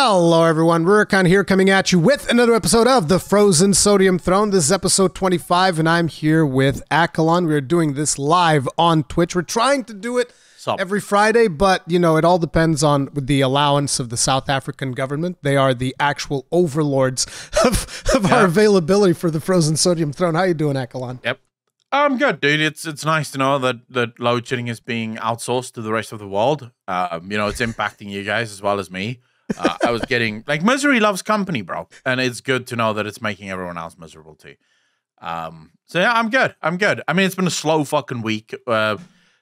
Hello everyone, Rurikhan here coming at you with another episode of The Frozen Sodium Throne. This is episode 25 and I'm here with Accolonn. We're doing this live on Twitch. We're trying to do it every Friday, but you know, it all depends on the allowance of the South African government. They are the actual overlords of our availability for The Frozen Sodium Throne. How you doing, Accolonn? Yep. I'm good, dude. It's nice to know that load shedding is being outsourced to the rest of the world. You know, it's impacting you guys as well as me. I was getting, like, misery loves company, bro. And it's good to know that it's making everyone else miserable too. So yeah, I'm good. I'm good. I mean, it's been a slow fucking week. For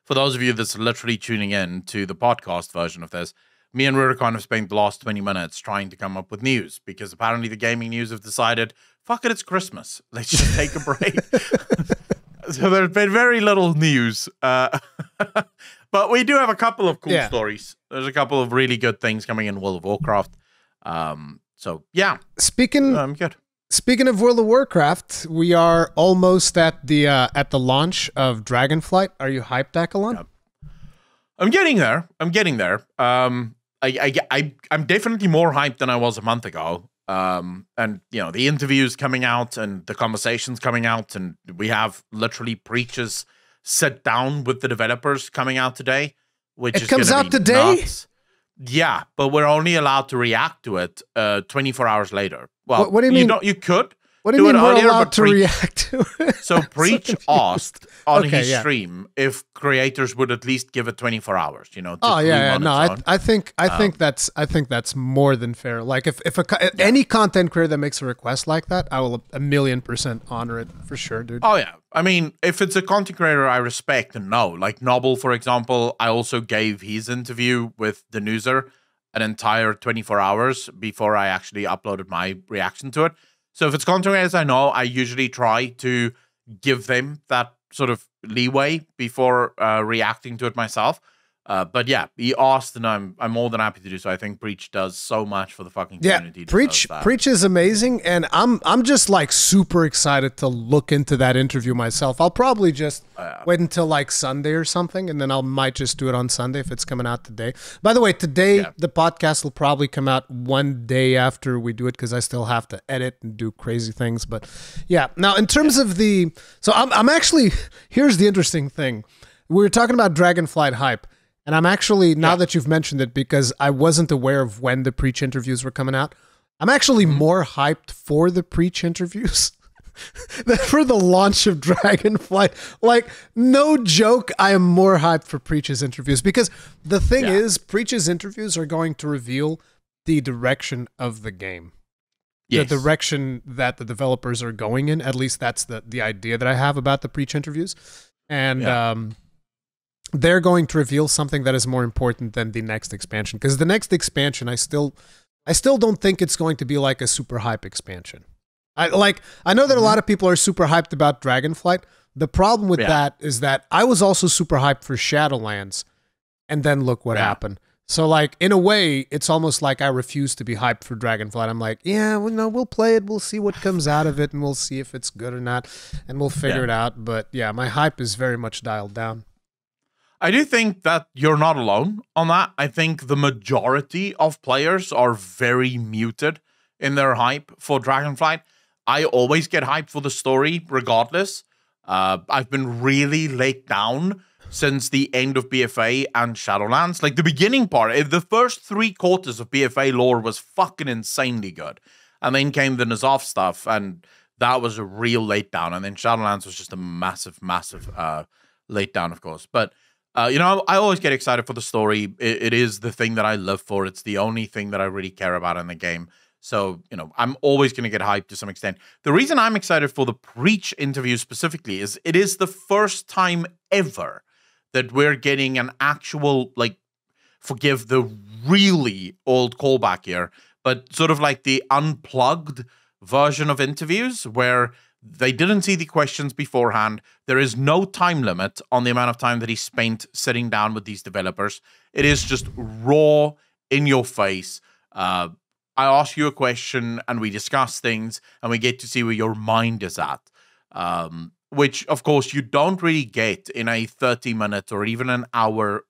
those of you that's literally tuning in to the podcast version of this, me and Rurikhan have spent the last 20 minutes trying to come up with news because apparently the gaming news have decided, fuck it, it's Christmas. Let's just take a break. So there's been very little news. But we do have a couple of cool stories. There's a couple of really good things coming in World of Warcraft. So yeah. I'm good. Speaking of World of Warcraft, we are almost at the launch of Dragonflight. Are you hyped, Accolonn? Yeah. I'm getting there. I'm getting there. I'm definitely more hyped than I was a month ago. And you know, the interviews coming out and the conversations coming out, and we have literally preachers sit down with the developers coming out today, which it comes out today. Nuts. Yeah, but we're only allowed to react to it 24 hours later. Well, what do you mean? You could. What do you mean we're allowed to react to it? So Preach asked on his stream if creators would at least give it 24 hours. You know. Oh yeah, no, I think that's more than fair. Like if any content creator that makes a request like that, I will 1,000,000% honor it for sure, dude. Oh yeah, I mean, if it's a content creator I respect and know, like Nobbel, for example, I also gave his interview with Danuser an entire 24 hours before I actually uploaded my reaction to it. So if it's content creators I know, I usually try to give them that sort of leeway before reacting to it myself. But yeah, he asked, and I'm more than happy to do so. I think Preach does so much for the fucking community. Yeah, Preach is amazing, and I'm just like super excited to look into that interview myself. I'll probably just wait until like Sunday or something, and then I might just do it on Sunday if it's coming out today. By the way, today the podcast will probably come out one day after we do it because I still have to edit and do crazy things. But yeah, now in terms of so I'm actually, here's the interesting thing. We were talking about Dragonflight Hype. And I'm actually, now that you've mentioned it, because I wasn't aware of when the Preach interviews were coming out, I'm actually more hyped for the Preach interviews than for the launch of Dragonflight. Like, no joke, I am more hyped for Preach's interviews. Because the thing is, Preach's interviews are going to reveal the direction of the game. Yes. The direction that the developers are going in. At least that's the idea that I have about the Preach interviews. And they're going to reveal something that is more important than the next expansion. Because the next expansion, I still don't think it's going to be like a super hype expansion. I know that a lot of people are super hyped about Dragonflight. The problem with that is that I was also super hyped for Shadowlands, and then look what happened. So like, in a way, it's almost like I refuse to be hyped for Dragonflight. I'm like, yeah, well, no, we'll play it. We'll see what comes out of it, and we'll see if it's good or not, and we'll figure it out. But yeah, my hype is very much dialed down. I do think that you're not alone on that. I think the majority of players are very muted in their hype for Dragonflight. I always get hyped for the story regardless. I've been really let down since the end of BFA and Shadowlands. Like the beginning part, the first 3 quarters of BFA lore was fucking insanely good. And then came the N'Zoth stuff, and that was a real letdown. And then Shadowlands was just a massive, massive letdown, of course. But you know, I always get excited for the story. It is the thing that I live for. It's the only thing that I really care about in the game. So, you know, I'm always going to get hyped to some extent. The reason I'm excited for the Preach interview specifically is it is the first time ever that we're getting an actual, like, forgive the really old callback here, but sort of like the unplugged version of interviews where they didn't see the questions beforehand. There is no time limit on the amount of time that he spent sitting down with these developers. It is just raw, in your face. I ask you a question and we discuss things and we get to see where your mind is at. Which, of course, you don't really get in a 30-minute or even an hour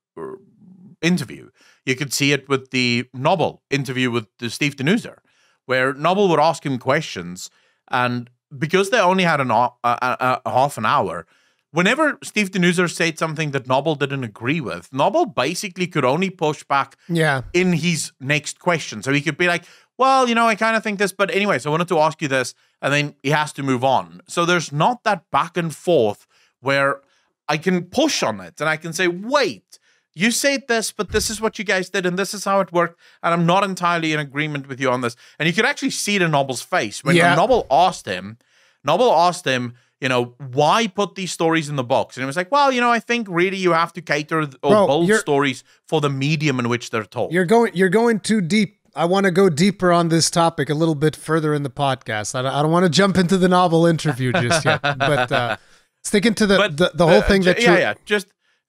interview. You could see it with the Nobbel interview with the Steve Danuser, where Nobbel would ask him questions, and because they only had a half an hour, whenever Steve Danuser said something that Nobbel didn't agree with, Nobbel basically could only push back in his next question. So he could be like, well, you know, I kind of think this, but anyways, I wanted to ask you this, and then he has to move on. So there's not that back and forth where I can push on it, and I can say, wait, you said this, but this is what you guys did, and this is how it worked, and I'm not entirely in agreement with you on this. And you could actually see it in Nobbel's face. When Nobbel asked him, you know, why put these stories in the box? And he was like, well, you know, I think really you have to cater or build stories for the medium in which they're told. You're going too deep. I want to go deeper on this topic a little bit further in the podcast. I don't want to jump into the Nobbel interview just yet, but sticking to the whole thing that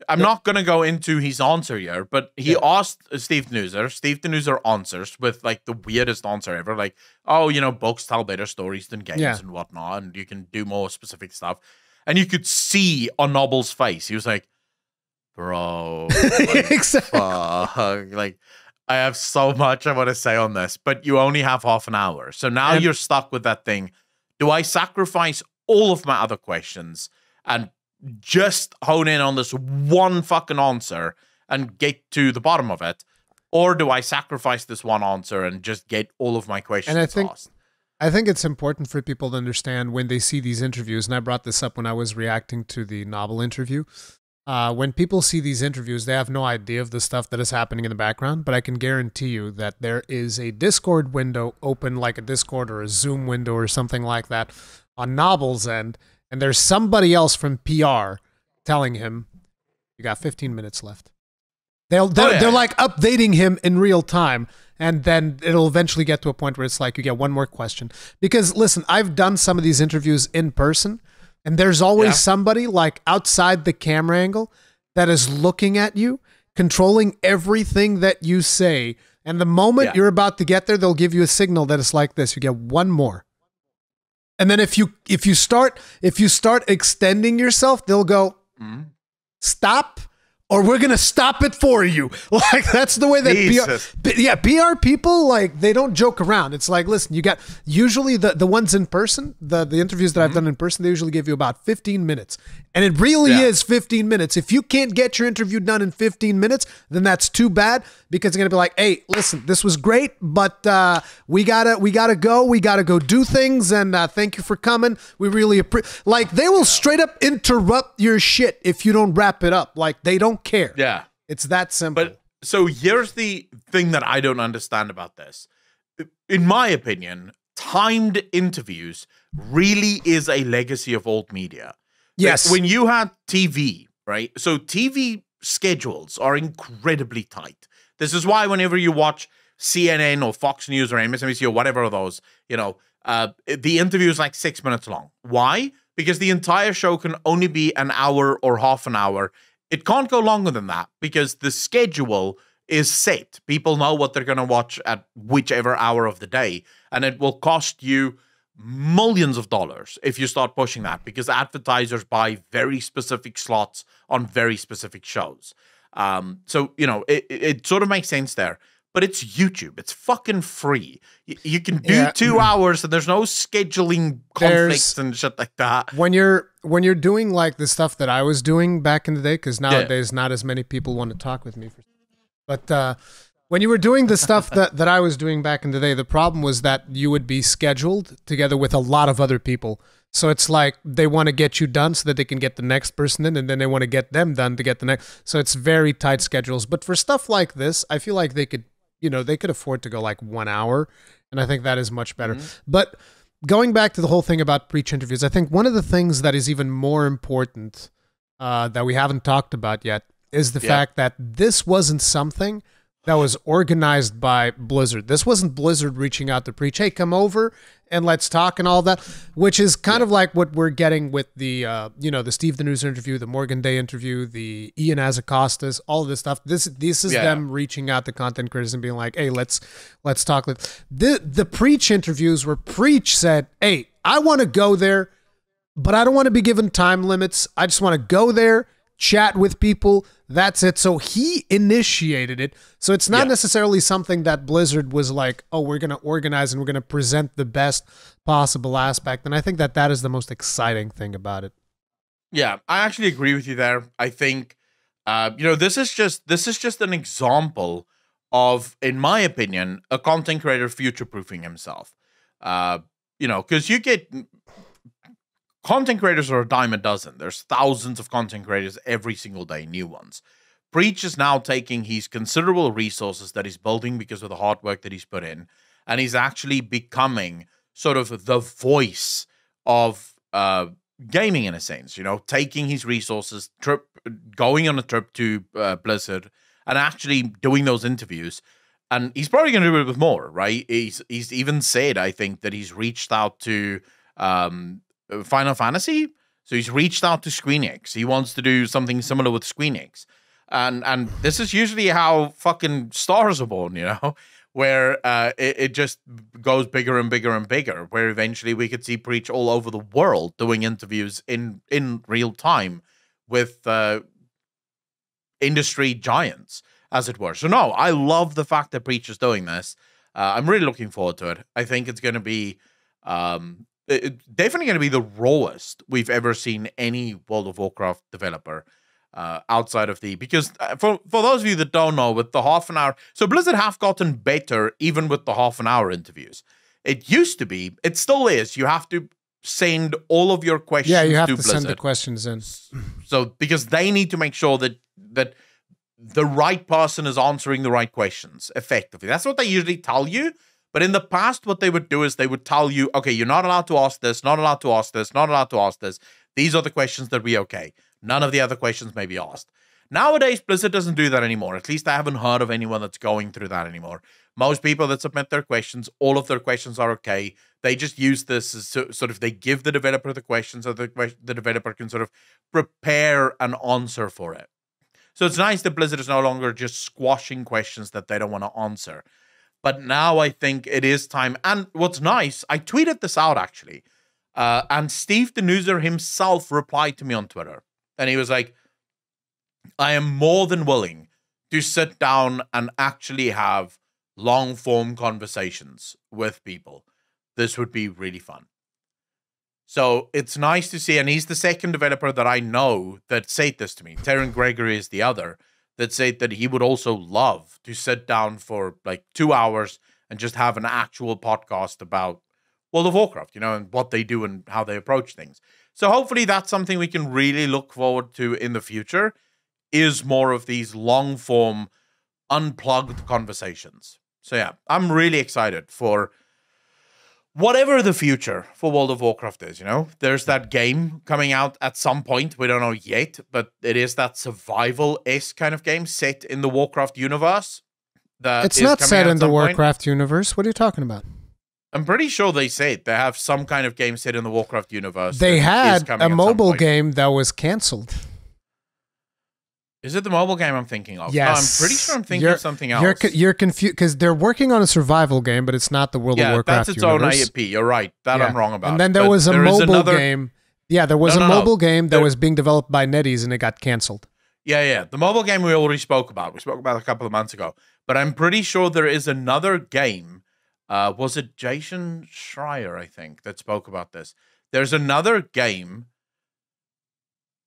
I'm not going to go into his answer here, but he asked Steve Danuser. Steve Danuser answers with like the weirdest answer ever. Like, oh, you know, books tell better stories than games and whatnot, and you can do more specific stuff. And you could see on Nobbel's face, he was like, bro, like, exactly. Like, I have so much I want to say on this, but you only have half an hour. So now you're stuck with that thing. Do I sacrifice all of my other questions and just hone in on this one fucking answer and get to the bottom of it? Or do I sacrifice this one answer and just get all of my questions asked? I think it's important for people to understand when they see these interviews, and I brought this up when I was reacting to the Nobbel interview. When people see these interviews, they have no idea of the stuff that is happening in the background, but I can guarantee you that there is a Discord window open, like a Discord or a Zoom window or something like that on Nobbel's end, and there's somebody else from PR telling him, you got 15 minutes left. They're like updating him in real time, and then it'll eventually get to a point where it's like you get one more question. Because listen, I've done some of these interviews in person, and there's always somebody like outside the camera angle that is looking at you, controlling everything that you say. And the moment you're about to get there, they'll give you a signal that it's like this. You get one more. And then if you start extending yourself, they'll go, stop, or we're going to stop it for you. Like, that's the way that PR people, like, they don't joke around. It's like, listen, you got, usually the ones in person, the interviews that I've done in person, they usually give you about 15 minutes. And it really is 15 minutes. If you can't get your interview done in 15 minutes, then that's too bad, because they're going to be like, hey, listen, this was great, but we gotta go do things, and thank you for coming. We really appreciate, like, they will straight up interrupt your shit if you don't wrap it up. Like, they don't care. Yeah. It's that simple. But so here's the thing that I don't understand about this. In my opinion, timed interviews really is a legacy of old media. Yes. When you had TV, right? So TV schedules are incredibly tight. This is why whenever you watch CNN or Fox News or MSNBC or whatever of those, you know, the interview is like 6 minutes long. Why? Because the entire show can only be an hour or half an hour. It can't go longer than that because the schedule is set. People know what they're going to watch at whichever hour of the day, and it will cost you millions of dollars if you start pushing that, because advertisers buy very specific slots on very specific shows. So, you know, it sort of makes sense there. But it's YouTube. It's fucking free. You can do 2 hours, and there's no scheduling conflicts and shit like that. When you're doing like the stuff that I was doing back in the day, because nowadays not as many people want to talk with me. But when you were doing the stuff that I was doing back in the day, the problem was that you would be scheduled together with a lot of other people. So it's like they want to get you done so that they can get the next person in, and then they want to get them done to get the next. So it's very tight schedules. But for stuff like this, I feel like they could afford to go like 1 hour, and I think that is much better. But going back to the whole thing about preach interviews, I think one of the things that is even more important that we haven't talked about yet is the fact that this wasn't something that was organized by Blizzard. This wasn't Blizzard reaching out to preach, hey, come over and let's talk and all that, which is kind of like what we're getting with the, the Steve Danuser interview, the Morgan Day interview, the Ian Azakostas, all of this stuff. This is them reaching out to content creators and being like, hey, let's talk. The preach interviews where preach said, hey, I want to go there, but I don't want to be given time limits. I just want to go there, chat with people. That's it. So he initiated it. So it's not necessarily something that Blizzard was like, oh, we're going to organize and we're going to present the best possible aspect. And I think that that is the most exciting thing about it. Yeah, I actually agree with you there. I think, this is just an example of, in my opinion, a content creator future-proofing himself. Because you get content creators are a dime a dozen. There's thousands of content creators every single day, new ones. Preach is now taking his considerable resources that he's building because of the hard work that he's put in, and he's actually becoming sort of the voice of gaming in a sense, taking his resources, going on a trip to Blizzard and actually doing those interviews. And he's probably going to do it with more, right? He's even said, I think, that he's reached out to Final Fantasy. So he's reached out to ScreenX. He wants to do something similar with ScreenX. And this is usually how fucking stars are born, where it just goes bigger and bigger and bigger, where eventually we could see Preach all over the world doing interviews in real time with industry giants, as it were. So no, I love the fact that Preach is doing this. I'm really looking forward to it. I think it's going to be definitely going to be the rawest we've ever seen any World of Warcraft developer outside of because for those of you that don't know, with the half an hour, so Blizzard have gotten better even with the half an hour interviews. It used to be, it still is, you have to send all of your questions to Blizzard. Yeah, you have to send the questions in. So because they need to make sure that the right person is answering the right questions effectively. That's what they usually tell you. But in the past, what they would do is they would tell you, okay, you're not allowed to ask this, not allowed to ask this, not allowed to ask this. These are the questions that we okay. None of the other questions may be asked. Nowadays, Blizzard doesn't do that anymore. At least I haven't heard of anyone that's going through that anymore. Most people that submit their questions, all of their questions are okay. They just use this as sort of, they give the developer the questions so the developer can sort of prepare an answer for it. So it's nice that Blizzard is no longer just squashing questions that they don't want to answer. But now I think it is time. And what's nice, I tweeted this out actually. And Steve Danuser himself replied to me on Twitter. And he was like, I am more than willing to sit down and actually have long form conversations with people. This would be really fun. So it's nice to see. And he's the second developer that I know that said this to me. Terran Gregory is the other that said that he would also love to sit down for like 2 hours and just have an actual podcast about World of Warcraft, and what they do and how they approach things. So hopefully that's something we can really look forward to in the future, is more of these long form, unplugged conversations. So yeah, I'm really excited for whatever the future for World of Warcraft is, There's that game coming out at some point. We don't know yet, but it is that survival-esque kind of game set in the Warcraft universe. It's not set in the Warcraft universe. What are you talking about? I'm pretty sure they said they have some kind of game set in the Warcraft universe. They had a mobile game that was canceled. Is it the mobile game I'm thinking of? Yes. No, I'm pretty sure I'm thinking of something else. You're confused because they're working on a survival game, but it's not the World of Warcraft universe. Yeah, that's its own IP. You're right. That I'm wrong about. And then there was a mobile game. Yeah, there was a mobile game that was being developed by NetEase, and it got canceled. Yeah. The mobile game we already spoke about. We spoke about it a couple of months ago. But I'm pretty sure there is another game. Was it Jason Schreier, I think, that spoke about this? There's another game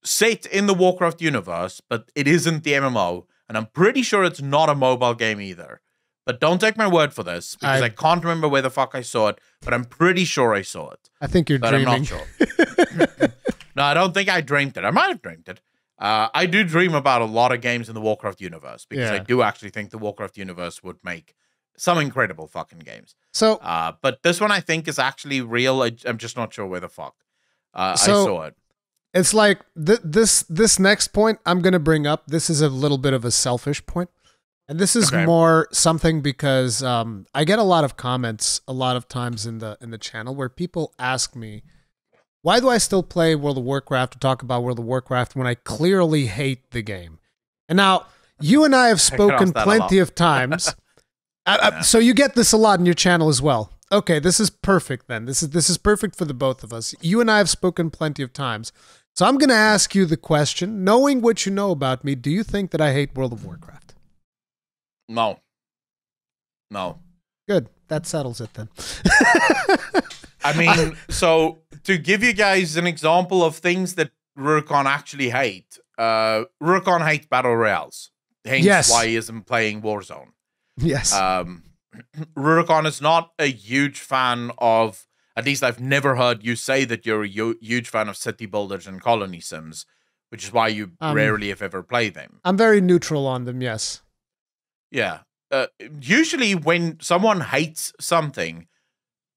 set in the Warcraft universe, but it isn't the MMO, and I'm pretty sure it's not a mobile game either. But don't take my word for this, because I can't remember where the fuck I saw it, but I'm pretty sure I saw it. I think you're dreaming. I'm not sure. No, I don't think I dreamt it. I might have dreamt it. I do dream about a lot of games in the Warcraft universe, because I do actually think the Warcraft universe would make some incredible fucking games. So, but this one I think is actually real. I'm just not sure where the fuck I saw it. It's like this next point I'm going to bring up. This is a little bit of a selfish point. And this is more something because I get a lot of comments a lot of times in the channel where people ask me, why do I still play World of Warcraft or talk about World of Warcraft when I clearly hate the game? And now, you and I have spoken plenty of times. So you get this a lot in your channel as well. Okay, this is perfect then. This is perfect for the both of us. You and I have spoken plenty of times. So I'm going to ask you the question, knowing what you know about me, do you think that I hate World of Warcraft? No. No. Good. That settles it then. I mean, so to give you guys an example of things that Rurikhan actually hate, Rurikhan hates battle royales. Hence why he isn't playing Warzone. Yes. Rurikhan is not a huge fan of, at least I've never heard you say that you're a huge fan of city builders and colony sims, which is why you rarely have ever played them. I'm very neutral on them, yes. Yeah. Usually when someone hates something,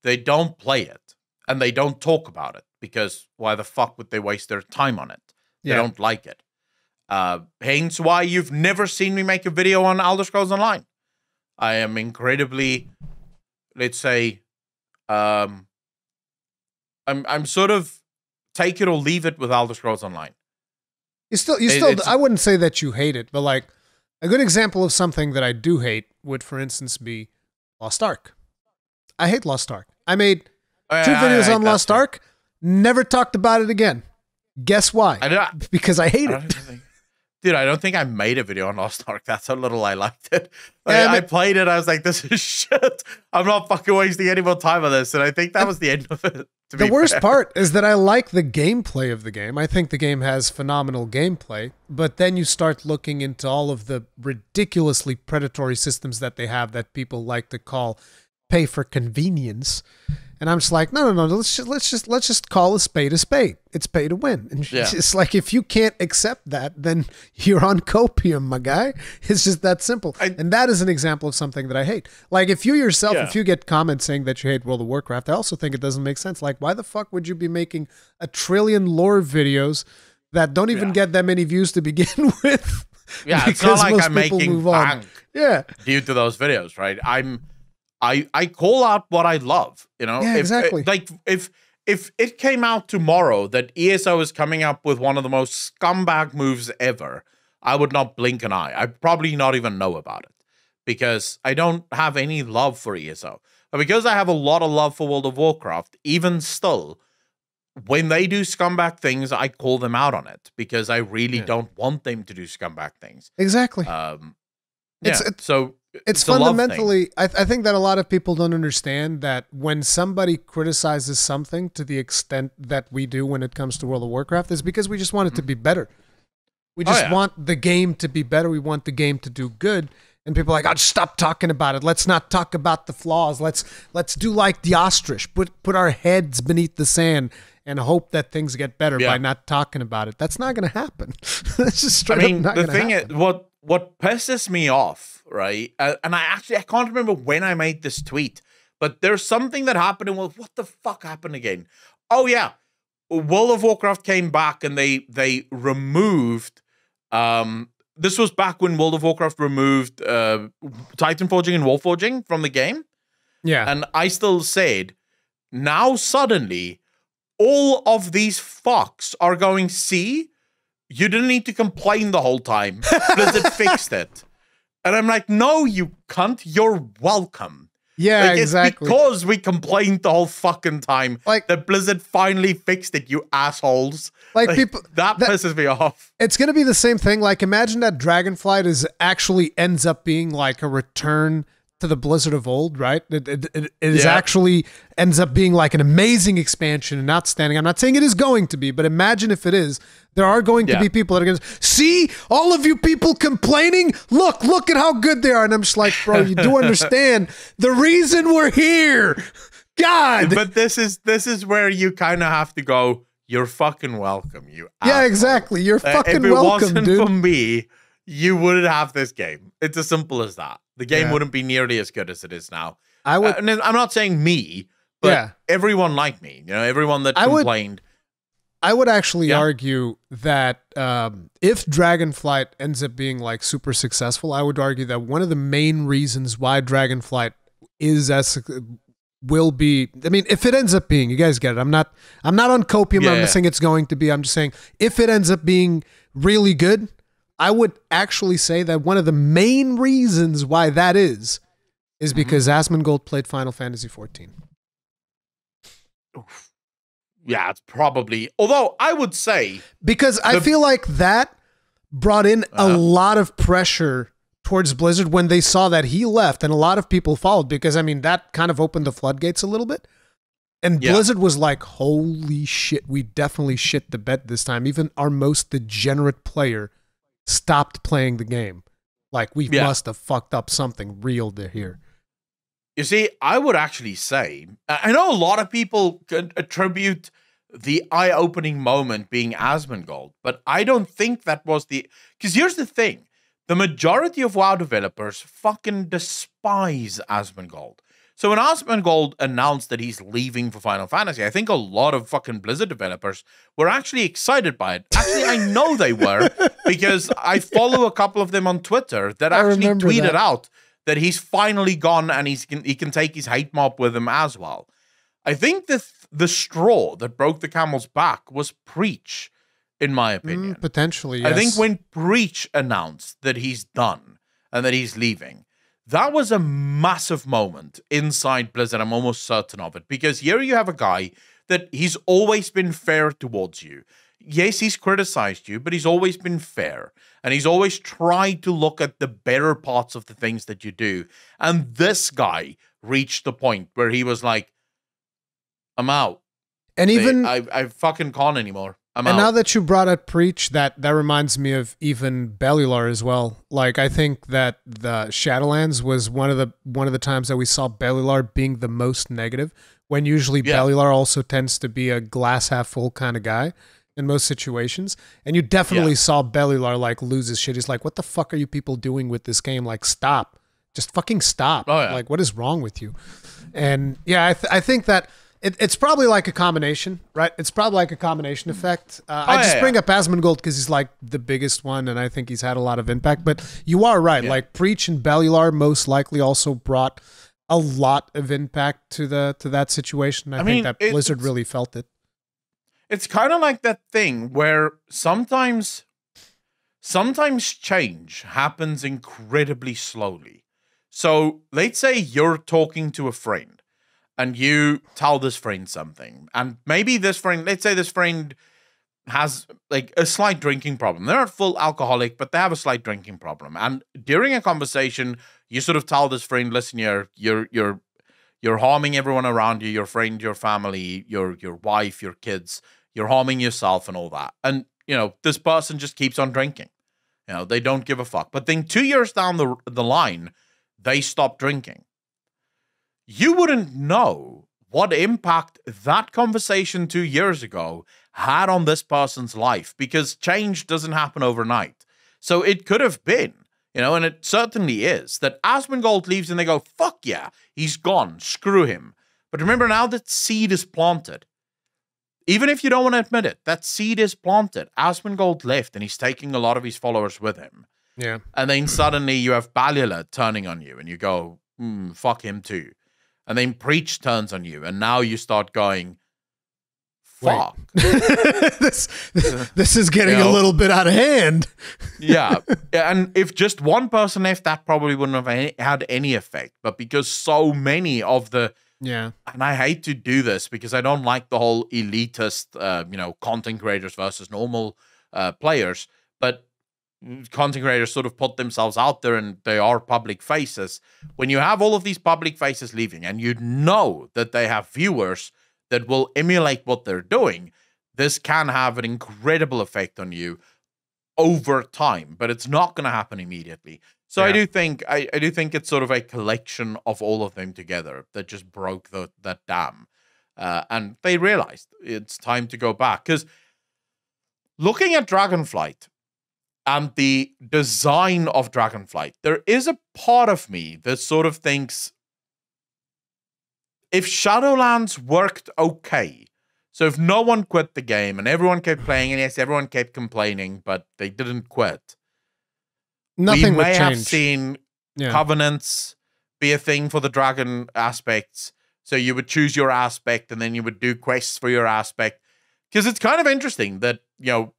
they don't play it and they don't talk about it because why the fuck would they waste their time on it? They don't like it. Hence why you've never seen me make a video on Elder Scrolls Online. I am incredibly, let's say, I'm sort of take it or leave it with Elder Scrolls Online. You still, I wouldn't say that you hate it, but like a good example of something that I do hate would, for instance, be Lost Ark. I hate Lost Ark. I made 2 videos on Lost Ark, never talked about it again. Guess why? Because I hate it. Dude, I don't think I made a video on Lost Ark. That's how little I liked it. Like, I played it. I was like, this is shit. I'm not fucking wasting any more time on this. And I think that was the end of it. The worst part is that I like the gameplay of the game. I think the game has phenomenal gameplay. But then you start looking into all of the ridiculously predatory systems that they have that people like to call pay for convenience. And I'm just like, no. Let's just call a spade a spade. It's pay to win. And it's like, if you can't accept that, then you're on copium, my guy. It's just that simple. And that is an example of something that I hate. Like, if you yourself, if you get comments saying that you hate World of Warcraft, I also think it doesn't make sense. Like, why the fuck would you be making a trillion lore videos that don't even get that many views to begin with? Yeah, it's not like I'm making bank due to those videos, right? I call out what I love, you know? Yeah, exactly. If it came out tomorrow that ESO is coming up with one of the most scumbag moves ever, I would not blink an eye. I'd probably not even know about it because I don't have any love for ESO. But because I have a lot of love for World of Warcraft, even still, when they do scumbag things, I call them out on it because I really don't want them to do scumbag things. Exactly. It's fundamentally, I think that a lot of people don't understand that when somebody criticizes something to the extent that we do when it comes to World of Warcraft is because we just want it to be better. We just want the game to be better. We want the game to do good. And people are like, oh, just stop talking about it. Let's not talk about the flaws. Let's do like the ostrich. Put our heads beneath the sand and hope that things get better by not talking about it. That's not going to happen. It's just straight up not going to happen. The thing is, what pisses me off, right? And I can't remember when I made this tweet, but there's something that happened and what the fuck happened again? Oh yeah. World of Warcraft came back and they removed this was back when World of Warcraft removed Titan Forging and Wolf Forging from the game. Yeah. And I still said, now suddenly all of these fucks are going, see, you didn't need to complain the whole time. Blizzard fixed it. And I'm like, no, you cunt, you're welcome. Yeah, like, exactly. It's because we complained the whole fucking time that Blizzard finally fixed it, you assholes. Like people, that pisses me off. It's going to be the same thing. Like, imagine that Dragonflight actually ends up being like a return to the Blizzard of old, right? It is actually ends up being like an amazing expansion and outstanding. I'm not saying it is going to be, but imagine if it is. There are going to be people that are going to see all of you people complaining. Look at how good they are. And I'm just like, bro, you do understand the reason we're here. God. But this is where you kind of have to go, you're fucking welcome, you asshole. Yeah, exactly. You're fucking welcome, if it wasn't for me, you wouldn't have this game. It's as simple as that. The game wouldn't be nearly as good as it is now. And I'm not saying me, but everyone like me. You know, everyone that complained. I would actually argue that if Dragonflight ends up being like super successful, I would argue that one of the main reasons why Dragonflight will be, I mean, if it ends up being, you guys get it. I'm not on copium. I'm not saying it's going to be. I'm just saying if it ends up being really good, I would actually say that one of the main reasons why that is because Asmongold played Final Fantasy XIV. yeah, it's probably. Although I would say because I feel like that brought in a lot of pressure towards Blizzard when they saw that he left, and a lot of people followed because I mean that kind of opened the floodgates a little bit. And Blizzard was like, "Holy shit, we definitely shit the bed this time." Even our most degenerate player stopped playing the game. Like we must have fucked up something real here. You see, I would actually say, I know a lot of people could attribute the eye-opening moment being Asmongold, but I don't think that was the... Because here's the thing. The majority of WoW developers fucking despise Asmongold. So when Asmongold announced that he's leaving for Final Fantasy, I think a lot of fucking Blizzard developers were actually excited by it. Actually, I know they were, because I follow a couple of them on Twitter that actually tweeted out that he's finally gone and he can take his hate mob with him as well. I think the straw that broke the camel's back was Preach, in my opinion. Potentially, yes. I think when Preach announced that he's done and that he's leaving, that was a massive moment inside Blizzard. I'm almost certain of it. Because here you have a guy that he's always been fair towards you. Yes, he's criticized you, but he's always been fair. And he's always tried to look at the better parts of the things that you do. And this guy reached the point where he was like, I'm out. And even... I fucking can't anymore. I'm out. And now that you brought up Preach, that reminds me of even Bellular as well. Like, I think that the Shadowlands was one of the times that we saw Bellular being the most negative, when usually Bellular also tends to be a glass half full kind of guy in most situations. And you definitely saw Bellular like lose his shit. He's like, what the fuck are you people doing with this game? Like, stop. Just fucking stop. Oh, yeah. Like, what is wrong with you? And yeah, I think that it's probably like a combination, right? It's probably like a combination effect. I just bring up Asmongold because he's like the biggest one, and I think he's had a lot of impact. But you are right. Like Preach and Bellular most likely also brought a lot of impact to that situation. I think that Blizzard really felt it. It's kind of like that thing where sometimes change happens incredibly slowly. So let's say you're talking to a friend and you tell this friend something, and maybe this friend, let's say this friend has like a slight drinking problem. They're not full alcoholic, but they have a slight drinking problem. And during a conversation, you sort of tell this friend, listen, you're harming everyone around you, your friend, your family, your wife, your kids, you're harming yourself and all that. And, you know, this person just keeps on drinking. You know, they don't give a fuck. But then 2 years down the line, they stop drinking. You wouldn't know what impact that conversation 2 years ago had on this person's life, because change doesn't happen overnight. So it could have been, you know, and it certainly is, that Asmongold leaves and they go, fuck yeah, he's gone, screw him. But remember, now that seed is planted. Even if you don't want to admit it, that seed is planted. Asmongold left and he's taking a lot of his followers with him. Yeah. And then suddenly you have Bellular turning on you and you go, fuck him too. And then Preach turns on you, and now you start going, fuck. this is getting a little bit out of hand. Yeah. And if just one person left, that probably wouldn't have had any effect. But because so many of the... Yeah. And I hate to do this because I don't like the whole elitist, content creators versus normal players. But content creators sort of put themselves out there and they are public faces. When you have all of these public faces leaving and you know that they have viewers that will emulate what they're doing, this can have an incredible effect on you over time, but it's not going to happen immediately. So yeah. I do think it's sort of a collection of all of them together that just broke that dam. And they realized it's time to go back. Because looking at Dragonflight, and the design of Dragonflight, there is a part of me that sort of thinks, if Shadowlands worked okay, so if no one quit the game and everyone kept playing, and yes, everyone kept complaining, but they didn't quit, nothing we would may change. have seen covenants be a thing for the dragon aspects. So you would choose your aspect and then you would do quests for your aspect. Because it's kind of interesting that,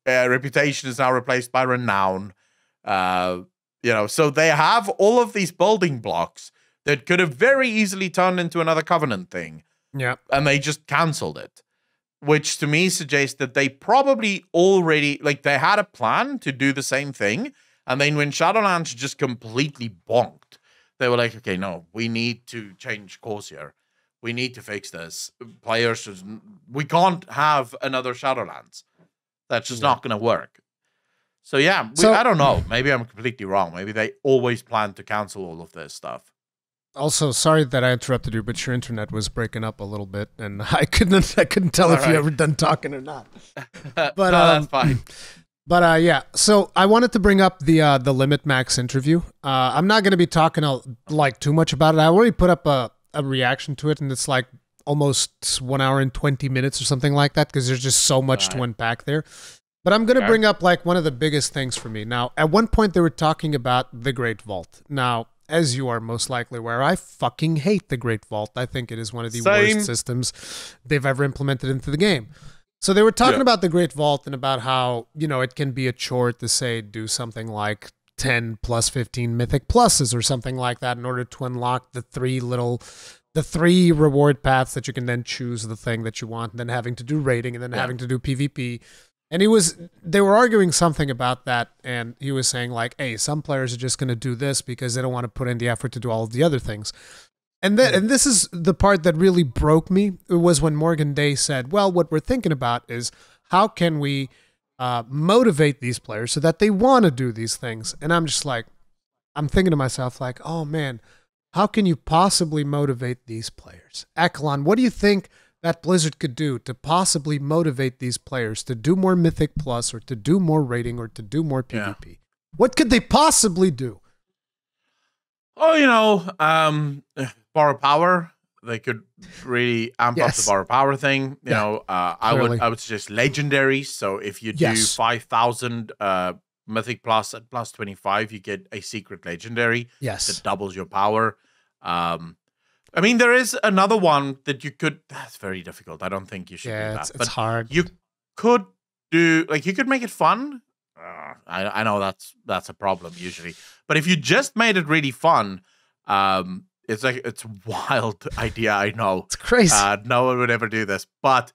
reputation is now replaced by renown. So they have all of these building blocks that could have very easily turned into another covenant thing. Yeah. And they just canceled it. which to me suggests that they probably already, like, they had a plan to do the same thing. And then when Shadowlands just completely bonked, they were like, okay, no, we need to change course here. We need to fix this. Players, we can't have another Shadowlands. That's just not going to work. So, yeah, I don't know. Maybe I'm completely wrong. Maybe they always planned to cancel all of this stuff. Also, sorry that I interrupted you, but your internet was breaking up a little bit, and I couldn't tell if you ever done talking or not. But no, that's fine. But yeah, so I wanted to bring up the Limit Max interview. I'm not going to be talking like too much about it. I already put up a reaction to it, and it's like almost 1 hour and 20 minutes or something like that, because there's just so much to unpack there. But I'm going to bring up like one of the biggest things for me. Now, at one point they were talking about the Great Vault. Now, as you are most likely aware, I fucking hate the Great Vault. I think it is one of the worst systems they've ever implemented into the game. So they were talking about the Great Vault and about how, you know, it can be a chore to say do something like 10 plus 15 mythic pluses or something like that in order to unlock the three reward paths that you can then choose the thing that you want, and then having to do raiding and then having to do PvP. And they were arguing something about that, and he was saying like, hey, some players are just going to do this because they don't want to put in the effort to do all of the other things. And this is the part that really broke me. It was when Morgan Day said, well, what we're thinking about is how can we motivate these players so that they want to do these things? And I'm just like, I'm thinking to myself like, oh man, how can you possibly motivate these players? Accolonn, what do you think that Blizzard could do to possibly motivate these players to do more Mythic Plus or to do more raiding or to do more PvP? Yeah. What could they possibly do? Oh, you know, borrow power. They could really amp up the borrow power thing. You know, I would suggest legendaries. So if you do 5,000 Mythic Plus at plus 25, you get a secret legendary that doubles your power. I mean, there is another one that you could. That's very difficult. I don't think you should do that. It's hard. You could do, like, you could make it fun. I know that's a problem usually, but if you just made it really fun, it's a wild idea. I know it's crazy. No one would ever do this, but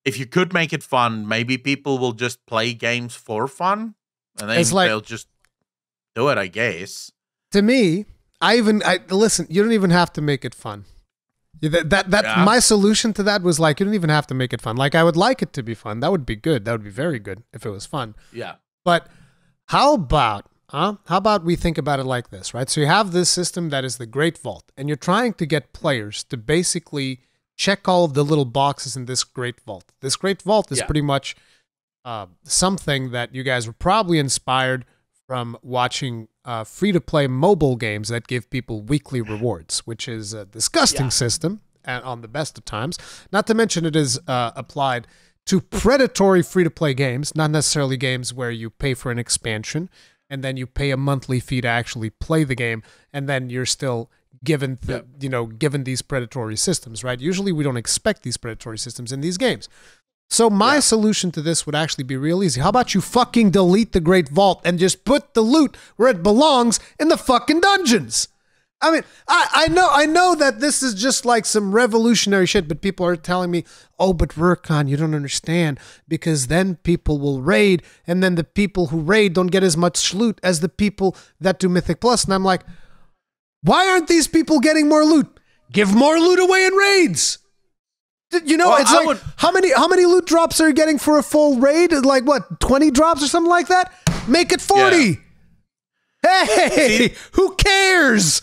if you could make it fun, maybe people will just play games for fun, and then they'll just do it, I guess. To me, listen, you don't even have to make it fun. My solution to that was like, you don't even have to make it fun. Like, I would like it to be fun. That would be good. That would be very good if it was fun. Yeah. But how about we think about it like this, right? So you have this system that is the Great Vault, and you're trying to get players to basically check all of the little boxes in this Great Vault. This Great Vault is pretty much something that you guys were probably inspired from watching free-to-play mobile games that give people weekly rewards, which is a disgusting system on the best of times. Not to mention it is applied to predatory free-to-play games, not necessarily games where you pay for an expansion and then you pay a monthly fee to actually play the game, and then you're still given given these predatory systems, right? Usually we don't expect these predatory systems in these games. So my solution to this would actually be real easy. How about you fucking delete the Great Vault and just put the loot where it belongs, in the fucking dungeons? I mean, I know that this is just like some revolutionary shit, but people are telling me, oh, but Rurikhan, you don't understand, because then people will raid, and then the people who raid don't get as much loot as the people that do Mythic Plus. And I'm like, why aren't these people getting more loot? Give more loot away in raids. You know, it's like, how many loot drops are you getting for a full raid? Like, what, 20 drops or something like that? Make it 40. Yeah. Hey, who cares?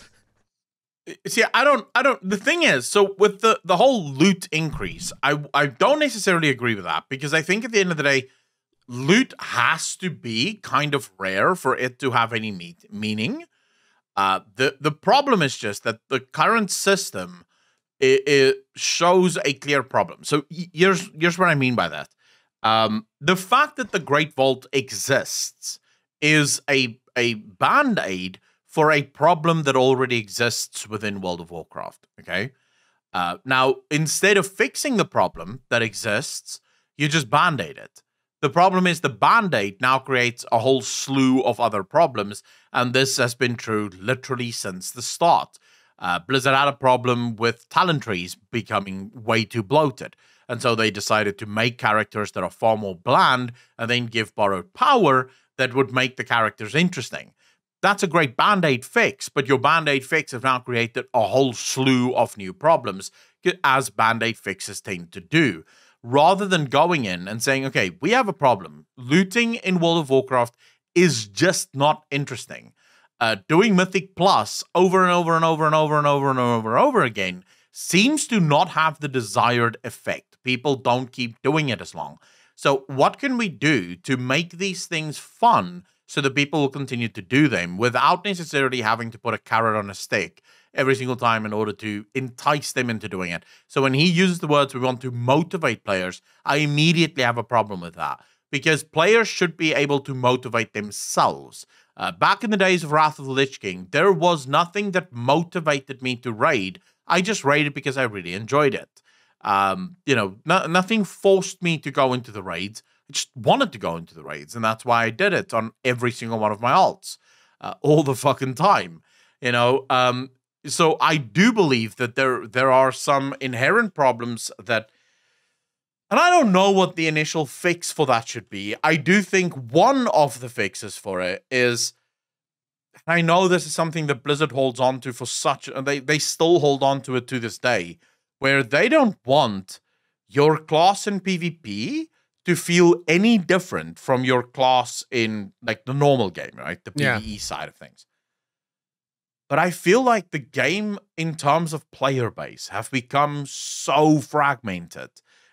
See, I don't, the thing is, so with the whole loot increase, I don't necessarily agree with that, because I think at the end of the day, loot has to be kind of rare for it to have any meaning. The problem is just that the current system, it shows a clear problem. So here's what I mean by that. The fact that the Great Vault exists is a band-aid for a problem that already exists within World of Warcraft, okay? Now, instead of fixing the problem that exists, you just band-aid it. The problem is the band-aid now creates a whole slew of other problems, and this has been true literally since the start. Blizzard had a problem with talent trees becoming way too bloated. And so they decided to make characters that are far more bland and then give borrowed power that would make the characters interesting. That's a great Band-Aid fix, but your Band-Aid fix has now created a whole slew of new problems, as Band-Aid fixes tend to do. Rather than going in and saying, okay, we have a problem. Looting in World of Warcraft is just not interesting. Doing Mythic Plus over and over and over and over and over and over and over again seems to not have the desired effect. People don't keep doing it as long. So what can we do to make these things fun so that people will continue to do them without necessarily having to put a carrot on a stick every single time in order to entice them into doing it? So when he uses the words, we want to motivate players, I immediately have a problem with that, because players should be able to motivate themselves. Back in the days of Wrath of the Lich King, there was nothing that motivated me to raid. I just raided because I really enjoyed it. Nothing forced me to go into the raids. I just wanted to go into the raids, and that's why I did it on every single one of my alts, all the fucking time. So I do believe that there are some inherent problems that, and I don't know what the initial fix for that should be. I do think one of the fixes for it is, I know this is something that Blizzard holds on to for such, and they still hold on to it to this day, where they don't want your class in PvP to feel any different from your class in like the normal game, right? The PvE side of things. But I feel like the game in terms of player base have become so fragmented.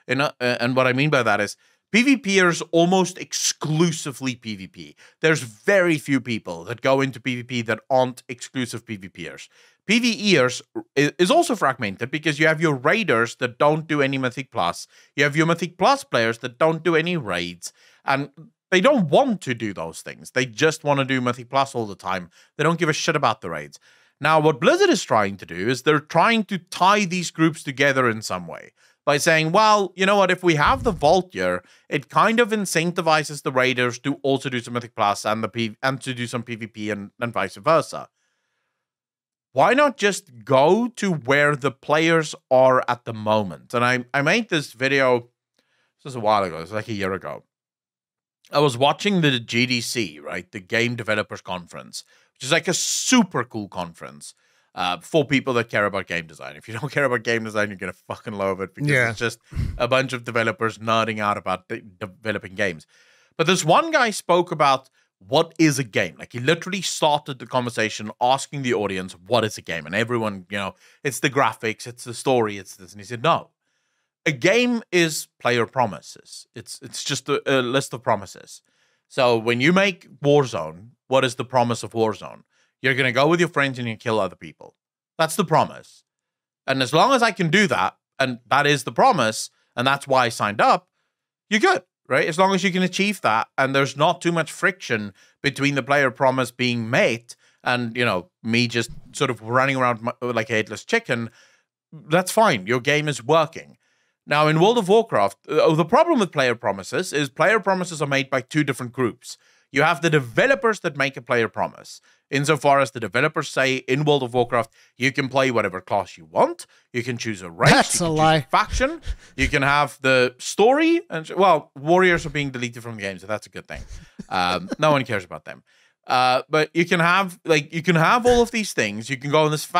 And what I mean by that is PvPers almost exclusively PvP. There's very few people that go into PvP that aren't exclusive PvPers. PvEers is also fragmented because you have your raiders that don't do any Mythic Plus. You have your Mythic Plus players that don't do any raids. And they don't want to do those things. They just want to do Mythic Plus all the time. They don't give a shit about the raids. Now, what Blizzard is trying to do is they're trying to tie these groups together in some way by saying, well, you know what, if we have the Vault Year, it kind of incentivizes the raiders to also do some Mythic Plus and to do some PvP and vice versa. Why not just go to where the players are at the moment? And I made this video, this was a while ago, it was like a year ago. I was watching the GDC, right? The Game Developers Conference, which is like a super cool conference for people that care about game design. If you don't care about game design, you're going to fucking love it because it's just a bunch of developers nerding out about developing games. But this one guy spoke about what is a game. Like he literally started the conversation asking the audience, what is a game? And everyone, it's the graphics, it's the story, it's this. And he said, no. A game is player promises. It's just a list of promises. So when you make Warzone, what is the promise of Warzone? You're going to go with your friends and you kill other people. That's the promise. And as long as I can do that, and that is the promise, and that's why I signed up, you're good, right? As long as you can achieve that, and there's not too much friction between the player promise being met and, me just sort of running around like a headless chicken, that's fine. Your game is working. Now, in World of Warcraft, the problem with player promises is player promises are made by two different groups. You have the developers that make a player promise. Insofar as the developers say in World of Warcraft, you can play whatever class you want. You can choose a race. That's a lie. Choose a faction. You can have the story. And well, warriors are being deleted from the game, so that's a good thing. No one cares about them. But you can have all of these things. You can go on this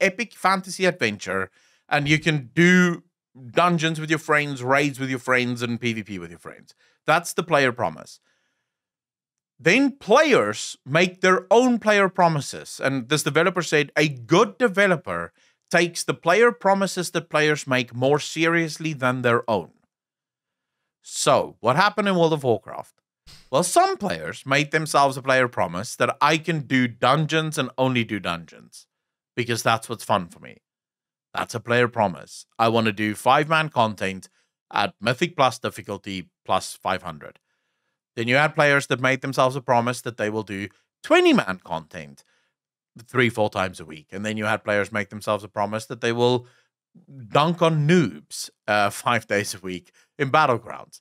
epic fantasy adventure, and you can do dungeons with your friends, raids with your friends, and PvP with your friends. That's the player promise. Then players make their own player promises. And this developer said, a good developer takes the player promises that players make more seriously than their own. So, what happened in World of Warcraft? Well, some players made themselves a player promise that I can do dungeons and only do dungeons. Because that's what's fun for me. That's a player promise. I want to do 5-man content at Mythic Plus difficulty plus 500. Then you had players that made themselves a promise that they will do 20-man content 3-4 times a week. And then you had players make themselves a promise that they will dunk on noobs 5 days a week in Battlegrounds.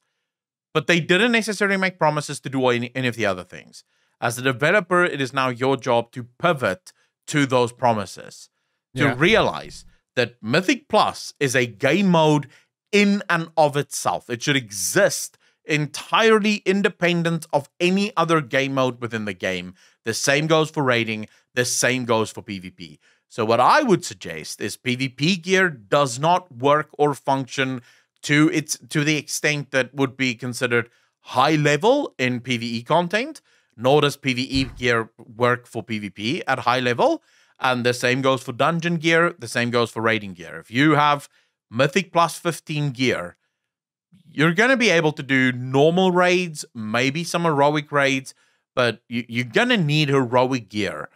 But they didn't necessarily make promises to do any of the other things. As a developer, it is now your job to pivot to those promises. to realize that Mythic Plus is a game mode in and of itself. It should exist entirely independent of any other game mode within the game. The same goes for raiding. The same goes for PvP. So what I would suggest is PvP gear does not work or function to the extent that would be considered high level in PvE content, nor does PvE gear work for PvP at high level. And the same goes for dungeon gear, the same goes for raiding gear. If you have Mythic Plus 15 gear, you're going to be able to do normal raids, maybe some heroic raids, but you're going to need heroic gear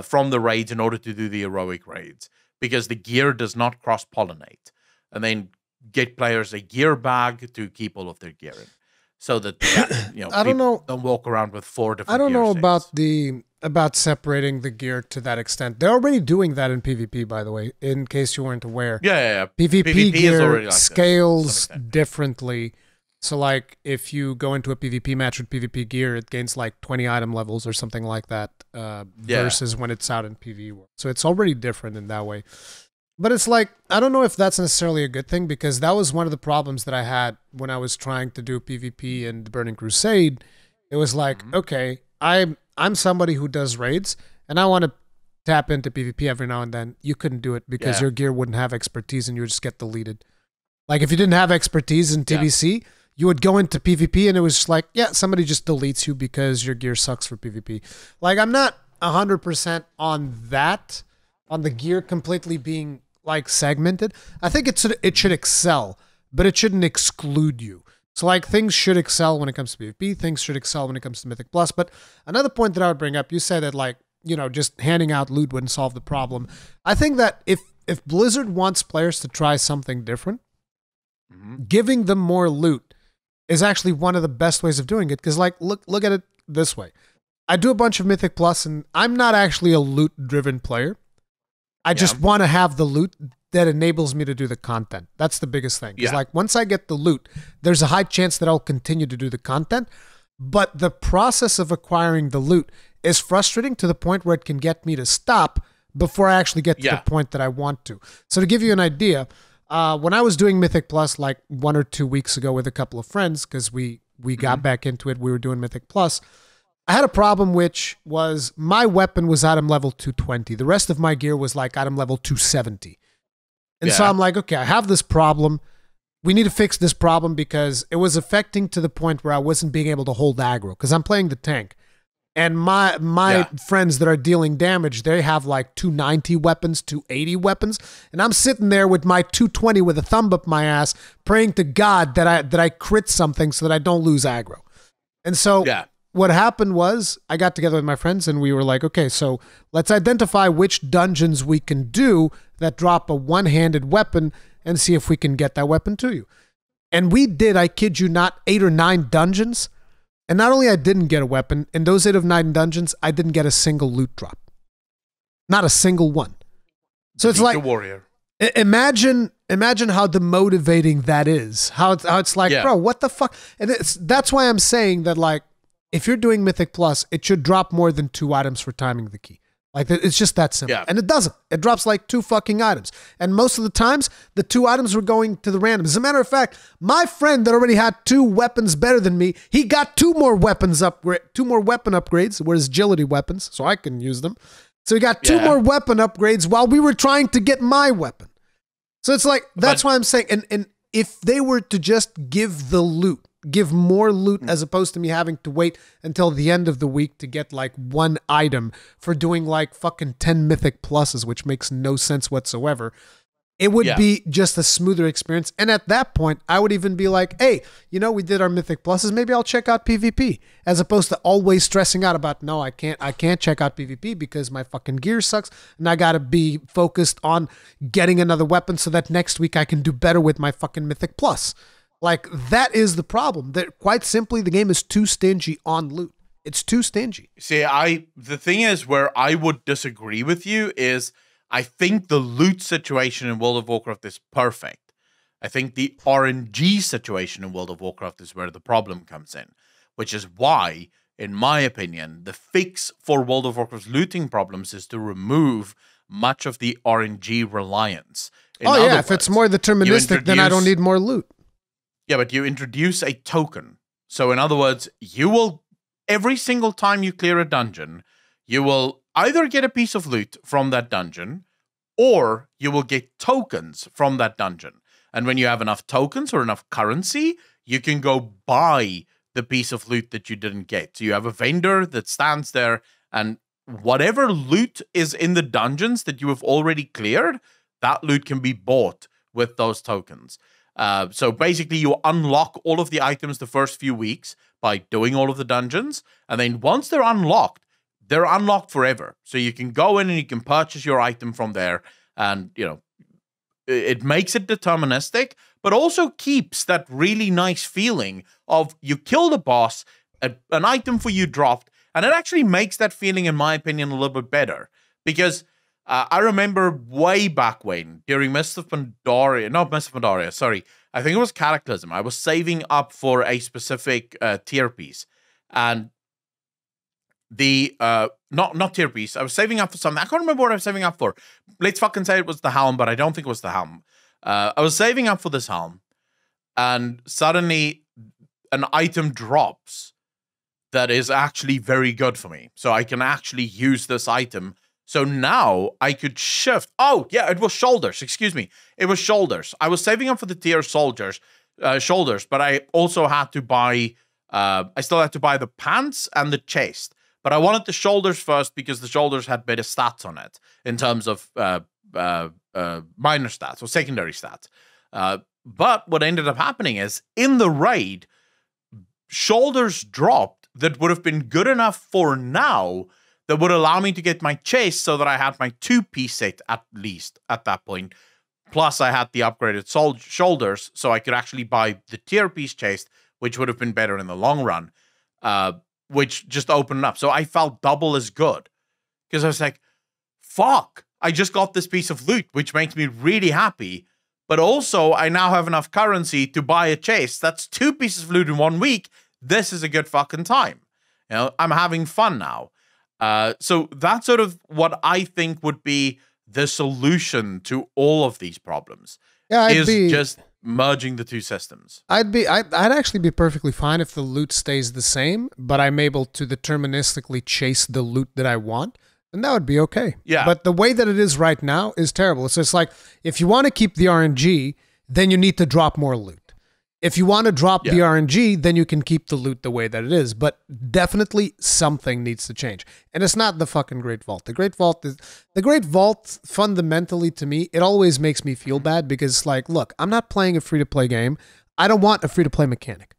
from the raids in order to do the heroic raids, because the gear does not cross-pollinate. And then get players a gear bag to keep all of their gear in, so that I don't walk around with 4 different. I don't know sets. about separating the gear to that extent. They're already doing that in PvP, by the way, in case you weren't aware. Yeah. PvP gear is already like scales differently. So, like, if you go into a PvP match with PvP gear, it gains like 20 item levels or something like that, versus when it's out in PvE world. So it's already different in that way. But it's like, I don't know if that's necessarily a good thing, because that was one of the problems that I had when I was trying to do PvP in the Burning Crusade. It was like, okay, I'm somebody who does raids, and I want to tap into PvP every now and then. You couldn't do it because your gear wouldn't have expertise and you would just get deleted. Like, if you didn't have expertise in TBC, you would go into PvP and it was just like, somebody just deletes you because your gear sucks for PvP. Like, I'm not 100% on that, on the gear completely being like segmented. I think it should excel, but it shouldn't exclude you. So, like, things should excel when it comes to PvP. Things should excel when it comes to Mythic Plus. But another point that I would bring up, you said that, like, just handing out loot wouldn't solve the problem. I think that if Blizzard wants players to try something different, giving them more loot is actually one of the best ways of doing it. Because, like, look at it this way. I do a bunch of Mythic Plus, and I'm not actually a loot-driven player. I just want to have the loot that enables me to do the content. That's the biggest thing. Because, like, once I get the loot, there's a high chance that I'll continue to do the content. But the process of acquiring the loot is frustrating to the point where it can get me to stop before I actually get to the point that I want to. So to give you an idea, when I was doing Mythic Plus like 1 or 2 weeks ago with a couple of friends, because we got back into it, we were doing Mythic Plus, I had a problem, which was my weapon was item level 220. The rest of my gear was like item level 270. And so I'm like, okay, I have this problem. We need to fix this problem because it was affecting to the point where I wasn't being able to hold aggro because I'm playing the tank. And my friends that are dealing damage, they have like 290 weapons, 280 weapons. And I'm sitting there with my 220 with a thumb up my ass, praying to God that I crit something so that I don't lose aggro. And so what happened was I got together with my friends and we were like, okay, so let's identify which dungeons we can do that drop a one-handed weapon and see if we can get that weapon to you. And we did, I kid you not, 8 or 9 dungeons. And not only I didn't get a weapon, in those 8 of 9 dungeons, I didn't get a single loot drop. Not a single one. So it's like, warrior. Imagine how demotivating that is. How it's like, bro, what the fuck? And that's why I'm saying that, like, if you're doing Mythic Plus, it should drop more than 2 items for timing the key. Like, it's just that simple. And it doesn't. It drops like 2 fucking items. And most of the times, the 2 items were going to the random. As a matter of fact, my friend that already had 2 weapons better than me, he got 2 more weapon upgrades, whereas agility weapons, so I can use them. So he got 2 more weapon upgrades while we were trying to get my weapon. So it's like, that's why I'm saying, and if they were to just give the loot, give more loot as opposed to me having to wait until the end of the week to get like 1 item for doing like fucking 10 Mythic Pluses, which makes no sense whatsoever. It would be just a smoother experience. And at that point, I would even be like, hey, we did our Mythic Pluses. Maybe I'll check out PvP, as opposed to always stressing out about, no, I can't check out PvP because my fucking gear sucks. And I got to be focused on getting another weapon so that next week I can do better with my fucking Mythic Plus. Like, that is the problem. That quite simply, the game is too stingy on loot. It's too stingy. See, the thing is where I would disagree with you is I think the loot situation in World of Warcraft is perfect. I think the RNG situation in World of Warcraft is where the problem comes in, which is why, in my opinion, the fix for World of Warcraft's looting problems is to remove much of the RNG reliance. If it's more deterministic, then I don't need more loot. Yeah, but you introduce a token. So in other words, you will, every single time you clear a dungeon, you will either get a piece of loot from that dungeon, or you will get tokens from that dungeon. And when you have enough tokens or enough currency, you can go buy the piece of loot that you didn't get. So you have a vendor that stands there, and whatever loot is in the dungeons that you have already cleared, that loot can be bought with those tokens. So basically, you unlock all of the items the first few weeks by doing all of the dungeons. And then once they're unlocked forever. So you can go in and you can purchase your item from there. And, you know, it makes it deterministic, but also keeps that really nice feeling of you killed a boss, an item for you dropped. And it actually makes that feeling, in my opinion, a little bit better. Because I remember way back when, during Mists of Pandaria, sorry, I think it was Cataclysm. I was saving up for a specific tier piece. And the, not tier piece, I was saving up for something. I can't remember what I was saving up for. Let's fucking say it was the helm, but I don't think it was the helm. I was saving up for this helm, and suddenly an item drops that is actually very good for me. So I can actually use this item. So now I could shift. Oh, yeah, it was shoulders. Excuse me. It was shoulders. I was saving up for the tier shoulders, but I also had to buy, I still had to buy the pants and the chest. But I wanted the shoulders first because the shoulders had better stats on it in terms of minor stats or secondary stats. But what ended up happening is in the raid, shoulders dropped that would have been good enough for now that would allow me to get my chest so that I had my 2-piece set at least at that point. Plus, I had the upgraded shoulders, so I could actually buy the tier piece chest, which would have been better in the long run, which just opened up. So I felt double as good because I was like, fuck, I just got this piece of loot, which makes me really happy. But also, I now have enough currency to buy a chest. That's 2 pieces of loot in 1 week. This is a good fucking time. You know, I'm having fun now. So that's sort of what I think would be the solution to all of these problems. Yeah, just merging the two systems. I'd actually be perfectly fine if the loot stays the same, but I'm able to deterministically chase the loot that I want, and that would be okay. Yeah. But the way that it is right now is terrible. It's just like, if you want to keep the RNG, then you need to drop more loot. If you want to drop the RNG, then you can keep the loot the way that it is. But definitely something needs to change. And it's not the fucking Great Vault. The Great Vault, fundamentally, to me, it always makes me feel bad because it's like, look, I'm not playing a free-to-play game. I don't want a free-to-play mechanic.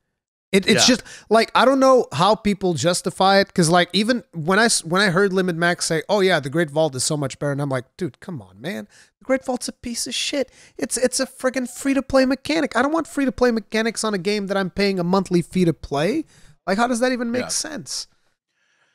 It's just like, I don't know how people justify it, because like, even when I heard Limit Max say, oh yeah, the Great Vault is so much better, and I'm like, dude, come on, man. The Great Vault's a piece of shit. It's a friggin' free-to-play mechanic. I don't want free-to-play mechanics on a game that I'm paying a monthly fee to play. Like, how does that even make sense?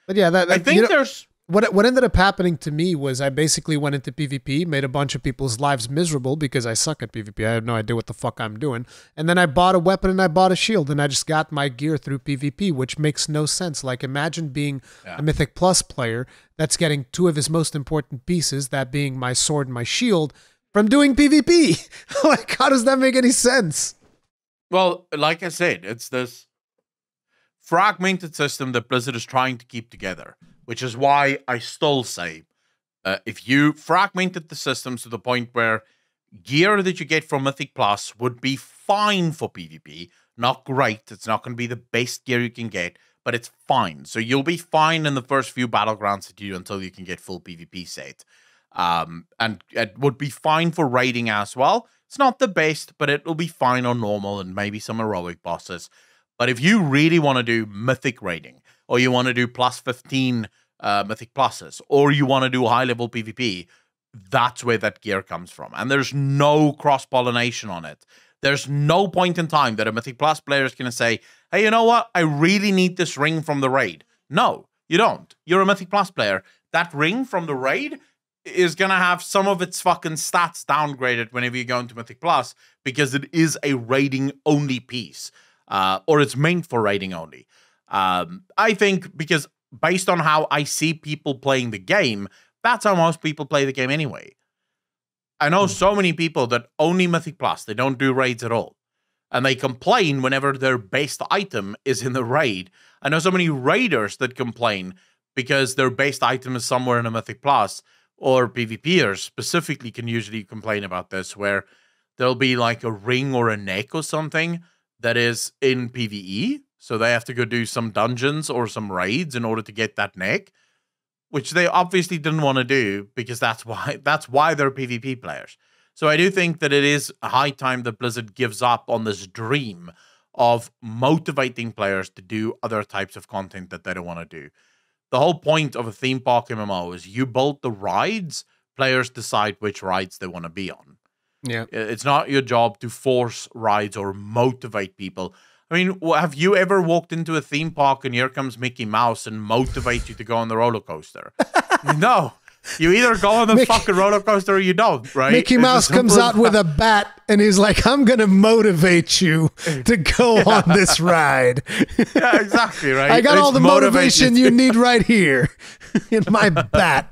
But yeah, I think there's... What ended up happening to me was I basically went into PvP, made a bunch of people's lives miserable because I suck at PvP. I have no idea what the fuck I'm doing. And then I bought a weapon and I bought a shield and I just got my gear through PvP, which makes no sense. Like, imagine being a Mythic Plus player that's getting 2 of his most important pieces, that being my sword and my shield, from doing PvP. Like, how does that make any sense? Well, like I said, it's this fragmented system that Blizzard is trying to keep together. Which is why I still say, if you fragmented the systems to the point where gear that you get from Mythic Plus would be fine for PvP, not great, it's not going to be the best gear you can get, but it's fine. So you'll be fine in the first few battlegrounds that you do until you can get full PvP set. And it would be fine for raiding as well. It's not the best, but it will be fine on normal and maybe some heroic bosses. But if you really want to do Mythic raiding, or you want to do plus 15 Mythic Pluses, or you want to do high-level PvP, that's where that gear comes from. And there's no cross-pollination on it. There's no point in time that a Mythic Plus player is going to say, hey, you know what? I really need this ring from the raid. No, you don't. You're a Mythic Plus player. That ring from the raid is going to have some of its fucking stats downgraded whenever you go into Mythic Plus because it is a raiding-only piece, or it's meant for raiding only. I think because based on how I see people playing the game, That's how most people play the game anyway. I know so many people that only Mythic Plus, they don't do raids at all. And they complain whenever their best item is in the raid. I know so many raiders that complain because their best item is somewhere in a Mythic Plus, or PvPers specifically can usually complain about this, where there'll be like a ring or a neck or something that is in PvE. So they have to go do some dungeons or some raids in order to get that neck, which they obviously didn't want to do because that's why they're PvP players. So I do think that it is high time that Blizzard gives up on this dream of motivating players to do other types of content that they don't want to do. The whole point of a theme park MMO is you build the rides, players decide which rides they want to be on. Yeah. It's not your job to force rides or motivate people. I mean, have you ever walked into a theme park and here comes Mickey Mouse and motivate you to go on the roller coaster? No. You either go on the fucking roller coaster or you don't, right? Mickey Mouse comes out with a bat and he's like, I'm going to motivate you to go on this ride. Yeah, exactly, right? I got all the motivation you need right here in my bat.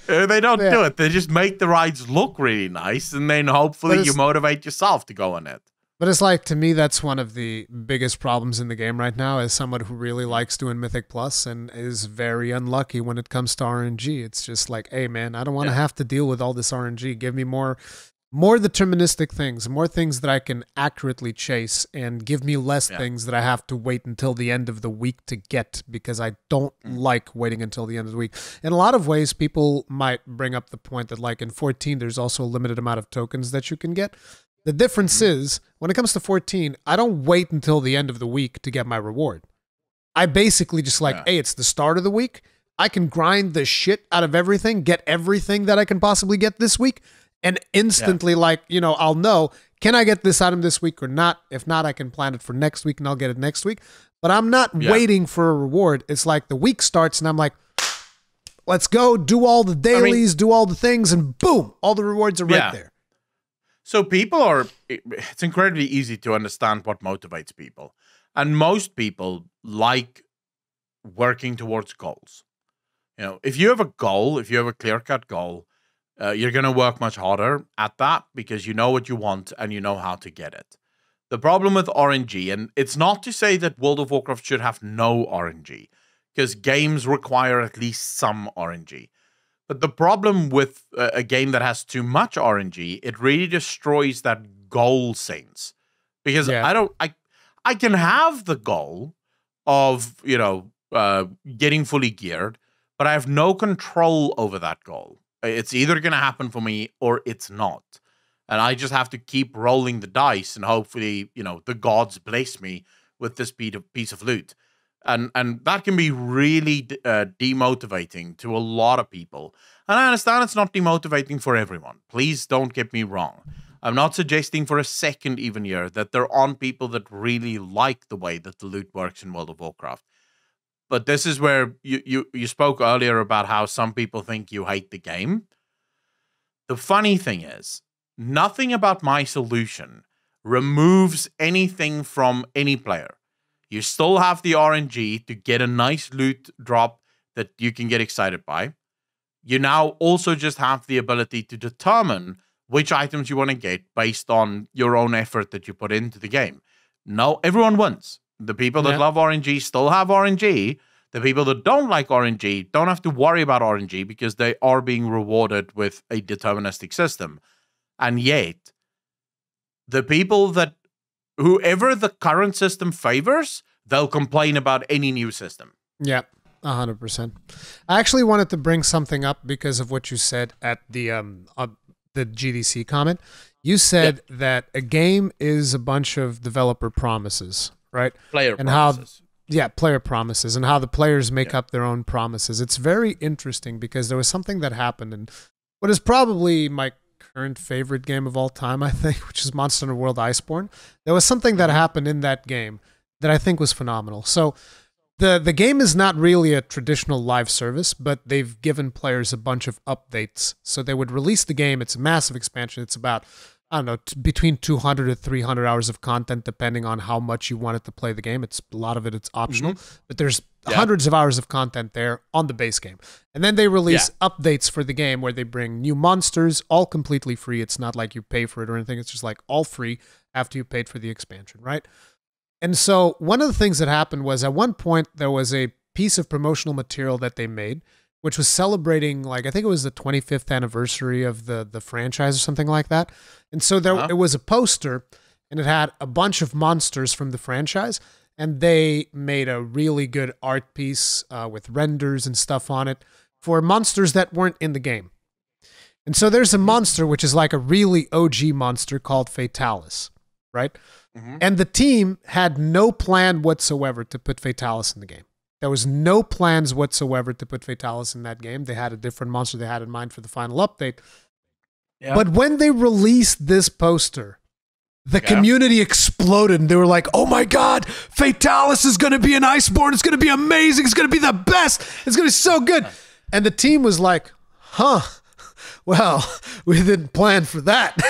They don't do it. They just make the rides look really nice and then hopefully you motivate yourself to go on it. But it's like, to me, that's one of the biggest problems in the game right now as someone who really likes doing Mythic Plus and is very unlucky when it comes to RNG. It's just like, hey, man, I don't want to have to deal with all this RNG. Give me more deterministic things, more things that I can accurately chase, and give me less things that I have to wait until the end of the week to get, because I don't like waiting until the end of the week. In a lot of ways, people might bring up the point that, like, in 14, there's also a limited amount of tokens that you can get. The difference is, when it comes to 14, I don't wait until the end of the week to get my reward. I basically just hey, it's the start of the week. I can grind the shit out of everything, get everything that I can possibly get this week, and instantly, I'll know, can I get this item this week or not? If not, I can plan it for next week and I'll get it next week. But I'm not waiting for a reward. It's like the week starts and I'm like, let's go, do all the dailies, do all the things, and boom, all the rewards are right there. So it's incredibly easy to understand what motivates people. And most people like working towards goals. You know, if you have a goal, if you have a clear-cut goal, you're going to work much harder at that because you know what you want and you know how to get it. The problem with RNG, and it's not to say that World of Warcraft should have no RNG, because games require at least some RNG. But the problem with a game that has too much RNG, it really destroys that goal sense. Because I can have the goal of, getting fully geared, but I have no control over that goal. It's either going to happen for me or it's not. And I just have to keep rolling the dice and hopefully, the gods bless me with this piece of loot. And that can be really demotivating to a lot of people. And I understand it's not demotivating for everyone. Please don't get me wrong. I'm not suggesting for a second even here that there aren't people that really like the way that the loot works in World of Warcraft. But this is where you spoke earlier about how some people think you hate the game. The funny thing is, nothing about my solution removes anything from any player. You still have the RNG to get a nice loot drop that you can get excited by. You now also just have the ability to determine which items you want to get based on your own effort that you put into the game. No, everyone wins. The people that love RNG still have RNG. The people that don't like RNG don't have to worry about RNG because they are being rewarded with a deterministic system. And yet, the people that whoever the current system favors, they'll complain about any new system. Yeah, 100%. I actually wanted to bring something up because of what you said at the GDC comment. You said that a game is a bunch of developer promises, right? Player promises. Player promises, and how the players make up their own promises. It's very interesting because there was something that happened in what is probably my current favorite game of all time, I think, which is Monster Hunter World Iceborne. There was something that happened in that game that I think was phenomenal. So the game is not really a traditional live service, but they've given players a bunch of updates. So they would release the game. It's a massive expansion. It's about I don't know, between 200 to 300 hours of content, depending on how much you wanted to play the game. It's a lot of it's optional, but there's hundreds of hours of content there on the base game. And then they release updates for the game where they bring new monsters, all completely free. It's not like you pay for it or anything. It's just like all free after you paid for the expansion, right? And so one of the things that happened was at one point there was a piece of promotional material that they made, which was celebrating, like, I think it was the 25th anniversary of the franchise or something like that. And so there it was a poster, and it had a bunch of monsters from the franchise, and they made a really good art piece with renders and stuff on it for monsters that weren't in the game. And so there's a monster, which is like a really OG monster called Fatalis, right? And the team had no plan whatsoever to put Fatalis in the game. There was no plans whatsoever to put Fatalis in that game. They had a different monster they had in mind for the final update. Yeah. But when they released this poster, the community exploded, and they were like, oh my God, Fatalis is going to be an Iceborne. It's going to be amazing. It's going to be the best. It's going to be so good. And the team was like, huh, well, we didn't plan for that.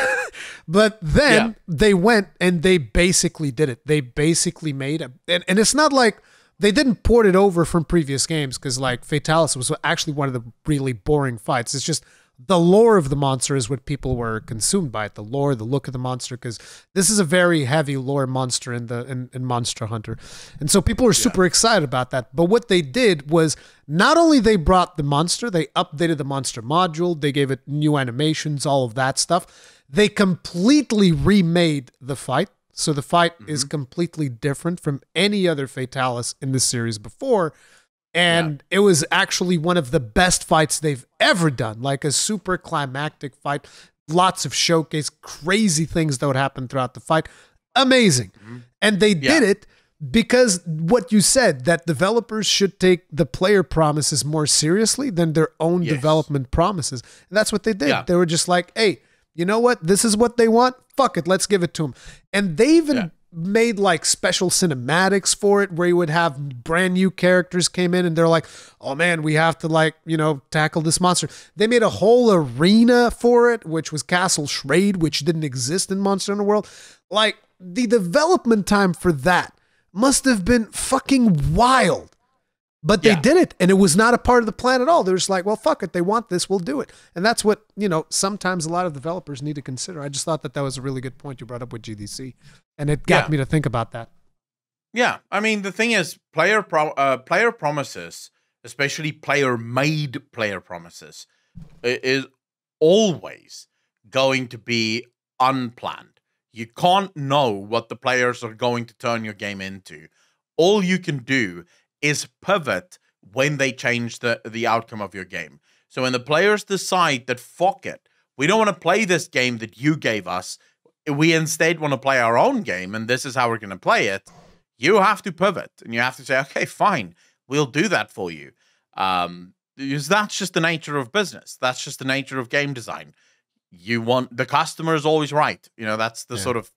But then they went and they basically did it. They basically made it. And it's not like they didn't port it over from previous games, because like Fatalis was actually one of the really boring fights. It's just the lore of the monster is what people were consumed by. It, the lore, the look of the monster, because this is a very heavy lore monster in Monster Hunter, and so people were super excited about that. But what they did was not only they brought the monster, they updated the monster module, they gave it new animations, all of that stuff. They completely remade the fight. So the fight is completely different from any other Fatalis in the series before. And it was actually one of the best fights they've ever done. Like a super climactic fight. Lots of showcase, crazy things that would happen throughout the fight. Amazing. And they did it because what you said, that developers should take the player promises more seriously than their own development promises. And that's what they did. They were just like, hey, you know what? This is what they want. Fuck it. Let's give it to them. And they even made like special cinematics for it where you would have brand new characters came in and they're like, oh man, we have to like, you know, tackle this monster. They made a whole arena for it, which was Castle Shrade, which didn't exist in Monster Hunter World. Like the development time for that must have been fucking wild. But they did it, and it was not a part of the plan at all. They're just like, well, fuck it. They want this. We'll do it. And that's what, you know, sometimes a lot of developers need to consider. I just thought that was a really good point you brought up with GDC, and it got me to think about that. Yeah. I mean, the thing is, player promises, especially player-made player promises, is always going to be unplanned. You can't know what the players are going to turn your game into. All you can do is pivot when they change the outcome of your game. So when the players decide that, fuck it, we don't want to play this game that you gave us, we instead want to play our own game, and this is how we're going to play it, you have to pivot, and you have to say, okay, fine, we'll do that for you. Because that's just the nature of business. That's just the nature of game design. You want the customer is always right. You know, that's the sort of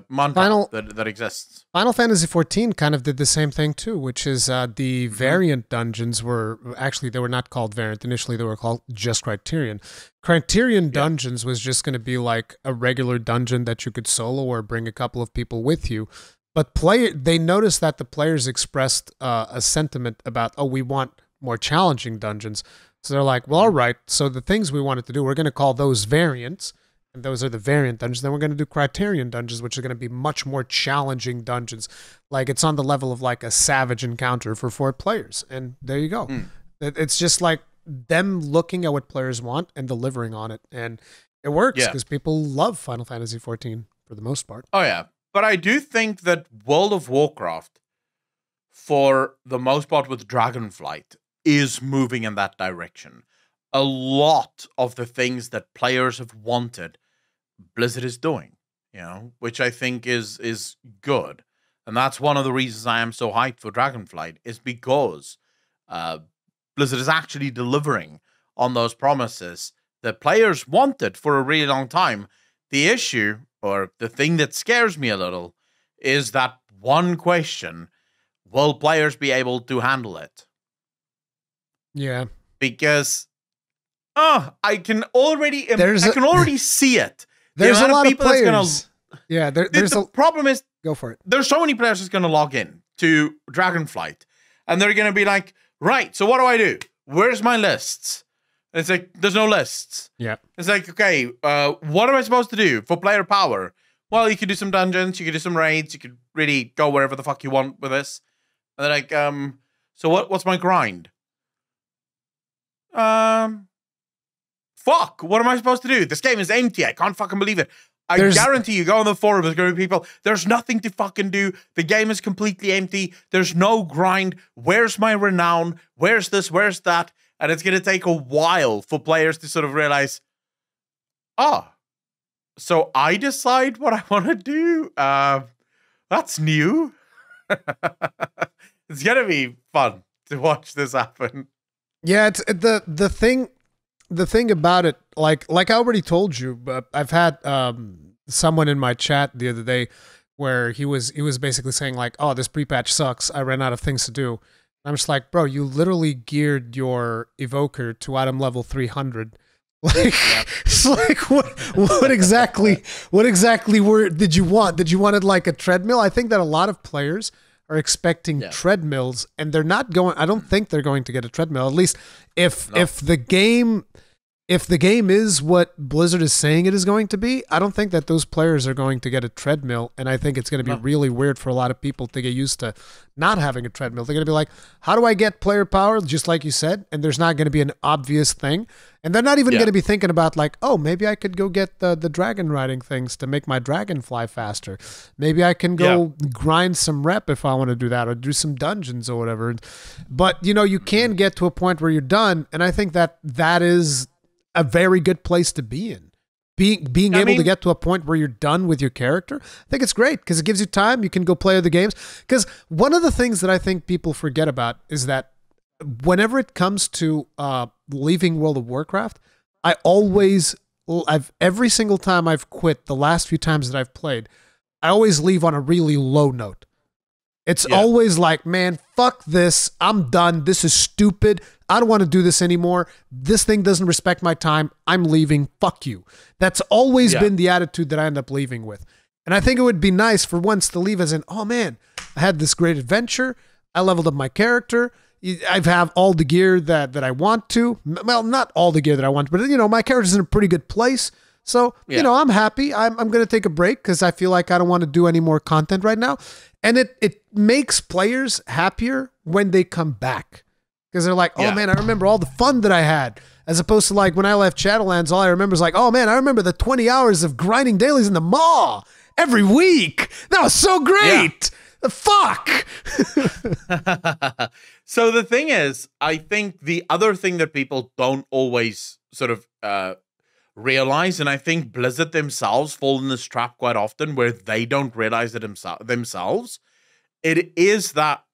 mantra that exists. Final Fantasy XIV kind of did the same thing too, which is the variant dungeons were actually, they were not called variant. Initially, they were called just Criterion. Criterion dungeons was just going to be like a regular dungeon that you could solo or bring a couple of people with you. But they noticed that the players expressed a sentiment about, oh, we want more challenging dungeons. So they're like, well, all right, so the things we wanted to do, we're going to call those variants, and those are the variant dungeons. Then we're going to do Criterion dungeons, which are going to be much more challenging dungeons. Like, it's on the level of like a Savage encounter for 4 players. And there you go. It's just like them looking at what players want and delivering on it. And it works because people love Final Fantasy XIV for the most part. Oh, yeah. But I do think that World of Warcraft, for the most part with Dragonflight, is moving in that direction. A lot of the things that players have wanted, Blizzard is doing, you know, which I think is good. And that's one of the reasons I am so hyped for Dragonflight, is because Blizzard is actually delivering on those promises that players wanted for a really long time. The issue, or the thing that scares me a little, is that one question: will players be able to handle it? Yeah, because I can already see it. There's a lot of players. Yeah, the problem is, go for it. There's so many players that's going to log in to Dragonflight, and they're going to be like, right, so what do I do? Where's my lists? And it's like, there's no lists. Yeah. It's like, okay, what am I supposed to do for player power? Well, you could do some dungeons, you could do some raids, you could really go wherever the fuck you want with this. And they're like, so what's my grind? Fuck, what am I supposed to do? This game is empty. I can't fucking believe it. I guarantee you, go on the forum, there's going to be people, there's nothing to fucking do. The game is completely empty. There's no grind. Where's my renown? Where's this? Where's that? And it's going to take a while for players to sort of realize, oh, so I decide what I want to do? That's new. It's going to be fun to watch this happen. Yeah, it's the thing about it, like I already told you, but I've had someone in my chat the other day where he was basically saying like, oh, this pre-patch sucks. I ran out of things to do. I'm just like, bro, you literally geared your evoker to item level 300. Like, it's like what exactly did you want? Did you wanted like a treadmill? I think that a lot of players are expecting treadmills, and they're not going. I don't think they're going to get a treadmill. At least if the game is what Blizzard is saying it is going to be, I don't think that those players are going to get a treadmill, and I think it's going to be really weird for a lot of people to get used to not having a treadmill. They're going to be like, how do I get player power, just like you said, and there's not going to be an obvious thing, and they're not even going to be thinking about like, oh, maybe I could go get the dragon riding things to make my dragon fly faster. Maybe I can go grind some rep if I want to do that, or do some dungeons or whatever. But, you know, you can get to a point where you're done, and I think that is a very good place to be in. Being able to get to a point where you're done with your character, I think it's great because it gives you time. You can go play other games. Because one of the things that I think people forget about is that whenever it comes to leaving World of Warcraft, every single time I've quit, the last few times that I've played, I always leave on a really low note. It's always like, man, fuck this. I'm done. This is stupid. I don't want to do this anymore. This thing doesn't respect my time. I'm leaving. Fuck you. That's always been the attitude that I end up leaving with. And I think it would be nice for once to leave as in, oh man, I had this great adventure. I leveled up my character. I have all the gear that I want to. Well, not all the gear that I want, but you know, my character's in a pretty good place. So, you know, I'm happy. I'm going to take a break because I feel like I don't want to do any more content right now. And it makes players happier when they come back. Because they're like, oh man, I remember all the fun that I had. As opposed to like when I left Shadowlands, all I remember is like, oh man, I remember the 20 hours of grinding dailies in the maw every week. That was so great. The fuck. So the thing is, I think the other thing that people don't always sort of realize, and I think Blizzard themselves fall in this trap quite often where they don't realize it themselves, it is that,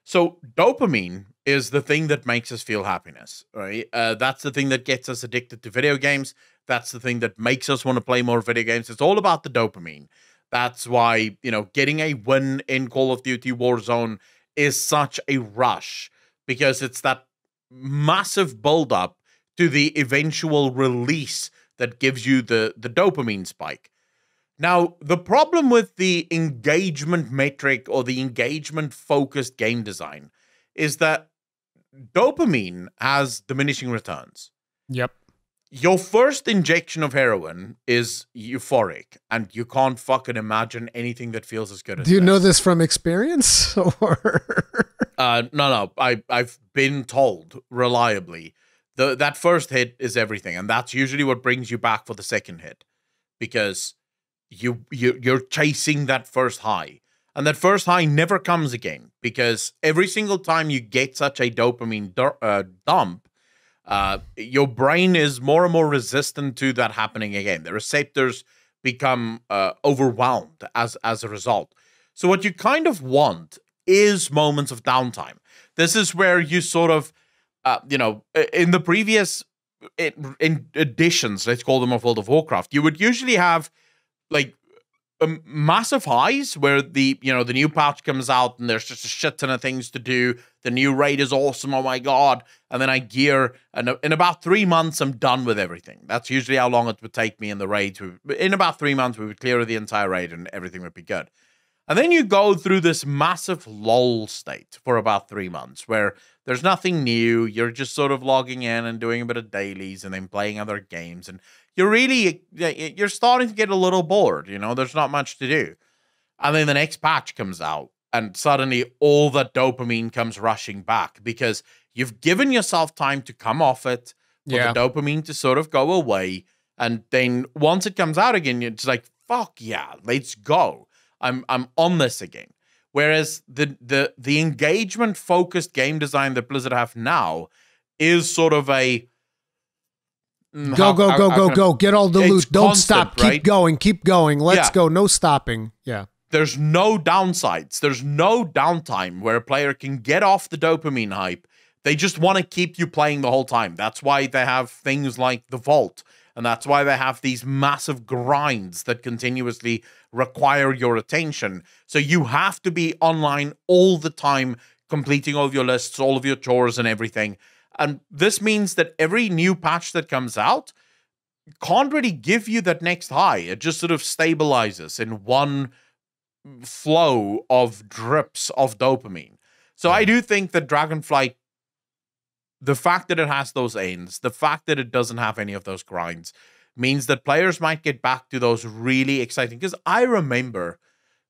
so dopamine is the thing that makes us feel happiness, right? That's the thing that gets us addicted to video games. That's the thing that makes us want to play more video games. It's all about the dopamine. That's why, you know, getting a win in Call of Duty Warzone is such a rush, because it's that massive build-up to the eventual release that gives you the dopamine spike. Now, the problem with the engagement metric or the engagement-focused game design is that dopamine has diminishing returns. Yep. Your first injection of heroin is euphoric, and you can't fucking imagine anything that feels as good as Do you know this from experience? Or No. I've been told reliably that first hit is everything, and that's usually what brings you back for the second hit, because you're chasing that first high. And that first high never comes again, because every single time you get such a dopamine dump, your brain is more and more resistant to that happening again. The receptors become overwhelmed as a result. So what you kind of want is moments of downtime. This is where you sort of, you know, in the previous in editions, let's call them, of World of Warcraft, you would usually have like massive highs where the new patch comes out and there's just a shit ton of things to do. The new raid is awesome. Oh my God. And then I gear, and in about 3 months, I'm done with everything. That's usually how long it would take me in the raids. In about 3 months, we would clear the entire raid and everything would be good. And then you go through this massive lull state for about 3 months where there's nothing new. You're just sort of logging in and doing a bit of dailies and then playing other games. And you're starting to get a little bored. There's not much to do. And then the next patch comes out and suddenly all that dopamine comes rushing back because you've given yourself time to come off it, for the dopamine to sort of go away. And then once it comes out again, you're just like, fuck yeah, let's go. I'm on this again. Whereas the engagement focused game design that Blizzard have now is sort of a go, get all the loot, don't stop, right? keep going, let's go, no stopping. There's no downsides, there's no downtime where a player can get off the dopamine hype. They just want to keep you playing the whole time. That's why they have things like the Vault, and that's why they have these massive grinds that continuously require your attention. So you have to be online all the time, completing all of your lists, all of your chores and everything. And this means that every new patch that comes out can't really give you that next high. It just sort of stabilizes in one flow of drips of dopamine. So I do think that Dragonflight, the fact that it has those ends, the fact that it doesn't have any of those grinds, means that players might get back to those really exciting. Because I remember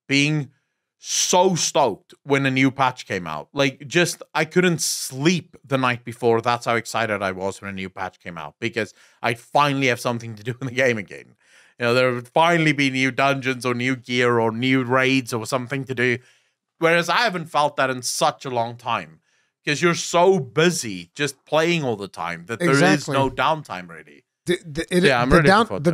being so stoked when a new patch came out. I couldn't sleep the night before. That's how excited I was when a new patch came out, because I'd finally have something to do in the game again. There would finally be new dungeons or new gear or new raids or something to do. Whereas I haven't felt that in such a long time, because you're so busy just playing all the time that there is no downtime really. I'm ready for that.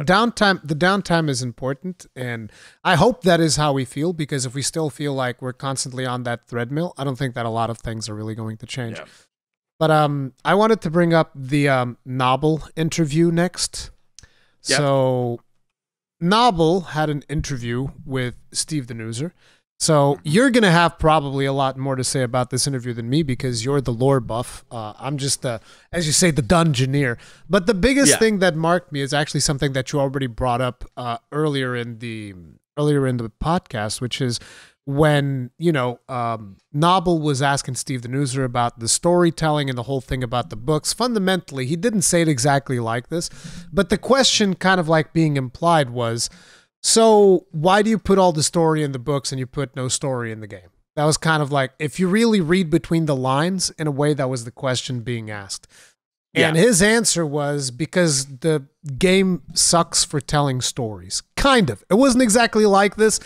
The downtime is important, and I hope that is how we feel, because if we still feel like we're constantly on that treadmill, I don't think that a lot of things are really going to change. But I wanted to bring up the Nobbel interview next. So Nobbel had an interview with Steve Danuser. So you're going to have probably a lot more to say about this interview than me, because you're the lore buff. I'm just, as you say, the dungeoneer. But the biggest thing that marked me is actually something that you already brought up earlier in the podcast, which is when, Nobbel was asking Steve Danuser about the storytelling and the whole thing about the books. Fundamentally, he didn't say it exactly like this, but the question kind of like being implied was, so why do you put all the story in the books and you put no story in the game? That was kind of like, if you really read between the lines, in a way, that was the question being asked. And his answer was, because the game sucks for telling stories. Kind of. It wasn't exactly like this,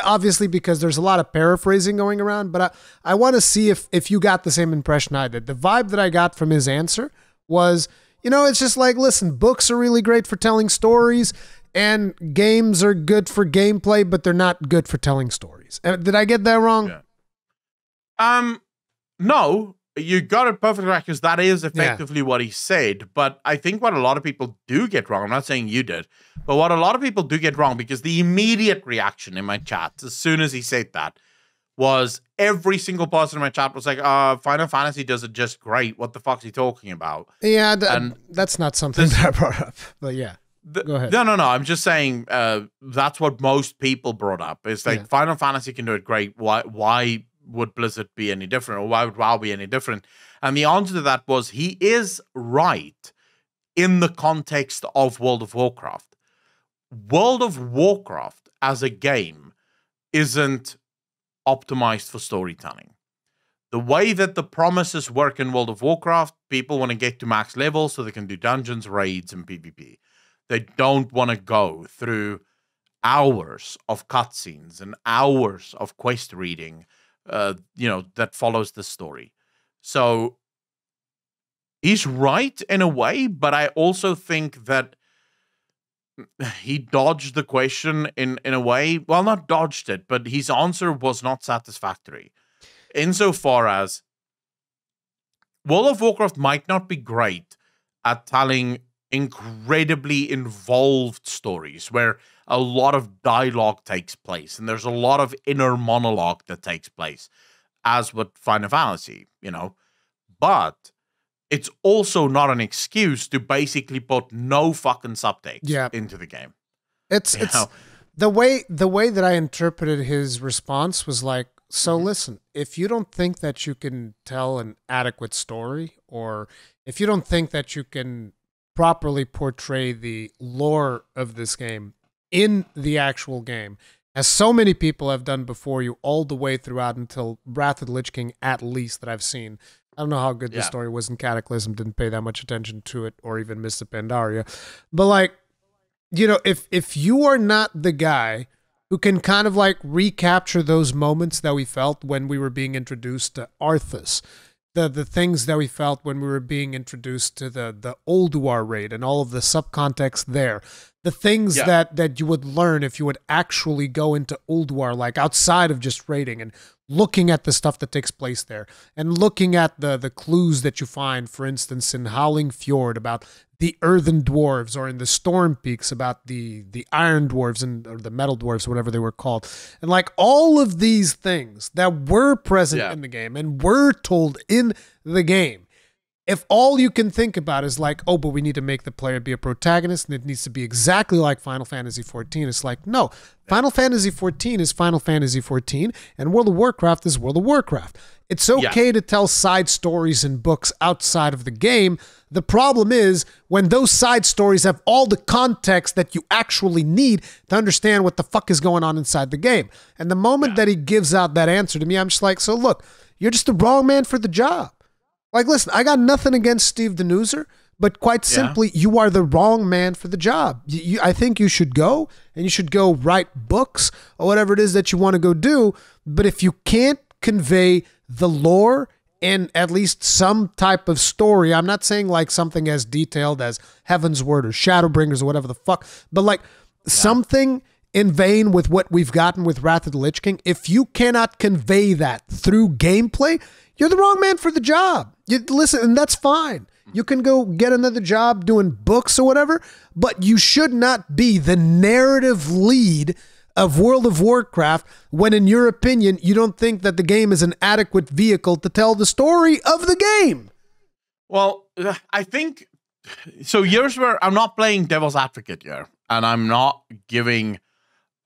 obviously, because there's a lot of paraphrasing going around, but I want to see if you got the same impression I did. The vibe that I got from his answer was, it's just like, listen, books are really great for telling stories, and games are good for gameplay, but they're not good for telling stories. Did I get that wrong? No, you got it perfectly right, because that is effectively what he said. But I think what a lot of people do get wrong, I'm not saying you did, but what a lot of people do get wrong, because the immediate reaction in my chat, as soon as he said that, was every single person in my chat was like, Final Fantasy does it just great. What the fuck's he talking about? Yeah, that's not something that I brought up, but yeah. Go ahead. No. I'm just saying that's what most people brought up. It's like Final Fantasy can do it great. Why would Blizzard be any different, or why would WoW be any different? And the answer to that was, he is right in the context of World of Warcraft. World of Warcraft as a game isn't optimized for storytelling. The way that the promises work in World of Warcraft, people want to get to max level so they can do dungeons, raids, and PvP. They don't want to go through hours of cutscenes and hours of quest reading, that follows the story. So he's right in a way, but I also think that he dodged the question in a way. Well, not dodged it, but his answer was not satisfactory. Insofar as World of Warcraft might not be great at telling incredibly involved stories where a lot of dialogue takes place and there's a lot of inner monologue that takes place, as with Final Fantasy, But it's also not an excuse to basically put no fucking subtext into the game. It's the way that I interpreted his response was like, so listen, if you don't think that you can tell an adequate story, or if you don't think that you can properly portray the lore of this game in the actual game, as so many people have done before you all the way throughout until Wrath of the Lich King, at least, that I've seen. I don't know how good the story was in Cataclysm, didn't pay that much attention to it, or even Mists of Pandaria. But like, if you are not the guy who can kind of like recapture those moments that we felt when we were being introduced to Arthas, the things that we felt when we were being introduced to the Ulduar raid and all of the subcontext there, the things that you would learn if you would actually go into Ulduar, like outside of just raiding and looking at the stuff that takes place there and looking at the clues that you find, for instance, in Howling Fjord about the earthen dwarves, or in the Storm Peaks about the iron dwarves or the metal dwarves, whatever they were called. And like all of these things that were present in the game and were told in the game, if all you can think about is like, oh, but we need to make the player be a protagonist and it needs to be exactly like Final Fantasy XIV, it's like, no, Final Fantasy XIV is Final Fantasy XIV and World of Warcraft is World of Warcraft. It's okay to tell side stories in books outside of the game. The problem is when those side stories have all the context that you actually need to understand what the fuck is going on inside the game. And the moment that he gives out that answer to me, I'm just like, so look, you're just the wrong man for the job. Like, listen, I got nothing against Steve Danuser, but quite simply, you are the wrong man for the job. I think you should go, and you should go write books or whatever it is that you want to go do. But if you can't convey the lore and at least some type of story, I'm not saying like something as detailed as Heaven's Word or Shadowbringers or whatever the fuck, but like something in vein with what we've gotten with Wrath of the Lich King, if you cannot convey that through gameplay, you're the wrong man for the job. Listen, and that's fine. You can go get another job doing books or whatever, but you should not be the narrative lead of World of Warcraft when, in your opinion, you don't think that the game is an adequate vehicle to tell the story of the game. Well, I think, so here's where I'm not playing devil's advocate here, and I'm not giving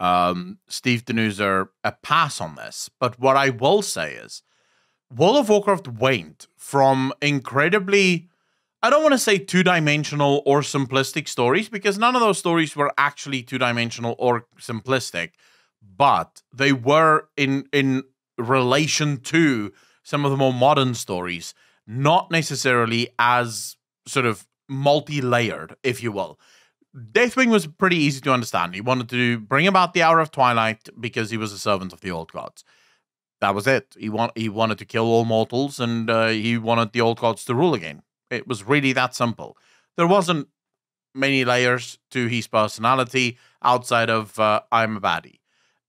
Steve Danuser a pass on this, but what I will say is, World of Warcraft went from incredibly, I don't want to say two-dimensional or simplistic stories, because none of those stories were actually two-dimensional or simplistic, but they were in relation to some of the more modern stories, not necessarily as sort of multi-layered, if you will. Deathwing was pretty easy to understand. He wanted to bring about the Hour of Twilight because he was a servant of the old gods. That was it. He wanted to kill all mortals, and he wanted the old gods to rule again. It was really that simple. There wasn't many layers to his personality outside of I'm a baddie.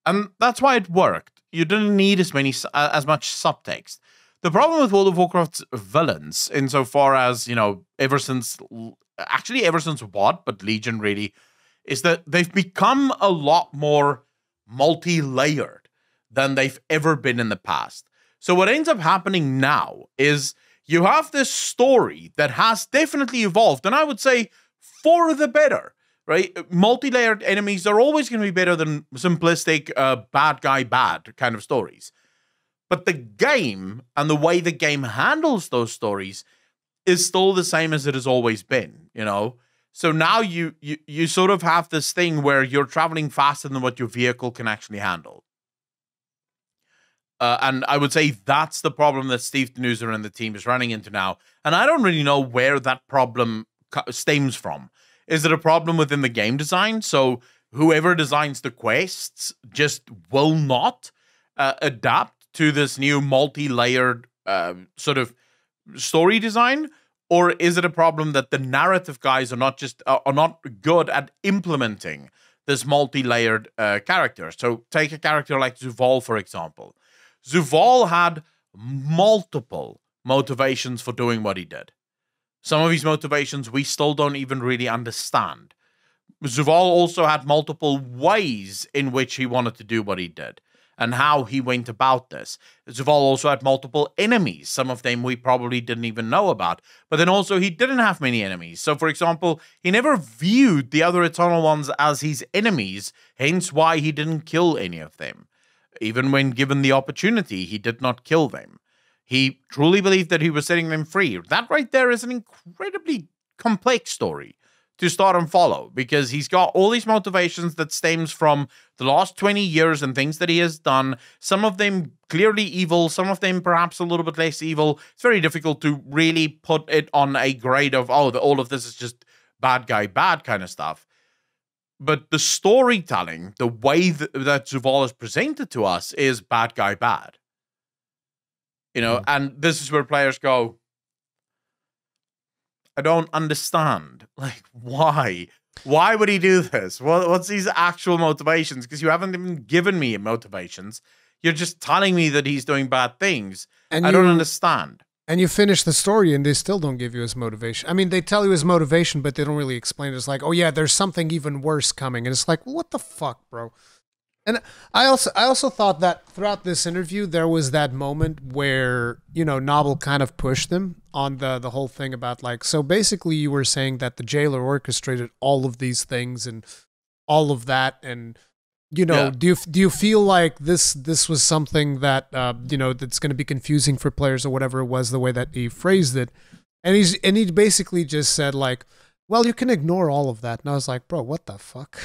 And that's why it worked. You didn't need as much subtext. The problem with World of Warcraft's villains, insofar as, ever since WoD, but Legion really, is that they've become a lot more multi-layered than they've ever been in the past. So what ends up happening now is you have this story that has definitely evolved, and I would say for the better, right? Multi-layered enemies are always going to be better than simplistic bad guy bad kind of stories. But the game and the way the game handles those stories is still the same as it has always been, So now you sort of have this thing where you're traveling faster than what your vehicle can actually handle. And I would say that's the problem that Steve Danuser and the team is running into now. And I don't really know where that problem stems from. Is it a problem within the game design? So whoever designs the quests just will not adapt to this new multi-layered sort of story design? Or is it a problem that the narrative guys are not good at implementing this multi-layered character? So take a character like Zuvol, for example. Zuvol had multiple motivations for doing what he did. Some of his motivations we still don't even really understand. Zuval also had multiple ways in which he wanted to do what he did and how he went about this. Zuval also had multiple enemies. Some of them we probably didn't even know about. But then also he didn't have many enemies. So, for example, he never viewed the other Eternal Ones as his enemies, hence why he didn't kill any of them. Even when given the opportunity, he did not kill them. He truly believed that he was setting them free. That right there is an incredibly complex story to start and follow, because he's got all these motivations that stems from the last 20 years and things that he has done. Some of them clearly evil, some of them perhaps a little bit less evil. It's very difficult to really put it on a grade of, oh, all of this is just bad guy, bad kind of stuff. But the storytelling, the way that Zuval is presented to us is bad guy, bad. You know, and this is where players go, I don't understand. Like, why? Why would he do this? What's his actual motivations? Because you haven't even given me motivations. You're just telling me that he's doing bad things. And I don't understand. And you finish the story and they still don't give you his motivation. I mean, they tell you his motivation, but they don't really explain it. It's like, oh yeah, there's something even worse coming. And it's like, well, what the fuck, bro? And I also thought that throughout this interview, there was that moment where, you know, Nobbel kind of pushed him on the whole thing about like, so basically you were saying that the jailer orchestrated all of these things and all of that. And, you know, do you feel like this was something that, you know, that's going to be confusing for players or whatever it was, the way that he phrased it. And he basically just said like, well, you can ignore all of that. And I was like, bro, what the fuck?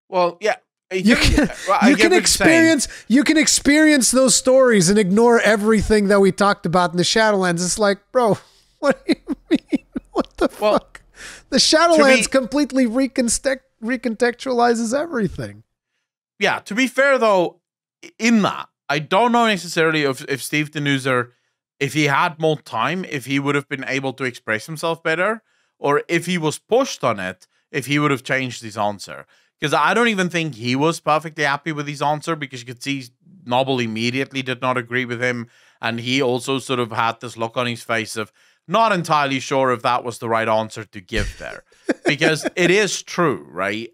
Well, yeah. You can experience those stories and ignore everything that we talked about in the Shadowlands. It's like, bro, what do you mean? What the fuck? The Shadowlands completely recontextualizes everything. Yeah, to be fair though, in that, I don't know necessarily if Steve Danuser, if he had more time, if he would have been able to express himself better, or if he was pushed on it, if he would have changed his answer. Because I don't even think he was perfectly happy with his answer, because you could see Nobbel immediately did not agree with him. And he also sort of had this look on his face of not entirely sure if that was the right answer to give there. Because it is true, right?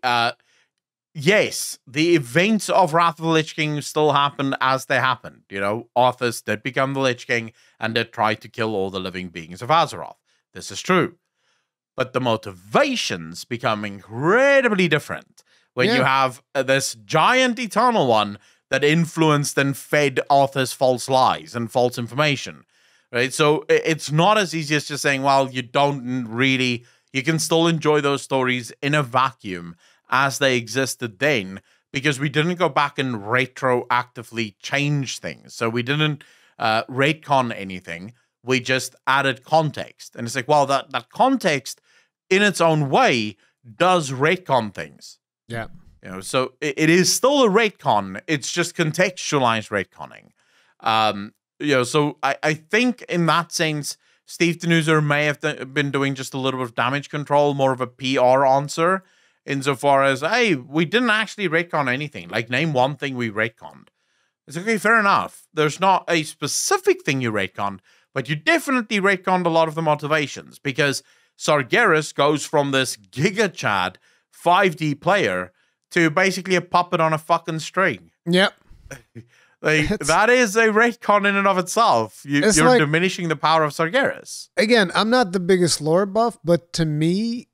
Yes, the events of Wrath of the Lich King still happen as they happened. You know, Arthas did become the Lich King and did try to kill all the living beings of Azeroth. This is true. But the motivations become incredibly different when you have this giant Eternal One that influenced and fed Arthur's false lies and false information, right? So it's not as easy as just saying, well, you don't really, you can still enjoy those stories in a vacuum as they existed then, because we didn't go back and retroactively change things. So we didn't retcon anything. We just added context. And it's like, well, that context in its own way does retcon things. Yeah. You know, so it is still a retcon. It's just contextualized retconning. You know, so I think in that sense, Steve Danuser may have been doing just a little bit of damage control, more of a PR answer, insofar as, hey, we didn't actually retcon anything. Like, name one thing we retconned. It's okay, fair enough. There's not a specific thing you retconned, but you definitely retconned a lot of the motivations, because Sargeras goes from this Giga Chad 5D player to basically a puppet on a fucking string. Yep. That is a retcon in and of itself. You're like, diminishing the power of Sargeras. Again, I'm not the biggest lore buff, but to me,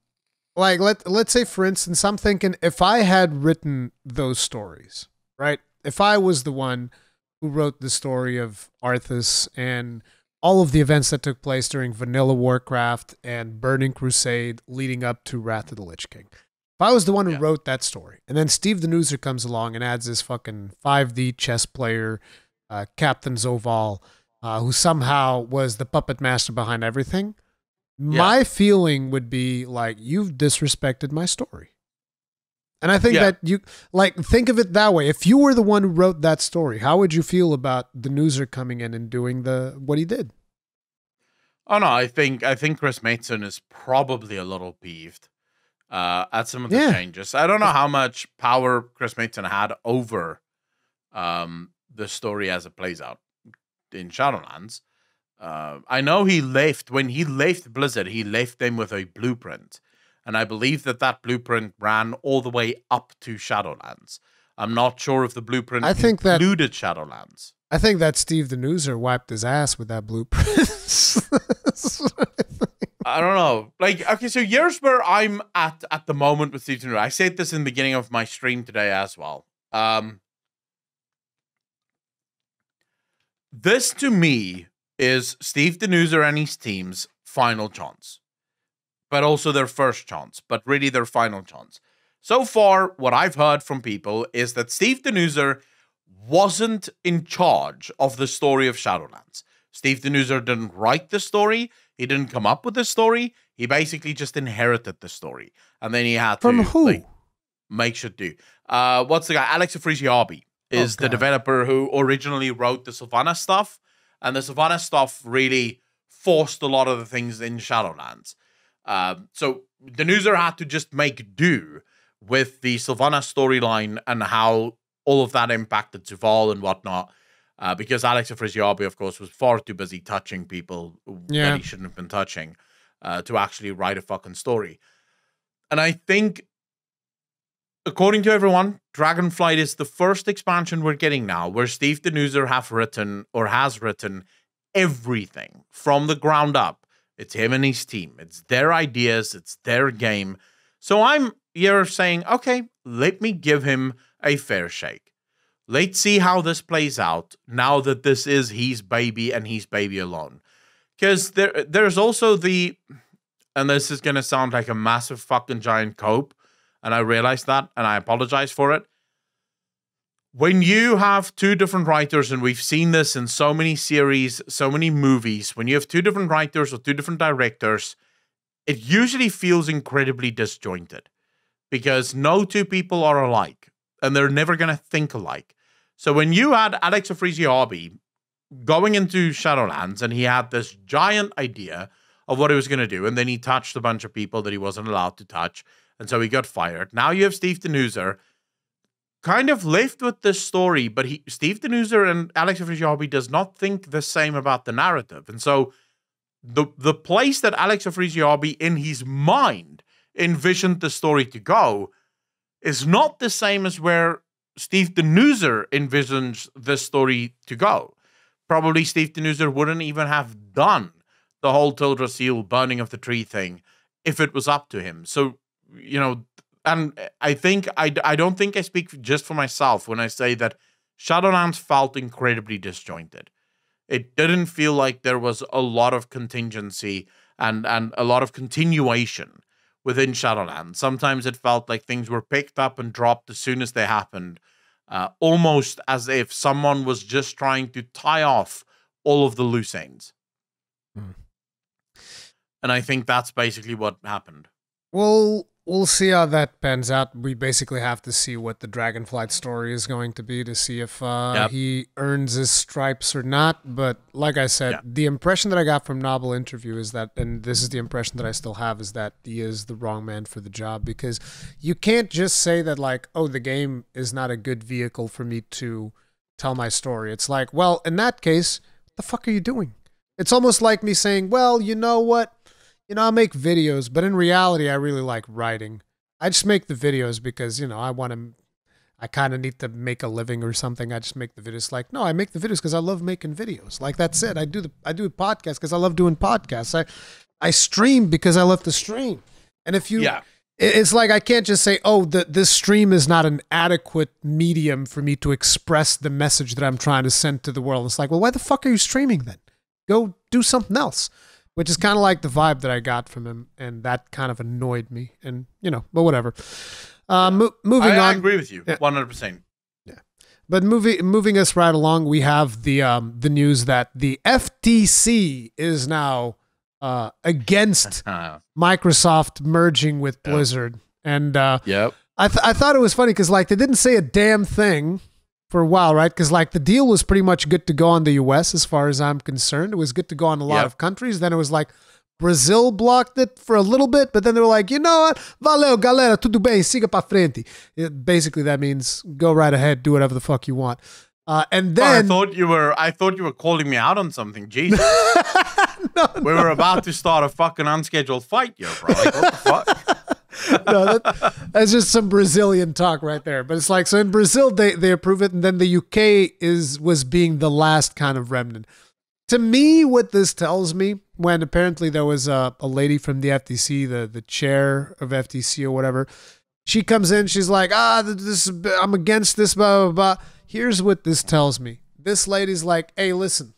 like, let's say, for instance, I'm thinking if I had written those stories, right? If I was the one who wrote the story of Arthas and all of the events that took place during Vanilla Warcraft and Burning Crusade leading up to Wrath of the Lich King. If I was the one who wrote that story, and then Steve Danuser comes along and adds this fucking 5D chess player, Captain Zoval, who somehow was the puppet master behind everything, my feeling would be like, you've disrespected my story. And I think that you, like, think of it that way. If you were the one who wrote that story, how would you feel about Danuser coming in and doing what he did? Oh no, I think Chris Mason is probably a little peeved at some of the changes. I don't know how much power Chris Mason had over the story as it plays out in Shadowlands. I know he left, when he left Blizzard, he left them with a blueprint. And I believe that that blueprint ran all the way up to Shadowlands. I'm not sure if the blueprint included Shadowlands. I think that Steve Danuser wiped his ass with that blueprint. I don't know. Like, okay, so here's where I'm at the moment with Steve Danuser. I said this in the beginning of my stream today as well. This, to me, is Steve Danuser and his team's final chance. But also their first chance. But really their final chance. So far, what I've heard from people is that Steve Danuser wasn't in charge of the story of Shadowlands. Steve Danuser didn't write the story. He didn't come up with the story. He basically just inherited the story. And then he had to... From who? Like, make sure do. What's the guy? Alex Afrasiabi is the developer who originally wrote the Sylvanas stuff. And the Sylvanas stuff really forced a lot of the things in Shadowlands. So Danuser had to just make do with the Sylvanas storyline and how all of that impacted Zuval and whatnot. Because Alex Afrasiabi, of course, was far too busy touching people that he shouldn't have been touching to actually write a fucking story. And I think, according to everyone, Dragonflight is the first expansion we're getting now where Steve Danuser has written everything from the ground up. It's him and his team. It's their ideas. It's their game. So I'm here saying, okay, let me give him a fair shake. Let's see how this plays out now that this is his baby and his baby alone. Because there's also the, and this is going to sound like a massive fucking giant cope, and I realize that, and I apologize for it. When you have two different writers, and we've seen this in so many series, so many movies, when you have two different writers or two different directors, it usually feels incredibly disjointed. Because no two people are alike, and they're never going to think alike. So when you had Alex Afrasiabi going into Shadowlands, and he had this giant idea of what he was going to do, and then he touched a bunch of people that he wasn't allowed to touch, and so he got fired. Now you have Steve Danuser kind of left with this story, but Steve Danuser and Alex Afrasiabi does not think the same about the narrative. And so the place that Alex Afrasiabi in his mind envisioned the story to go is not the same as where Steve Danuser envisions the story to go. Probably Steve Danuser wouldn't even have done the whole Tildrassil burning of the tree thing if it was up to him. So, you know, and I think, I don't think I speak just for myself when I say that Shadowlands felt incredibly disjointed. It didn't feel like there was a lot of contingency and a lot of continuation within Shadowlands. Sometimes it felt like things were picked up and dropped as soon as they happened, almost as if someone was just trying to tie off all of the loose ends. And I think that's basically what happened. Well, we'll see how that pans out. We basically have to see what the Dragonflight story is going to be to see if he earns his stripes or not. But like I said, the impression that I got from Nobbel interview is that, and this is the impression that I still have, is that he is the wrong man for the job. Because you can't just say that, like, oh, the game is not a good vehicle for me to tell my story. It's like, well, in that case, what the fuck are you doing? It's almost like me saying, well, you know what? You know, I make videos, but in reality, I really like writing. I just make the videos because, you know, I kind of need to make a living or something. I just make the videos. Like, no, I make the videos because I love making videos. Like, that's it. I do a podcast because I love doing podcasts. I stream because I love to stream. And if you, it's like, I can't just say, oh, this stream is not an adequate medium for me to express the message that I'm trying to send to the world. It's like, well, why the fuck are you streaming then? Go do something else. Which is kind of like the vibe that I got from him, and that kind of annoyed me. And, you know, but whatever. Moving on. I agree with you, 100%. Yeah. But moving us right along, we have the news that the FTC is now against Microsoft merging with Blizzard. And I thought it was funny because, like, they didn't say a damn thing for a while, right? Because, like, the deal was pretty much good to go on the US as far as I'm concerned. It was good to go on a lot of countries. Then it was like Brazil blocked it for a little bit, but then they were like, you know what? Valeu, galera, tudo bem, siga pra frente. Basically, that means go right ahead, do whatever the fuck you want. And Oh, then I thought you were calling me out on something. Jesus. We were about to start a fucking unscheduled fight here, bro. Like, what the fuck? No, that's just some Brazilian talk right there. But it's like, so in Brazil, they approve it, and then the UK was being the last kind of remnant. To me, what this tells me, when apparently there was a lady from the FTC, the chair of FTC or whatever, she comes in, she's like, I'm against this, blah, blah, blah. Here's what this tells me. This lady's like, hey, listen,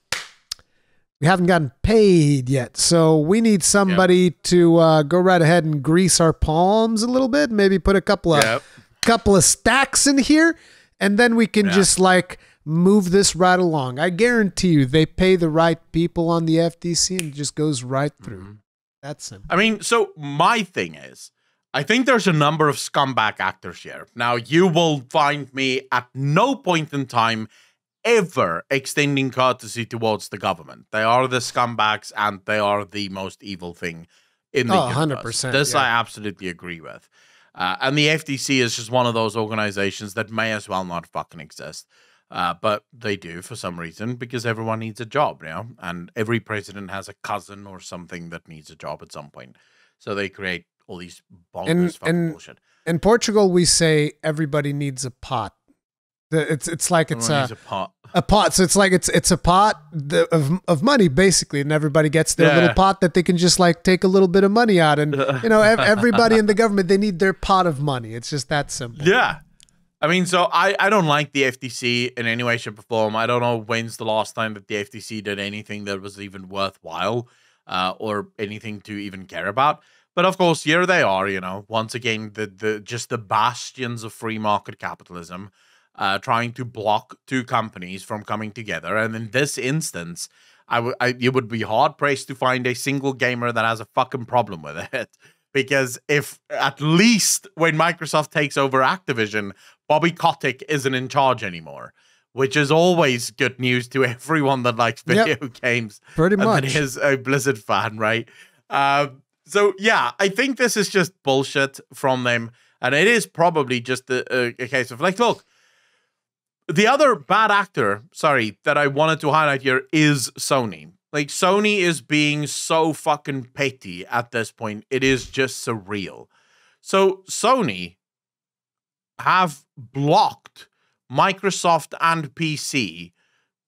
we haven't gotten paid yet, so we need somebody to go right ahead and grease our palms a little bit, maybe put a couple of stacks in here, and then we can just like move this right along. I guarantee you they pay the right people on the FTC and it just goes right through. That's simple. I mean, so my thing is, I think there's a number of scumbag actors here. Now, you will find me at no point in time ever extending courtesy towards the government. They are the scumbags and they are the most evil thing in the universe. 100%. This I absolutely agree with. And the FTC is just one of those organizations that may as well not fucking exist. But they do for some reason, because everyone needs a job, you know? And every president has a cousin or something that needs a job at some point. So they create all these bonkers fucking bullshit. In Portugal, we say everybody needs a pot. It's like it's a pot. So it's like it's a pot of money, basically, and everybody gets their little pot that they can just like take a little bit of money out. And you know, everybody in the government, they need their pot of money. It's just that simple. Yeah. I mean, so I don't like the FTC in any way, shape, or form. I don't know when's the last time that the FTC did anything that was even worthwhile or anything to even care about. But of course, here they are, you know, once again, the bastions of free market capitalism, trying to block two companies from coming together. And in this instance, you would be hard pressed to find a single gamer that has a fucking problem with it. Because if at least when Microsoft takes over Activision, Bobby Kotick isn't in charge anymore, which is always good news to everyone that likes video games. Pretty much. And that is a Blizzard fan, right? So, yeah, I think this is just bullshit from them. And it is probably just a case of, like, look, the other bad actor, that I wanted to highlight here is Sony. Like, Sony is being so fucking petty at this point. It is just surreal. So, Sony have blocked Microsoft and PC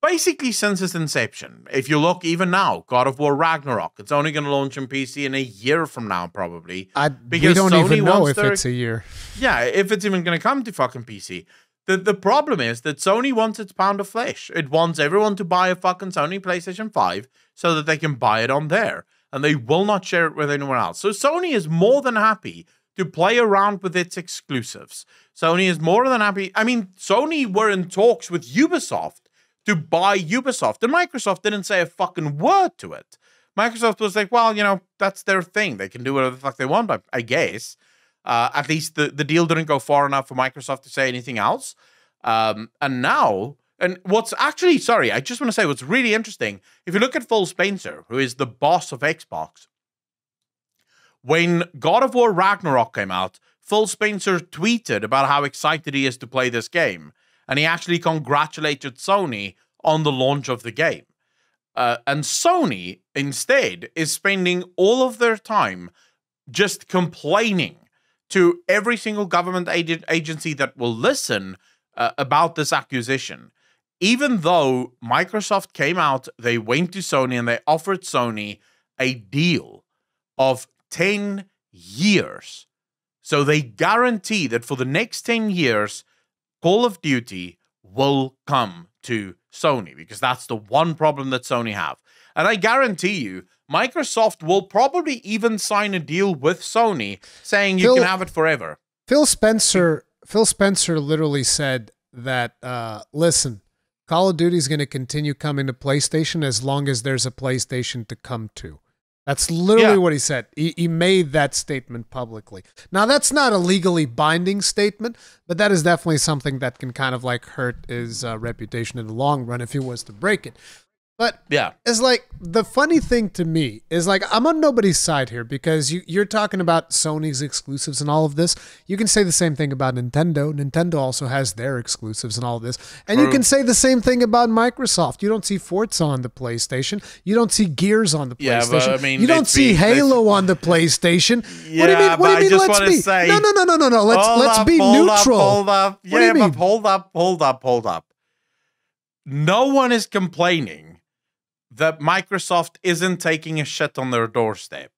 basically since its inception. If you look even now, God of War Ragnarok, it's only going to launch on PC in a year from now, probably. We don't even know if it's a year. Yeah, if it's even going to come to fucking PC. The problem is that Sony wants its pound of flesh. It wants everyone to buy a fucking Sony PlayStation 5 so that they can buy it on there. And they will not share it with anyone else. So Sony is more than happy to play around with its exclusives. Sony is more than happy. I mean, Sony were in talks with Ubisoft to buy Ubisoft. And Microsoft didn't say a fucking word to it. Microsoft was like, well, you know, that's their thing. They can do whatever the fuck they want, I guess. At least the deal didn't go far enough for Microsoft to say anything else. And now, and what's actually, I just want to say what's really interesting, if you look at Phil Spencer, who is the boss of Xbox, when God of War Ragnarok came out, Phil Spencer tweeted about how excited he is to play this game. And he actually congratulated Sony on the launch of the game. And Sony, instead, is spending all of their time just complaining to every single government agency that will listen about this acquisition. Even though Microsoft came out, they went to Sony and they offered Sony a deal of 10 years. So they guarantee that for the next 10 years, Call of Duty will come to Sony, because that's the one problem that Sony have. And I guarantee you, Microsoft will probably even sign a deal with Sony saying you can have it forever. Phil Spencer literally said that, listen, Call of Duty is going to continue coming to PlayStation as long as there's a PlayStation to come to. That's literally what he said. He made that statement publicly. Now, that's not a legally binding statement, but that is definitely something that can kind of like hurt his reputation in the long run if he was to break it. But yeah, it's like the funny thing to me is like I'm on nobody's side here because you're talking about Sony's exclusives and all of this. You can say the same thing about Nintendo. Nintendo also has their exclusives and all of this. And you can say the same thing about Microsoft. You don't see Forza on the PlayStation. You don't see Gears on the PlayStation. Yeah, but, I mean, you don't see Halo on the PlayStation. Yeah, what do you mean? What do you mean? Let's be say, no. Let's be neutral. Hold up. Yeah, but hold up. No one is complaining that Microsoft isn't taking a shit on their doorstep.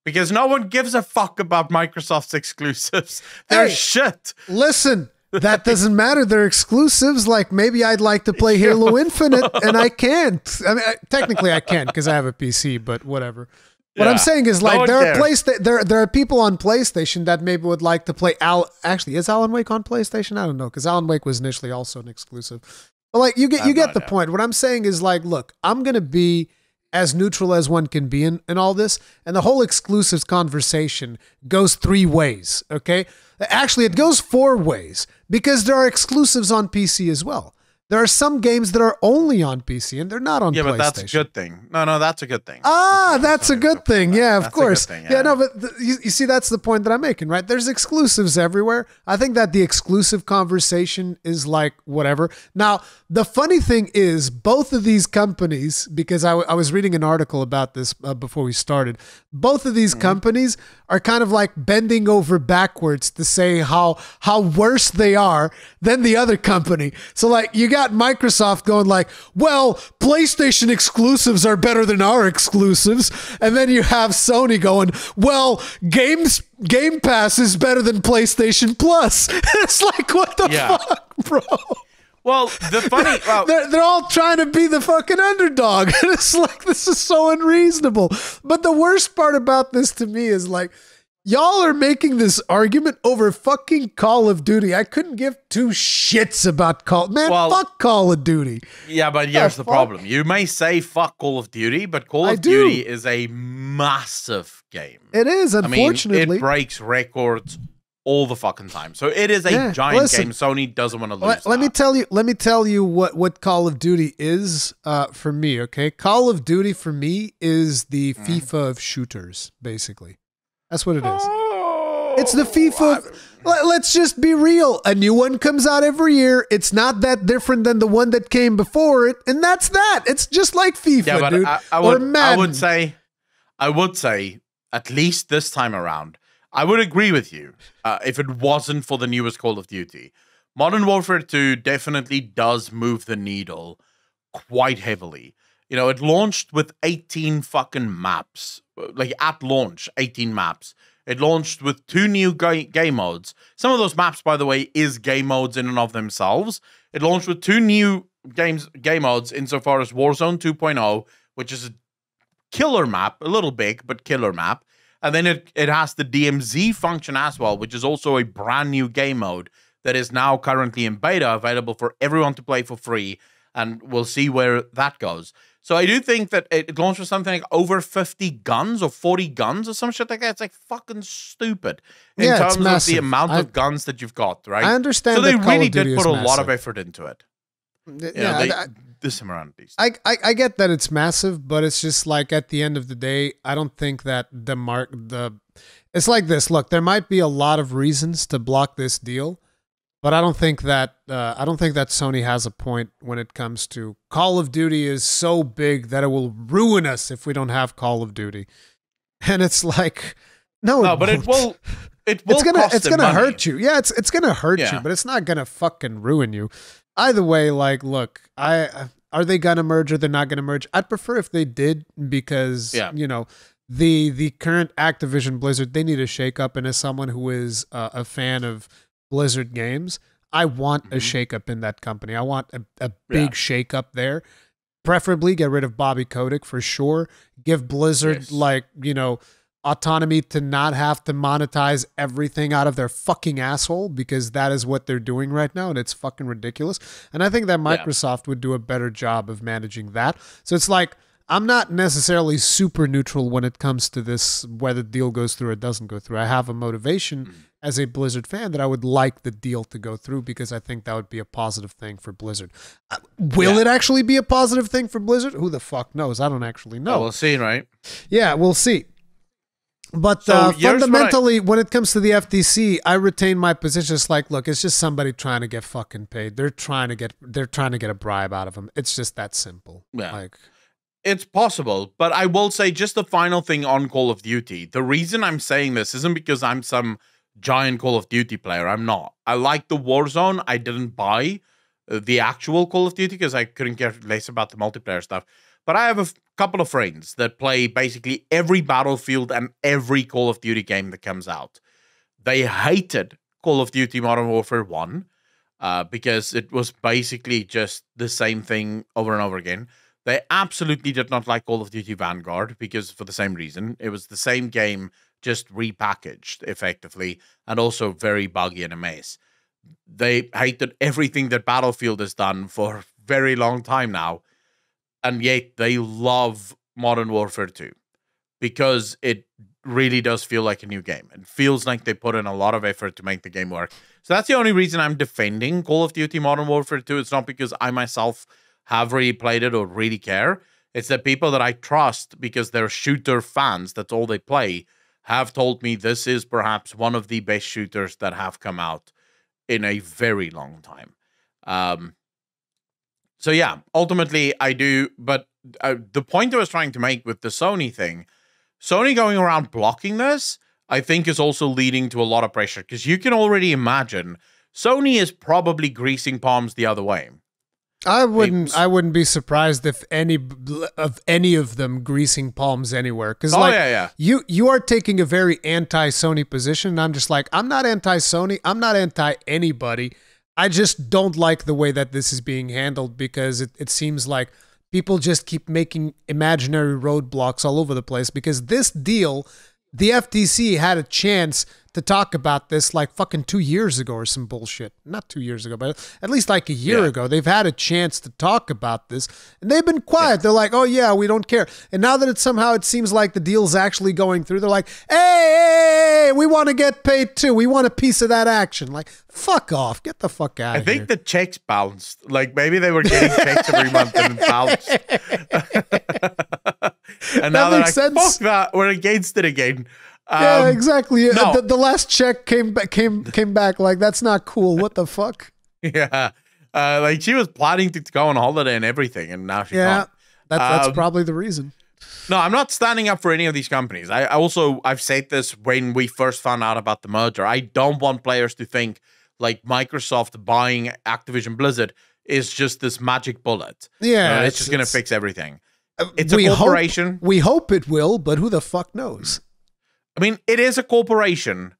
Because no one gives a fuck about Microsoft's exclusives. They're shit. Listen, that doesn't matter. They're exclusives. Like, maybe I'd like to play Halo Infinite, and I can't. I mean, technically I can't because I have a PC, but whatever. What I'm saying is, like, there are people on PlayStation that maybe would like to play Actually, is Alan Wake on PlayStation? I don't know, because Alan Wake was initially also an exclusive. But like you get the point. What I'm saying is like, look, I'm gonna be as neutral as one can be in all this, and the whole exclusives conversation goes 3 ways. Okay, actually, it goes 4 ways because there are exclusives on PC as well. There are some games that are only on PC and they're not on PlayStation. Yeah, but that's a good thing. No, that's a good thing. That's a good thing. Yeah, of course. Yeah, no, but you see, that's the point that I'm making, right? There's exclusives everywhere. I think that the exclusive conversation is like whatever. Now, the funny thing is both of these companies, because I was reading an article about this before we started, both of these companies are kind of like bending over backwards to say how worse they are than the other company. So like you got Microsoft going like, well, PlayStation exclusives are better than our exclusives. And then you have Sony going, well, Game Pass is better than PlayStation Plus. It's like, what the fuck, bro? Well, the funny... they're all trying to be the fucking underdog. And it's like, this is so unreasonable. But the worst part about this to me is like, y'all are making this argument over fucking Call of Duty. I couldn't give 2 shits about fuck Call of Duty. Yeah, but here's the problem. You may say fuck Call of Duty, but Call of Duty is a massive game. It is, unfortunately. I mean, it breaks records all the fucking time. So it is a giant game. Sony doesn't want to lose. Let me tell you what Call of Duty is for me, okay? Call of Duty for me is the FIFA of shooters, basically. That's what it is. It's the FIFA. Let's just be real. A new one comes out every year. It's not that different than the one that came before it, and that's that. It's just like FIFA, dude. I would say, at least this time around, I would agree with you if it wasn't for the newest Call of Duty. Modern Warfare 2 definitely does move the needle quite heavily. You know, it launched with 18 fucking maps. Like, at launch, 18 maps. It launched with 2 new game modes. Some of those maps, by the way, is game modes in and of themselves. It launched with 2 new game modes insofar as Warzone 2.0, which is a killer map, a little big, but killer map. And then it has the DMZ function as well, which is also a brand new game mode that is now currently in beta, available for everyone to play for free. And we'll see where that goes. So I do think that it launched with something like over 50 guns or 40 guns or some shit like that. It's like fucking stupid in terms of the amount of guns that you've got, right? I understand. So they really did put a lot of effort into it. This time around, at least. I get that it's massive, but it's just like at the end of the day, I don't think that it's like this. Look, there might be a lot of reasons to block this deal. But I don't think that Sony has a point when it comes to Call of Duty is so big that it will ruin us if we don't have Call of Duty. And it's like, no, but it will. It's gonna hurt you. Yeah, it's gonna hurt you, but it's not gonna fucking ruin you. Either way, like, look, are they gonna merge or they're not gonna merge? I'd prefer if they did because you know the current Activision Blizzard, they need a shakeup, and as someone who is a fan of Blizzard games, I want a shakeup in that company. I want a big shakeup there. Preferably get rid of Bobby Kotick for sure. Give Blizzard autonomy to not have to monetize everything out of their fucking asshole, because that is what they're doing right now and it's fucking ridiculous. And I think that Microsoft would do a better job of managing that. So it's like, I'm not necessarily super neutral when it comes to this, whether the deal goes through or doesn't go through. I have a motivation as a Blizzard fan, that I would like the deal to go through because I think that would be a positive thing for Blizzard. Will it actually be a positive thing for Blizzard? Who the fuck knows? I don't actually know. We'll see, right? Yeah, we'll see. But fundamentally, when it comes to the FTC, I retain my position. It's like, look, it's just somebody trying to get fucking paid. They're trying to get a bribe out of them. It's just that simple. Yeah. Like, it's possible, but I will say just the final thing on Call of Duty. The reason I'm saying this isn't because I'm some giant Call of Duty player. I'm not. I like the Warzone. I didn't buy the actual Call of Duty because I couldn't care less about the multiplayer stuff. But I have a couple of friends that play basically every Battlefield and every Call of Duty game that comes out. They hated Call of Duty Modern Warfare 1 because it was basically just the same thing over and over again. They absolutely did not like Call of Duty Vanguard because for the same reason. It was the same game, just repackaged effectively, and also very buggy and a mess. They hated everything that Battlefield has done for a very long time now, and yet they love Modern Warfare 2 because it really does feel like a new game. It feels like they put in a lot of effort to make the game work. So that's the only reason I'm defending Call of Duty Modern Warfare 2. It's not because I myself have really played it or really care. It's that people that I trust because they're shooter fans, that's all they play, have told me this is perhaps one of the best shooters that have come out in a very long time. So yeah, ultimately I do, but the point I was trying to make with the Sony thing, Sony going around blocking this, I think is also leading to a lot of pressure because you can already imagine Sony is probably greasing palms the other way. I wouldn't be surprised if any of them greasing palms anywhere. Because you are taking a very anti-Sony position. And I'm just like, I'm not anti-Sony. I'm not anti-anybody. I just don't like the way that this is being handled because it seems like people just keep making imaginary roadblocks all over the place. Because this deal, the FTC had a chance to talk about this like fucking 2 years ago or some bullshit. Not 2 years ago, but at least like a year ago. They've had a chance to talk about this, and they've been quiet. Yeah. They're like, oh yeah, we don't care. And now that it seems like the deal's actually going through, they're like, hey, we want to get paid too. We want a piece of that action. Like, fuck off. Get the fuck out of here. I think the checks bounced. Like, maybe they were getting checks every month and it bounced. And now they're like, fuck that, we're against it again. Yeah, exactly. No. The last check came back like, that's not cool. What the fuck? Yeah. Like she was planning to go on holiday and everything, and now she can't. That's probably the reason. No, I'm not standing up for any of these companies. I've said this when we first found out about the merger. I don't want players to think like Microsoft buying Activision Blizzard is just this magic bullet. Yeah. It's just going to fix everything. It's a corporation. We hope it will, but who the fuck knows? I mean, it is a corporation,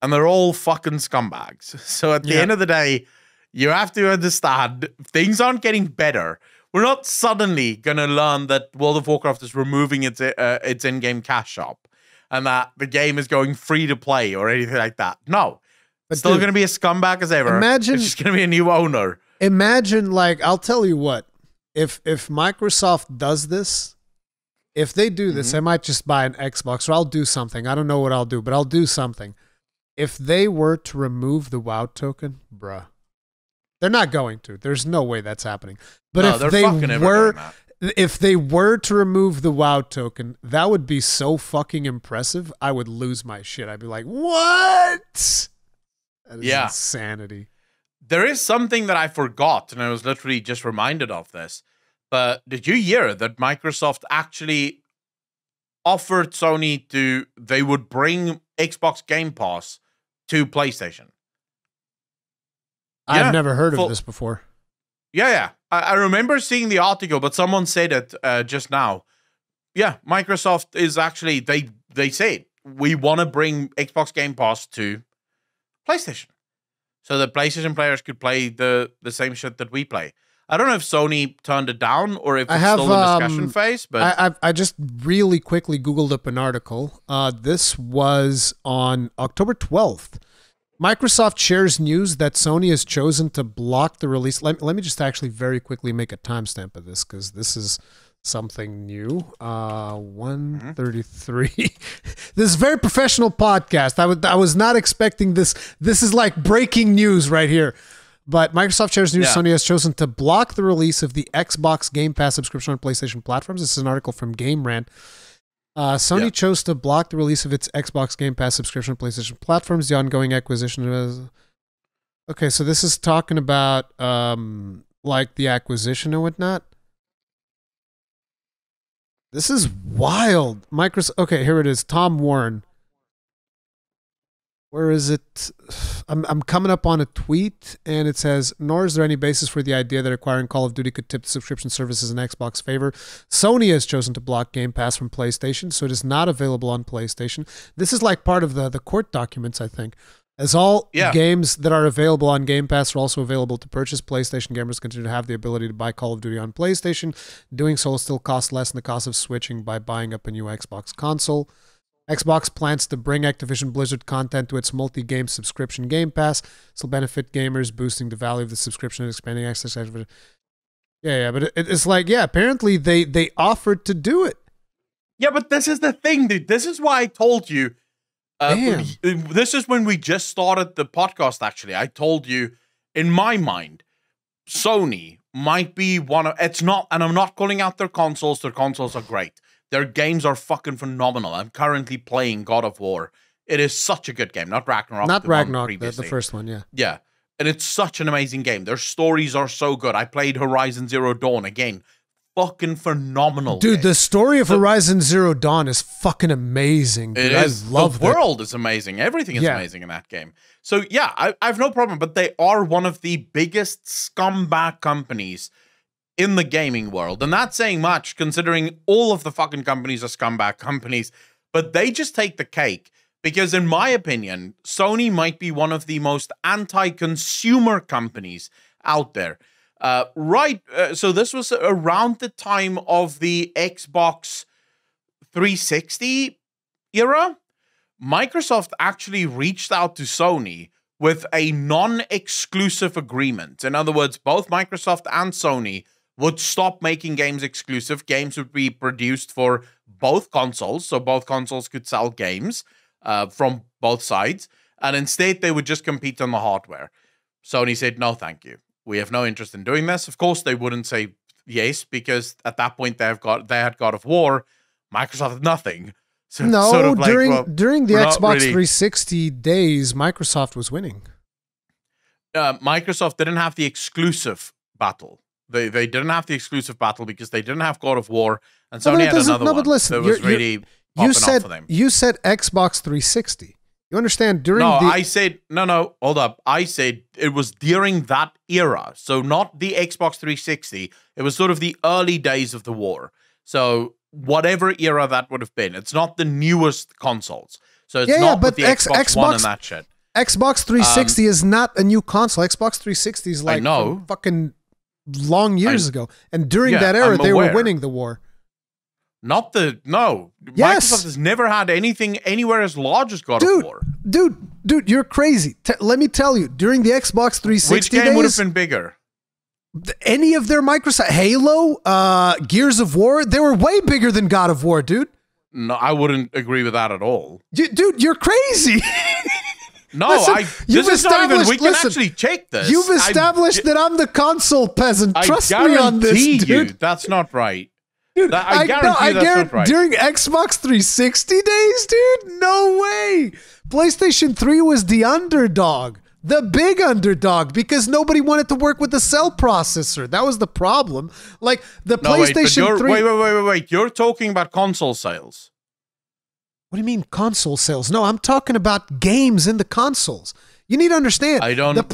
and they're all fucking scumbags. So at the end of the day, you have to understand things aren't getting better. We're not suddenly going to learn that World of Warcraft is removing its in-game cash shop and that the game is going free to play or anything like that. No. It's still going to be a scumbag as ever. Imagine, it's just going to be a new owner. Imagine, like, I'll tell you what. If Microsoft does this, if they do this, I might just buy an Xbox or I'll do something. I don't know what I'll do, but I'll do something. If they were to remove the WoW token, bruh. They're not going to. There's no way that's happening. But no, if they were to remove the WoW token, that would be so fucking impressive. I would lose my shit. I'd be like, what? That is insanity. There is something that I forgot, and I was literally just reminded of this. But did you hear that Microsoft actually offered Sony they would bring Xbox Game Pass to PlayStation? I've never heard of this before. Yeah. I remember seeing the article, but someone said it just now. Yeah, Microsoft is actually, they said, we want to bring Xbox Game Pass to PlayStation. So the PlayStation players could play the same shit that we play. I don't know if Sony turned it down or if it's still in discussion phase. But I just really quickly Googled up an article. This was on October 12th. Microsoft shares news that Sony has chosen to block the release. Let me just actually very quickly make a timestamp of this because this is something new. 133. This is a very professional podcast. I was not expecting this. This is like breaking news right here. But Microsoft shares news. Sony has chosen to block the release of the Xbox Game Pass subscription on PlayStation platforms. This is an article from Game Rant. Sony chose to block the release of its Xbox Game Pass subscription on PlayStation platforms. The ongoing acquisition of... Okay, so this is talking about like the acquisition and whatnot. This is wild. Microsoft. Okay, here it is. Tom Warren. Where is it? I'm coming up on a tweet, and it says, nor is there any basis for the idea that acquiring Call of Duty could tip the subscription services in Xbox favor. Sony has chosen to block Game Pass from PlayStation, so it is not available on PlayStation. This is like part of the court documents, I think. As all games that are available on Game Pass are also available to purchase, PlayStation gamers continue to have the ability to buy Call of Duty on PlayStation. Doing so will still cost less than the cost of switching by buying up a new Xbox console. Xbox plans to bring Activision Blizzard content to its multi-game subscription Game Pass. This will benefit gamers, boosting the value of the subscription and expanding access. But it's like, apparently they offered to do it. Yeah, but this is the thing, dude. This is why I told you. This is when we just started the podcast, actually. I told you, in my mind, Sony might be one of... It's not, and I'm not calling out their consoles. Their consoles are great. Their games are fucking phenomenal. I'm currently playing God of War. It is such a good game. Not Ragnarok. Not Ragnarok, the first one, yeah. Yeah. And it's such an amazing game. Their stories are so good. I played Horizon Zero Dawn again. Fucking phenomenal. Dude, the story of Horizon Zero Dawn is fucking amazing. Dude. I love the world is amazing. Everything is amazing in that game. So yeah, I have no problem, but they are one of the biggest scumbag companies in the gaming world. And that's saying much, considering all of the fucking companies are scumbag companies. But they just take the cake. Because in my opinion, Sony might be one of the most anti-consumer companies out there. So this was around the time of the Xbox 360 era. Microsoft actually reached out to Sony with a non-exclusive agreement. In other words, both Microsoft and Sony would stop making games exclusive. Games would be produced for both consoles, so both consoles could sell games from both sides, and instead they would just compete on the hardware. Sony said, no, thank you. We have no interest in doing this. Of course, they wouldn't say yes, because at that point they had God of War. Microsoft had nothing. So no, sort of during the Xbox 360 days, Microsoft was winning. Microsoft didn't have the exclusive battle. They didn't have the exclusive battle because they didn't have God of War, and Sony had another one. But listen, that was really popping off for them. You said Xbox 360. You understand? I said, hold up. I said it was during that era. So not the Xbox 360. It was sort of the early days of the war. So whatever era that would have been. It's not the newest consoles. So it's not but the Xbox One and that shit. Xbox 360 is not a new console. Xbox 360 is like fucking long years ago. And during that era, they were winning the war. Yes. Microsoft has never had anything anywhere as large as God of War. Dude, you're crazy. Let me tell you, during the Xbox 360 which game would have been bigger? Any of their Microsoft, Halo, Gears of War, they were way bigger than God of War, dude. No, I wouldn't agree with that at all. Dude, you're crazy. No, this is not even, we can actually check this. You've established that I'm the console peasant. Trust me on this, dude. That's not right. Dude, I guarantee that's not right. During Xbox 360 days, dude, no way. PlayStation 3 was the underdog, the big underdog, because nobody wanted to work with the cell processor. That was the problem. Like the PlayStation 3. Wait. You're talking about console sales. What do you mean console sales? No, I'm talking about games in the consoles. You need to understand. The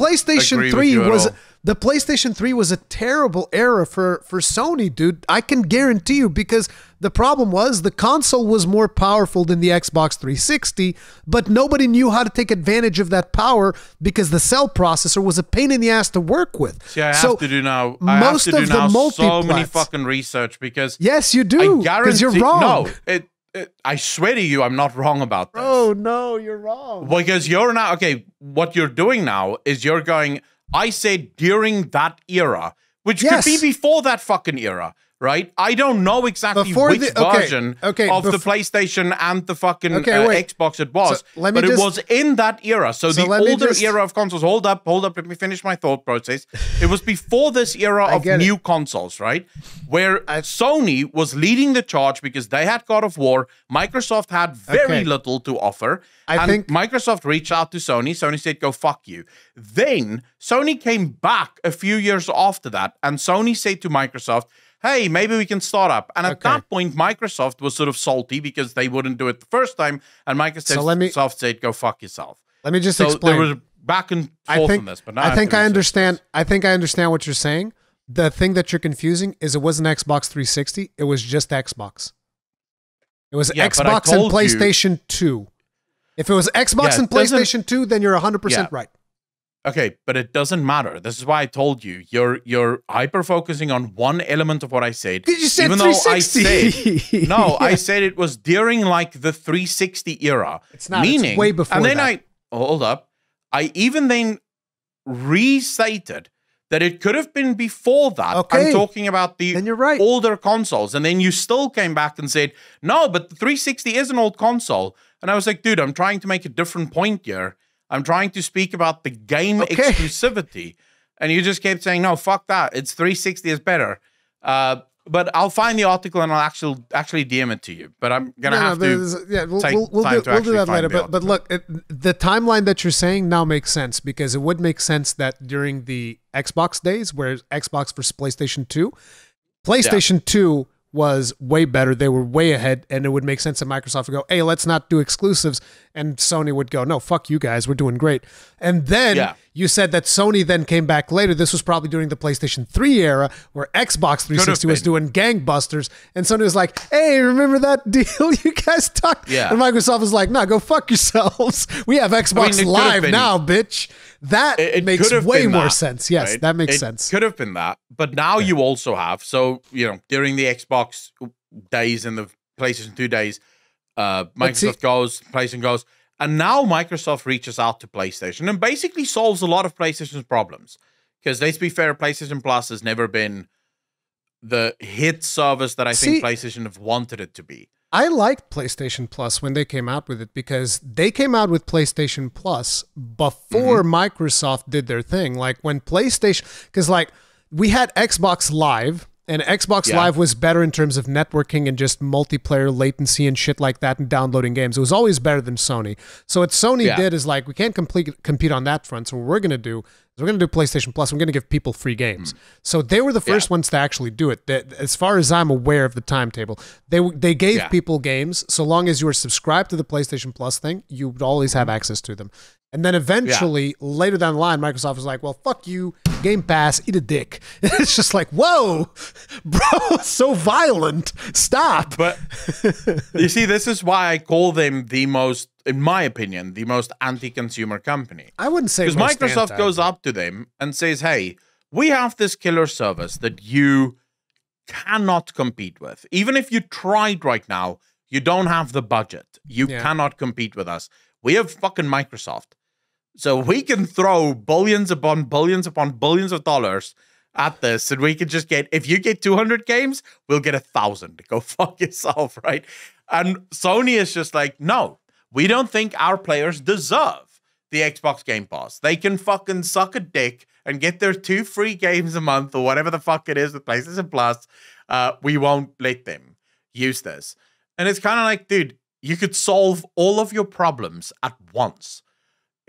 PlayStation 3 was a terrible era for Sony, dude. I can guarantee you, because the problem was the console was more powerful than the Xbox 360, but nobody knew how to take advantage of that power because the cell processor was a pain in the ass to work with. See, I have to do now so many fucking research, because yes, you do, because you're wrong. No, I swear to you, I'm not wrong about this. Oh, no, you're wrong. Because you're now, what you're doing now is you're going, I said during that era, which could be before that fucking era. right? I don't know exactly which version of the PlayStation and the fucking Xbox it was, but it was in that era. So the older era of consoles, hold up, let me finish my thought process. It was before this era of new consoles, right? Where Sony was leading the charge because they had God of War, Microsoft had very little to offer, and Microsoft reached out to Sony. Sony said, go fuck you. Then Sony came back a few years after that, and Sony said to Microsoft, hey, maybe we can start up. And at that point, Microsoft was sort of salty because they wouldn't do it the first time. And Microsoft said, go fuck yourself. Let me just explain. There was back and forth on this. But now I understand what you're saying. The thing that you're confusing is it wasn't Xbox 360. It was just Xbox. It was Xbox and PlayStation 2. If it was Xbox and PlayStation 2, then you're 100% right. Okay, but it doesn't matter. This is why I told you. You're hyper-focusing on one element of what I said. Did you say 360? I said it was during like the 360 era. It's not. It's way before and then that. Hold up. I even then restated that it could have been before that. I'm talking about the older consoles. And then you still came back and said, no, but the 360 is an old console. And I was like, dude, I'm trying to make a different point here. I'm trying to speak about the game exclusivity. And you just kept saying, no, fuck that. It's 360 is better. But I'll find the article and I'll actually DM it to you. But I'm going to have to take time to actually find the article. But look, the timeline that you're saying now makes sense because it would make sense that during the Xbox days, where Xbox versus PlayStation 2, PlayStation 2 was way better. They were way ahead, and it would make sense that Microsoft would go, hey, let's not do exclusives. And Sony would go, no, fuck you guys. We're doing great. And then you said that Sony then came back later. This was probably during the PlayStation 3 era where Xbox 360 was doing gangbusters. And Sony was like, hey, remember that deal you guys talked? Yeah. And Microsoft was like, no, go fuck yourselves. We have Xbox Live now, bitch. That makes way more sense. Yes, that makes sense. It could have been that. But now you also have, so, during the Xbox days and the PlayStation 2 days, Microsoft goes, PlayStation goes, and now Microsoft reaches out to PlayStation and basically solves a lot of PlayStation's problems. Because let's be fair, PlayStation Plus has never been the hit service that I think PlayStation have wanted it to be. I liked PlayStation Plus when they came out with it because they came out with PlayStation Plus before Microsoft did their thing. Like when PlayStation, because like we had Xbox Live, and Xbox Live was better in terms of networking and just multiplayer latency and shit like that and downloading games. It was always better than Sony. So what Sony did is like, we can't compete on that front. So what we're going to do is we're going to do PlayStation Plus. We're going to give people free games. So they were the first ones to actually do it. As far as I'm aware of the timetable, they gave people games. So long as you were subscribed to the PlayStation Plus thing, you would always have access to them. And then eventually, later down the line, Microsoft was like, well, fuck you, Game Pass, eat a dick. It's just like, whoa, bro, so violent. Stop. But you see, this is why I call them the most, in my opinion, the most anti-consumer company. I wouldn't say because Microsoft goes up to them and says, hey, we have this killer service that you cannot compete with. Even if you tried right now, you don't have the budget. You cannot compete with us. We have fucking Microsoft. So we can throw billions upon billions upon billions of dollars at this, and we can just get, if you get 200 games, we'll get 1,000. Go fuck yourself, right? And Sony is just like, no, we don't think our players deserve the Xbox Game Pass. They can fucking suck a dick and get their 2 free games a month or whatever the fuck it is with PlayStation Plus. We won't let them use this. And it's kind of like, dude, you could solve all of your problems at once.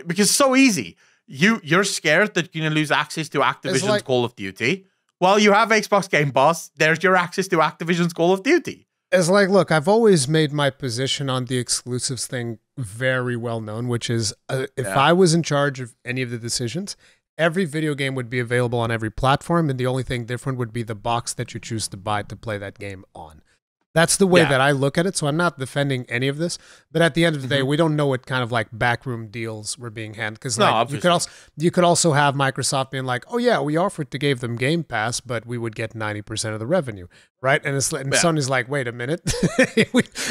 Because it's so easy. You're scared that you're going to lose access to Activision's Call of Duty. Well, you have Xbox Game Pass. There's your access to Activision's Call of Duty. It's like, look, I've always made my position on the exclusives thing very well known, which is if I was in charge of any of the decisions, every video game would be available on every platform, and the only thing different would be the box that you choose to buy to play that game on. That's the way that I look at it. So I'm not defending any of this, but at the end of the day, we don't know what kind of like backroom deals were being handled. Because like, you could also have Microsoft being like, oh yeah, we offered to give them Game Pass, but we would get 90% of the revenue, right? And Sony's like, wait a minute,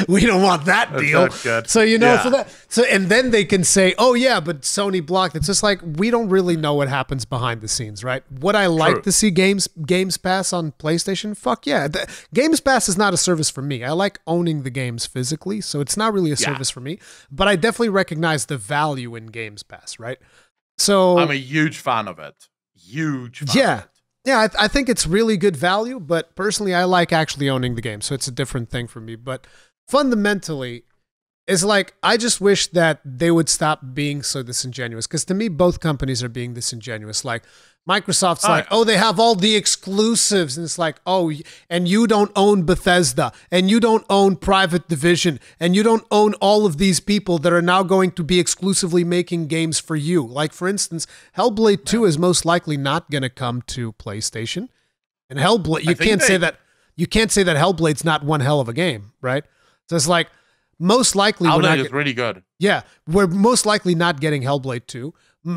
we don't want that deal. So and then they can say, oh yeah, but Sony blocked. It's just like we don't really know what happens behind the scenes, right? Would I like to see Games Pass on PlayStation? Fuck yeah, Games Pass is not a service for me. I like owning the games physically, so it's not really a service for me, but I definitely recognize the value in Games Pass, right? So I'm a huge fan of it. Huge fan of it. Yeah, I think it's really good value, but personally I like actually owning the game, so it's a different thing for me. But fundamentally, it's like I just wish that they would stop being so disingenuous, because to me both companies are being disingenuous. Like Microsoft's they have all the exclusives, and it's like, oh, and you don't own Bethesda, and you don't own Private Division, and you don't own all of these people that are now going to be exclusively making games for you. Like for instance, Hellblade 2 is most likely not going to come to PlayStation, and Hellblade you can't say that Hellblade's not one hell of a game, right? So it's like most likely Hellblade is really good. Yeah, we're most likely not getting Hellblade 2.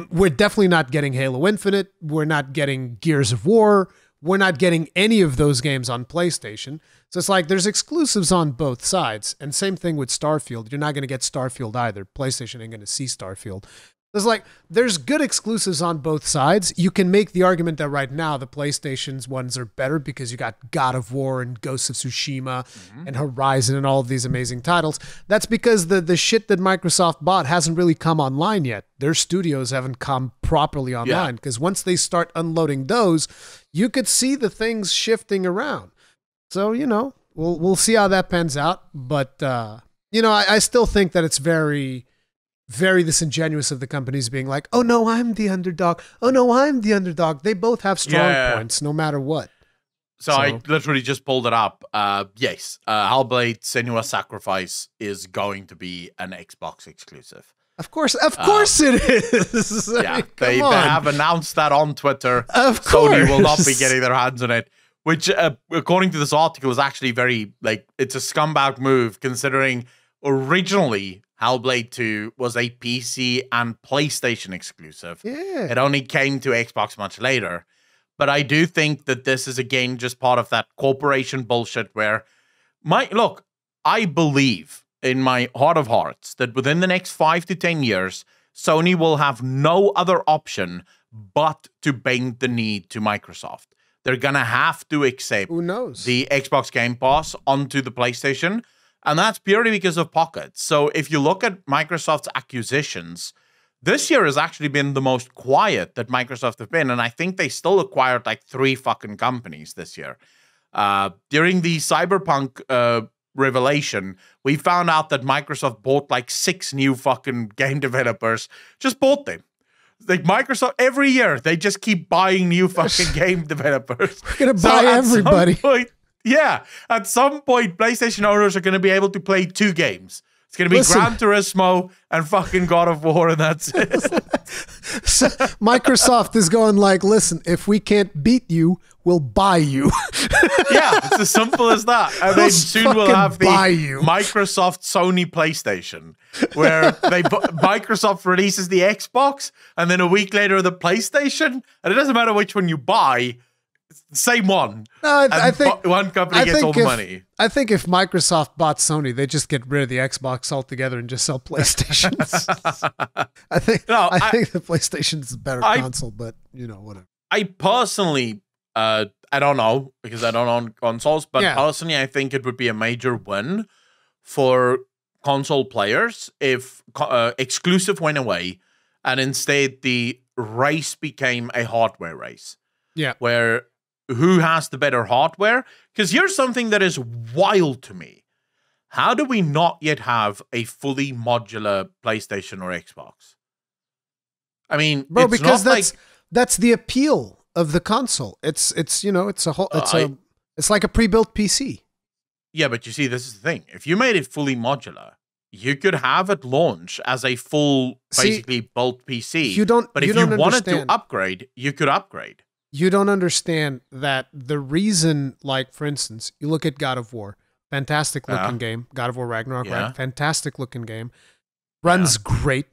We're definitely not getting Halo Infinite. We're not getting Gears of War. We're not getting any of those games on PlayStation. So it's like there's exclusives on both sides. And same thing with Starfield. You're not going to get Starfield either. PlayStation ain't going to see Starfield. It's like there's good exclusives on both sides. You can make the argument that right now the PlayStation's ones are better because you got God of War and Ghost of Tsushima and Horizon and all of these amazing titles. That's because the shit that Microsoft bought hasn't really come online yet. Their studios haven't come properly online, because once they start unloading those, you could see the things shifting around. So, we'll see how that pans out. But, I still think that it's very disingenuous of the companies being like, oh no, I'm the underdog. Oh no, I'm the underdog. They both have strong points no matter what. So I literally just pulled it up. Yes, Hellblade Senua's Sacrifice is going to be an Xbox exclusive. Of course it is. Yeah, they have announced that on Twitter. Of course. Sony will not be getting their hands on it, which according to this article is actually very, it's a scumbag move, considering originally Hellblade 2 was a PC and PlayStation exclusive. Yeah. It only came to Xbox much later. But I do think that this is, again, just part of that corporation bullshit where, I believe in my heart of hearts that within the next 5 to 10 years, Sony will have no other option but to bend the knee to Microsoft. They're going to have to accept the Xbox Game Pass onto the PlayStation. And that's purely because of pockets. So if you look at Microsoft's acquisitions, this year has actually been the most quiet that Microsoft have been. And I think they still acquired 3 fucking companies this year. During the Cyberpunk revelation, we found out that Microsoft bought 6 new fucking game developers. Just bought them. Microsoft, every year, they just keep buying new fucking game developers. We're going to buy everybody. Yeah, at some point, PlayStation owners are going to be able to play 2 games. It's going to be Gran Turismo and fucking God of War, and that's it. So Microsoft is going listen, if we can't beat you, we'll buy you. Yeah, it's as simple as that. And then soon we'll have the Microsoft Sony PlayStation, where Microsoft releases the Xbox, and then a week later the PlayStation, and it doesn't matter which one you buy. Same one. No, I think one company gets all the money. I think if Microsoft bought Sony, they just get rid of the Xbox altogether and just sell PlayStations. I think the PlayStation is a better console, but whatever. I personally, I don't know because I don't own consoles, but personally, I think it would be a major win for console players if exclusive went away and instead the race became a hardware race. Yeah, where who has the better hardware? Because here's something that is wild to me. How do we not yet have a fully modular PlayStation or Xbox? I mean, bro, because that's the appeal of the console. It's like a pre-built PC. Yeah, but you see, this is the thing. If you made it fully modular, you could have it launch as a full, basically built PC. But if you wanted to upgrade, you could upgrade. You don't understand that the reason, for instance, you look at God of War. fantastic looking game. God of War Ragnarok, Yeah. right? Fantastic looking game. Runs great.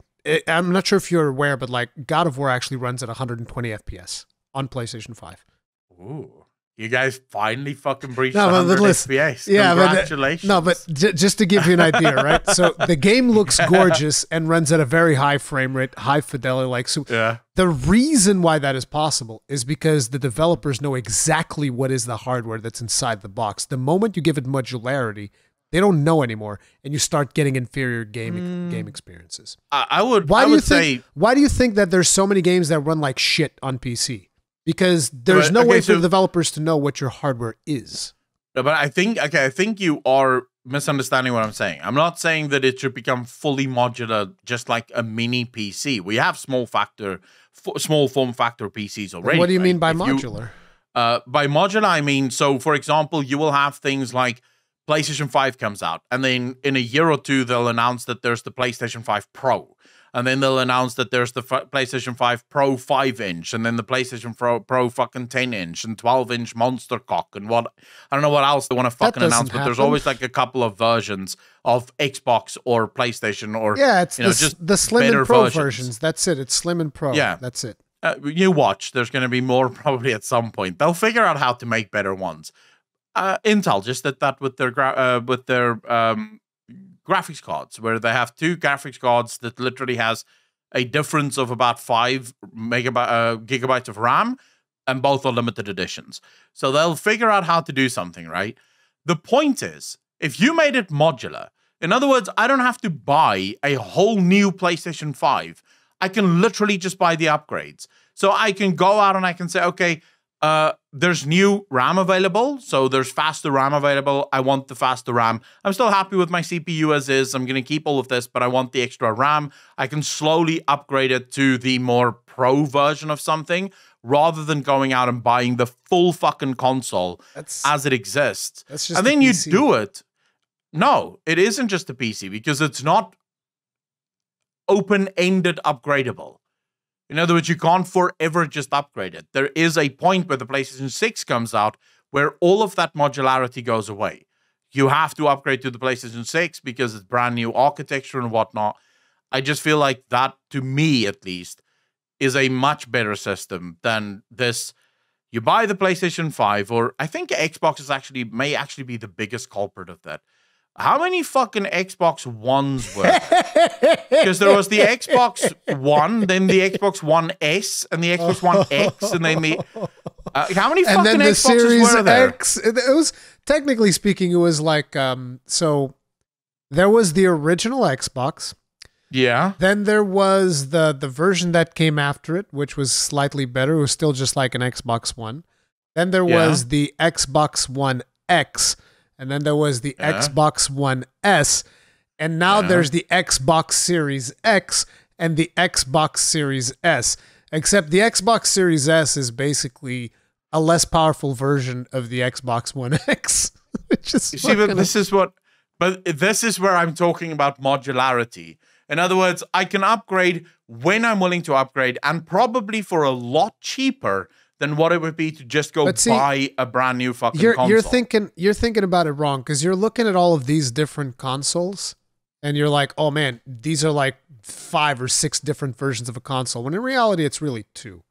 I'm not sure if you're aware, but like God of War actually runs at 120 FPS on PlayStation 5. Ooh. You guys finally fucking breached No, but 100 listen, FPS. yeah, Congratulations. No, but just to give you an idea, right? So the game looks gorgeous and runs at a very high frame rate, high fidelity. Like, so the reason why that is possible is because the developers know exactly what is the hardware that's inside the box. The moment you give it modularity, they don't know anymore, and you start getting inferior game experiences. Why do you think that there's so many games that run like shit on PC? Because there's no way for the developers to know what your hardware is. But I think you are misunderstanding what I'm saying. I'm not saying that it should become fully modular, just like a mini PC. We have small form factor PCs already. What do you mean by modular? By modular, I mean, so for example, you will have things like PlayStation 5 comes out, and then in a year or two, they'll announce that there's the PlayStation 5 Pro. And then they'll announce that there's the PlayStation 5 Pro 5-inch, and then the PlayStation Pro fucking 10-inch, and 12-inch monster cock, and what I don't know what else they want to fucking announce, but there's always like a couple of versions of Xbox or PlayStation or it's just the Slim and Pro versions. That's it. It's Slim and Pro. Yeah, that's it. You watch. There's going to be more probably at some point. They'll figure out how to make better ones. Intel just did that with their graphics cards, where they have two graphics cards that literally has a difference of about 5 gigabytes of RAM, and both are limited editions. So they'll figure out how to do something, right? The point is, if you made it modular, in other words, I don't have to buy a whole new PlayStation 5. I can literally just buy the upgrades. So I can go out and I can say, okay, there's new RAM available, so there's faster RAM available. I want the faster RAM. I'm still happy with my CPU as is. I'm going to keep all of this, but I want the extra RAM. I can slowly upgrade it to the more pro version of something, rather than going out and buying the full fucking console as it exists. And then you do it. No, it isn't just a PC, because it's not open-ended upgradable. In other words, you can't forever just upgrade it. There is a point where the PlayStation 6 comes out where all of that modularity goes away. You have to upgrade to the PlayStation 6 because it's brand new architecture and whatnot. I just feel like that, to me at least, is a much better system than this. You buy the PlayStation 5, or I think Xbox may actually be the biggest culprit of that. How many fucking Xbox Ones were there? Because there was the Xbox One, then the Xbox One S, and the Xbox One X, and then the... how many fucking and then the Xboxes Series were there? X. It was, technically speaking, it was like... so there was the original Xbox. Yeah. Then there was the version that came after it, which was slightly better. It was still just like an Xbox One. Then there was the Xbox One X, and then there was the Xbox One S, and now there's the Xbox Series X and the Xbox Series S. Except the Xbox Series S is basically a less powerful version of the Xbox One X. This is where I'm talking about modularity. In other words, I can upgrade when I'm willing to upgrade, and probably for a lot cheaper than what it would be to just go buy a brand new fucking console. You're thinking about it wrong, because you're looking at all of these different consoles, and you're like, oh man, these are like 5 or 6 different versions of a console, when in reality it's really 2.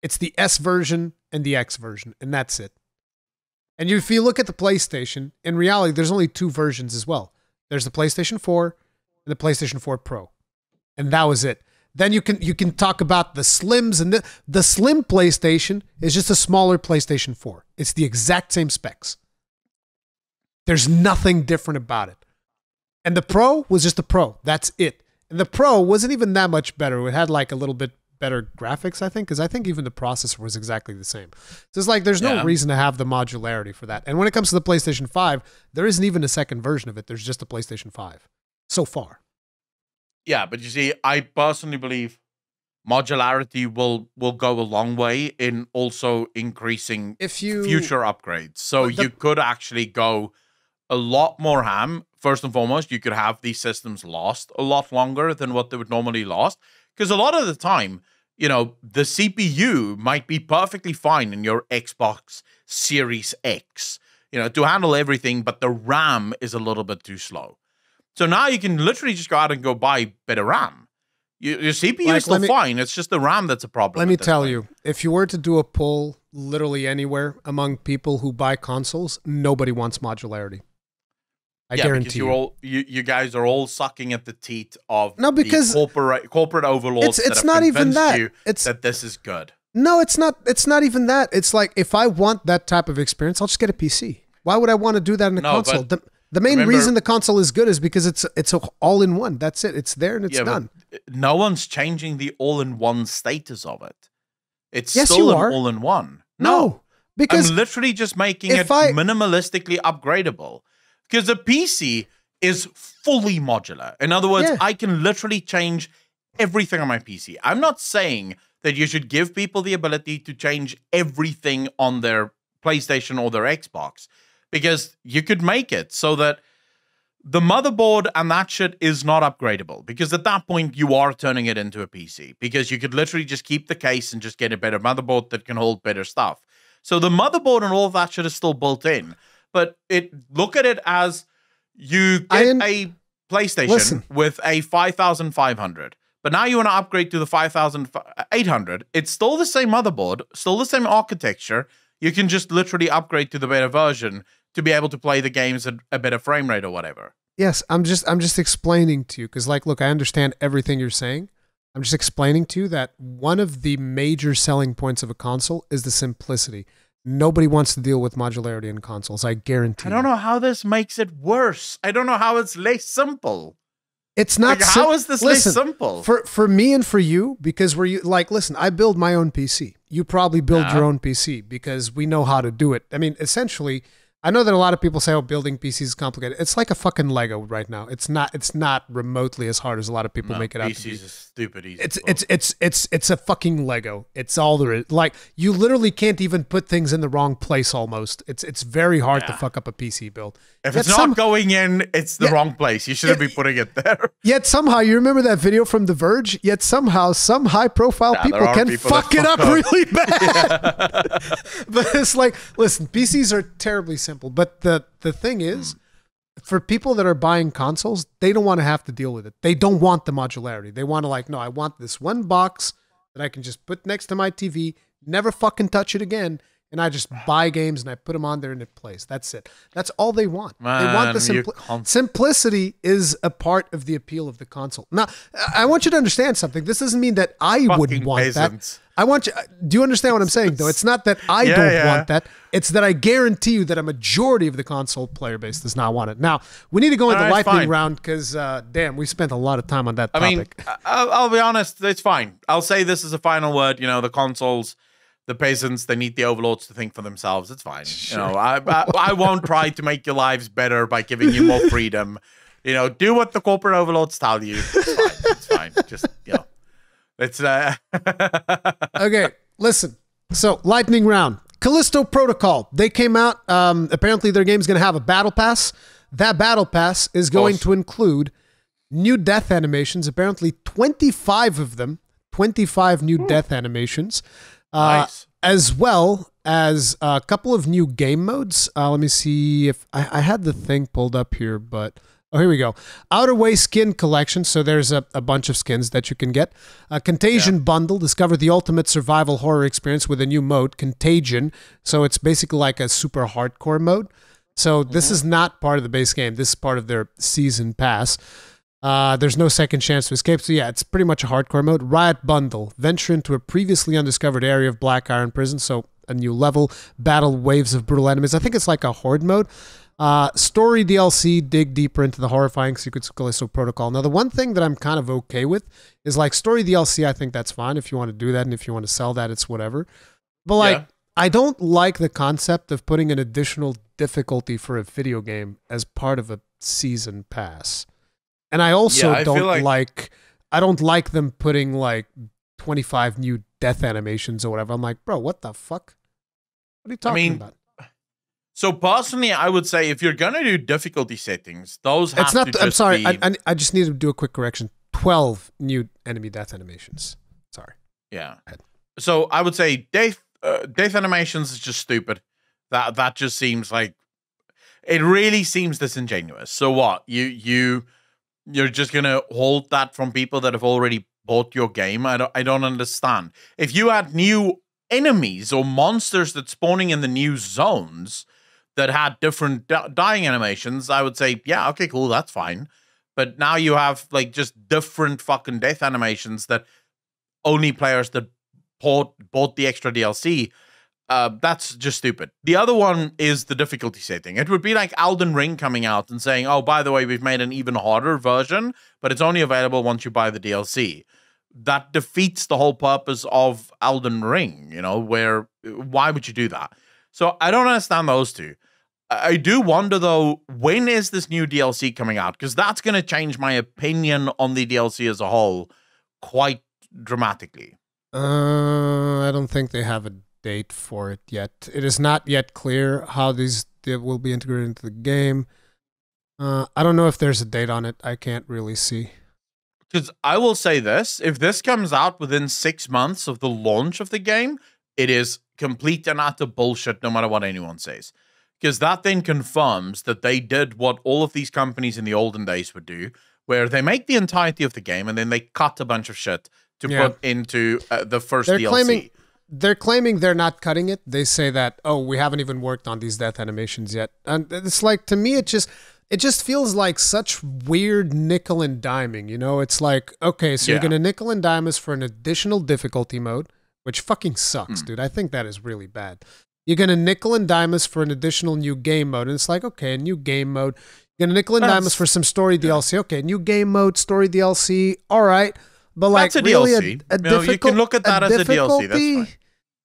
It's the S version and the X version, and that's it. And if you look at the PlayStation, in reality there's only 2 versions as well. There's the PlayStation 4 and the PlayStation 4 Pro, and that was it. Then you can talk about the Slims, and the Slim PlayStation is just a smaller PlayStation 4. It's the exact same specs. There's nothing different about it. And the Pro was just a Pro. That's it. And the Pro wasn't even that much better. It had like a little bit better graphics, I think, because I think even the processor was exactly the same. So it's like there's no reason to have the modularity for that. And when it comes to the PlayStation 5, there isn't even a second version of it. There's just a PlayStation 5 so far. Yeah, but you see, I personally believe modularity will go a long way in also increasing future upgrades. So you could actually go a lot more ham. First and foremost, you could have these systems last a lot longer than what they would normally last. Because a lot of the time, the CPU might be perfectly fine in your Xbox Series X. to handle everything, but the RAM is a little bit too slow. So now you can literally just go out and go buy better RAM. Your CPU is still fine. It's just the RAM that's a problem. Let me tell you, if you were to do a poll literally anywhere among people who buy consoles, nobody wants modularity. I guarantee you guys are all sucking at the teat of because the corporate overlords. It's not even that. It's that this is good. No, it's not. It's not even that. It's like, if I want that type of experience, I'll just get a PC. Why would I want to do that in a console? The main reason the console is good is because it's all in one. That's it. It's there and it's done. No one's changing the all-in-one status of it. It's yes, still you are. an all-in-one. No, because I'm literally just making it minimalistically upgradable. Because the PC is fully modular. In other words, I can literally change everything on my PC. I'm not saying that you should give people the ability to change everything on their PlayStation or their Xbox, because you could make it so that the motherboard and that shit is not upgradable, because at that point you are turning it into a PC, because you could literally just keep the case and just get a better motherboard that can hold better stuff. So the motherboard and all of that shit is still built in, but look at it as you get a PlayStation with a 5,500, but now you want to upgrade to the 5,800. It's still the same motherboard, still the same architecture. You can just literally upgrade to the better version to be able to play the games at a better frame rate or whatever. Yes, I'm just explaining to you, because, like, look, I understand everything you're saying. I'm just explaining to you that one of the major selling points of a console is the simplicity. Nobody wants to deal with modularity in consoles, I guarantee. I don't know how this makes it worse. I don't know how it's less simple. It's not like, how is this less simple? For me and for you, because listen, I build my own PC. You probably build your own PC because we know how to do it. I mean, essentially, I know that a lot of people say, "Oh, building PCs is complicated." It's like a fucking Lego right now. It's not remotely as hard as a lot of people make it out to be. PCs is stupid easy. It's a fucking Lego. It's all there is. Like, you literally can't even put things in the wrong place almost. It's very hard to fuck up a PC build. If it's not going in, it's the wrong place. You shouldn't be putting it there. Yet somehow, you remember that video from The Verge? Yet somehow, some high-profile people can fuck it up really bad. But it's like, listen, PCs are terribly simple. But the thing is, for people that are buying consoles, they don't want to have to deal with it. They don't want the modularity. They want to, no, I want this one box that I can just put next to my TV, never fucking touch it again, and I just buy games and I put them on there and it plays. That's it. That's all they want. Man, they want the simplicity is a part of the appeal of the console. Now, I want you to understand something. This doesn't mean that I wouldn't want that. I want you. Do you understand what I'm saying, though? It's not that I don't want that. It's that I guarantee you that a majority of the console player base does not want it. Now, we need to go into the lightning round because, damn, we spent a lot of time on that topic. I mean, I'll be honest. It's fine. I'll say this as a final word. The consoles, the peasants, they need the overlords to think for themselves. It's fine. Sure. I won't try to make your lives better by giving you more freedom. Do what the corporate overlords tell you. It's fine. It's fine. Just, it's Okay, listen. So, lightning round. Callisto Protocol. They came out. Apparently, their game's going to have a battle pass. That battle pass is going to include new death animations. Apparently, 25 of them. 25 new death animations. Nice. As well as a couple of new game modes. Let me see if I had the thing pulled up here, but... Oh, here we go. Outer Way Skin Collection. So there's a bunch of skins that you can get. Contagion Bundle. Discover the ultimate survival horror experience with a new mode, Contagion. So it's basically like a super hardcore mode. So this is not part of the base game. This is part of their season pass. There's no second chance to escape. So yeah, it's pretty much a hardcore mode. Riot Bundle. Venture into a previously undiscovered area of Black Iron Prison. So a new level. Battle waves of brutal enemies. I think it's like a horde mode. Story DLC, dig deeper into the horrifying secrets of Callisto Protocol. Now, the one thing that I'm kind of okay with is, like, story DLC, I think that's fine. If you want to do that and if you want to sell that, it's whatever. But, like, I don't like the concept of putting an additional difficulty for a video game as part of a season pass. And I also I don't like them putting, like, 25 new death animations or whatever. I'm like, bro, what the fuck? What are you talking about? So personally, I would say if you're gonna do difficulty settings, those have to just I'm sorry. be... I just need to do a quick correction. 12 new enemy death animations. Sorry. Yeah. So I would say death animations is just stupid. That just seems like it really seems disingenuous. So what? You're just gonna hold that from people that have already bought your game? I don't understand. If you had new enemies or monsters that spawning in the new zones that had different dying animations, I would say, yeah, okay, cool, that's fine. But now you have like just different fucking death animations that only players that bought the extra DLC. That's just stupid. The other one is the difficulty setting. It would be like Elden Ring coming out and saying, oh, by the way, we've made an even harder version, but it's only available once you buy the DLC. That defeats the whole purpose of Elden Ring, you know, why would you do that? So I don't understand those two. I do wonder, though, when is this new DLC coming out? Because that's going to change my opinion on the DLC as a whole quite dramatically. I don't think they have a date for it yet. It is not yet clear how they will be integrated into the game. I don't know if there's a date on it. I can't really see. Because I will say this, if this comes out within 6 months of the launch of the game, it is complete and utter bullshit no matter what anyone says. Because that then confirms that they did what all of these companies in the olden days would do, where they make the entirety of the game and then they cut a bunch of shit to put into the first DLC. They're claiming they're not cutting it. They say that, oh, we haven't even worked on these death animations yet. And it's like, to me, it just feels like such weird nickel and diming, you know? It's like, okay, so you're going to nickel and dime us for an additional difficulty mode, which fucking sucks, dude. I think that is really bad. You're going to nickel and dime us for an additional new game mode. And it's like, okay, a new game mode. You're going to nickel and dime us for some story DLC. Okay, new game mode, story DLC. All right. But like, that's a really DLC. You can look at that as a DLC. That's fine.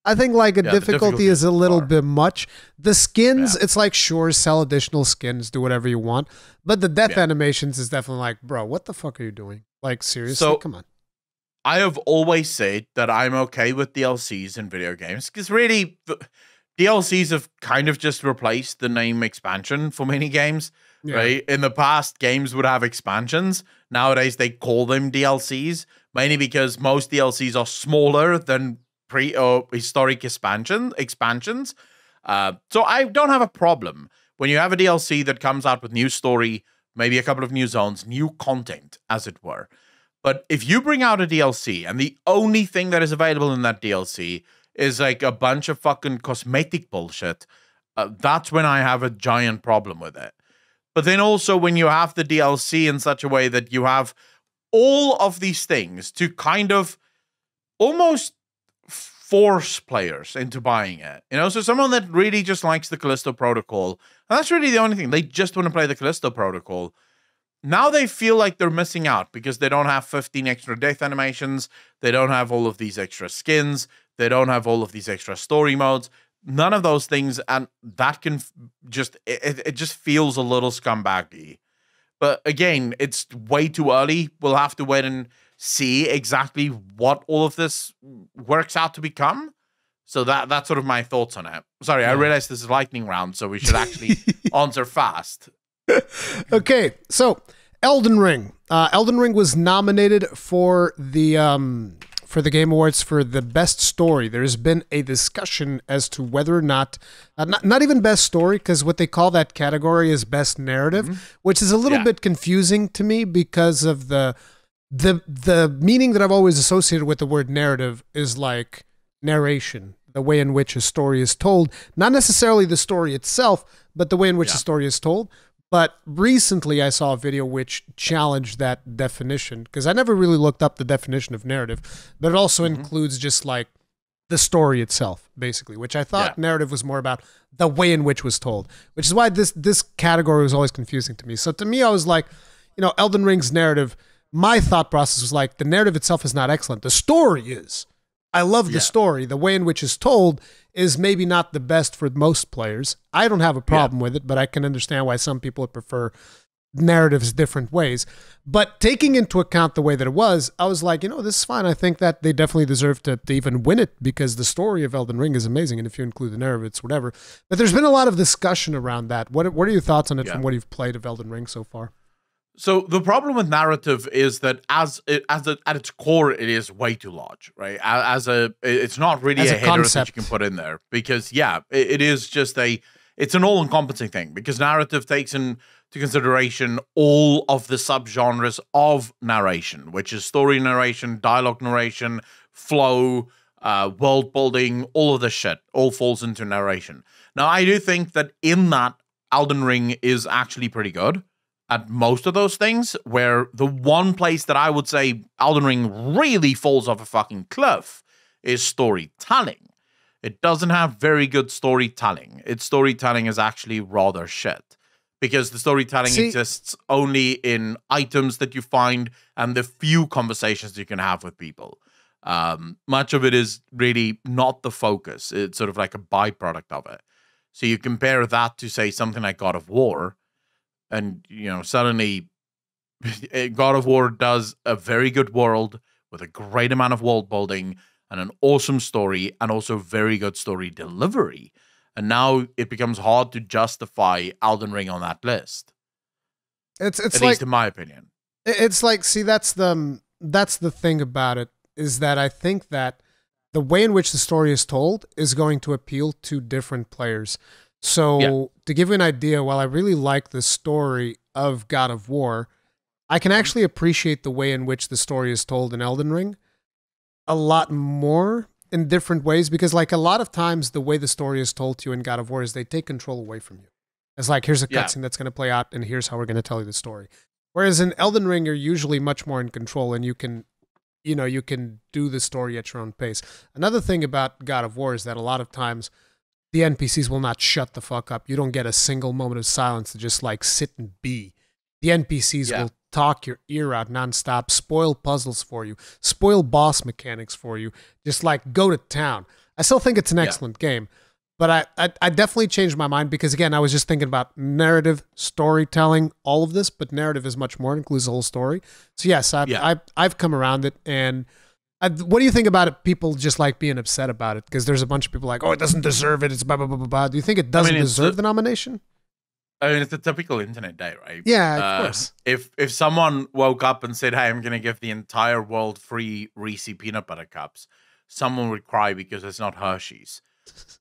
I think like a difficulty is a little bit much. The skins, it's like, sure, sell additional skins, do whatever you want. But the death animations is definitely like, bro, what the fuck are you doing? Like, seriously, come on. I have always said that I'm okay with DLCs in video games because really, DLCs have kind of just replaced the name expansion for many games, right? In the past, games would have expansions. Nowadays, they call them DLCs, mainly because most DLCs are smaller than historic expansions. So I don't have a problem when you have a DLC that comes out with new story, maybe a couple of new zones, new content, as it were. But if you bring out a DLC and the only thing that is available in that DLC is like a bunch of fucking cosmetic bullshit, that's when I have a giant problem with it. But then also when you have the DLC in such a way that you have all of these things to kind of almost force players into buying it, you know, so someone that really just likes the Callisto protocol, and that's really the only thing, they just want to play the Callisto protocol. Now they feel like they're missing out because they don't have 15 extra death animations, they don't have all of these extra skins, they don't have all of these extra story modes, none of those things, and that can just, it just feels a little scumbaggy. But again, it's way too early. We'll have to wait and see exactly what all of this works out to become. So that's sort of my thoughts on it. Sorry, I realized this is lightning round, so we should actually answer fast. Okay, so Elden Ring. Elden Ring was nominated for the Game Awards for the best story. There's been a discussion as to whether or not even best story, because what they call that category is best narrative, which is a little bit confusing to me because of the meaning that I've always associated with the word narrative is like narration, the way in which a story is told, not necessarily the story itself, but the way in which the story is told. But recently I saw a video which challenged that definition, because I never really looked up the definition of narrative, but it also includes just like the story itself, basically, which I thought narrative was more about the way in which was told, which is why this category was always confusing to me. So to me, I was like, you know, Elden Ring's narrative, my thought process was like, the narrative itself is not excellent. The story is. I love the story. The way in which it's told is maybe not the best for most players. I don't have a problem with it, but I can understand why some people would prefer narratives different ways. But taking into account the way that it was, I was like, you know, this is fine. I think that they definitely deserve to even win it because the story of Elden Ring is amazing. And if you include the narrative, it's whatever. But there's been a lot of discussion around that. What are your thoughts on it from what you've played of Elden Ring so far? So the problem with narrative is that at its core, it is way too large, right? It's not really a header that you can put in there because it is just it's an all-encompassing thing because narrative takes into consideration all of the subgenres of narration, which is story narration, dialogue narration, flow, world building, all of this shit all falls into narration. Now, I do think that in that, Elden Ring is actually pretty good at most of those things, where the one place that I would say Elden Ring really falls off a fucking cliff is storytelling. It doesn't have very good storytelling. Its storytelling is actually rather shit because the storytelling exists only in items that you find and the few conversations you can have with people. Much of it is really not the focus. It's sort of like a byproduct of it. So you compare that to, say, something like God of War, and, you know, suddenly God of War does a very good world with a great amount of world building and an awesome story and also very good story delivery. And now it becomes hard to justify Elden Ring on that list. It's at like, least in my opinion. It's like, see, that's the thing about it, is that I think that the way in which the story is told is going to appeal to different players. So to give you an idea, while I really like the story of God of War, I can actually appreciate the way in which the story is told in Elden Ring a lot more in different ways, because like a lot of times the way the story is told to you in God of War is they take control away from you. It's like, here's a cutscene that's going to play out and here's how we're going to tell you the story. Whereas in Elden Ring, you're usually much more in control and you can do the story at your own pace. Another thing about God of War is that a lot of times the NPCs will not shut the fuck up. You don't get a single moment of silence to just like sit and be. The NPCs will talk your ear out nonstop, spoil puzzles for you, spoil boss mechanics for you, just like go to town. I still think it's an excellent game, but I definitely changed my mind because, again, I was just thinking about narrative, storytelling, all of this, but narrative is much more, it includes the whole story. So yes, I've come around it. And what do you think about it? People just like being upset about it because there's a bunch of people like, oh, it doesn't deserve it. It's blah, blah, blah, blah, blah. Do you think it doesn't deserve the nomination? I mean, it's a typical internet day, right? Yeah, of course. If someone woke up and said, hey, I'm going to give the entire world free Reese peanut butter cups, someone would cry because it's not Hershey's.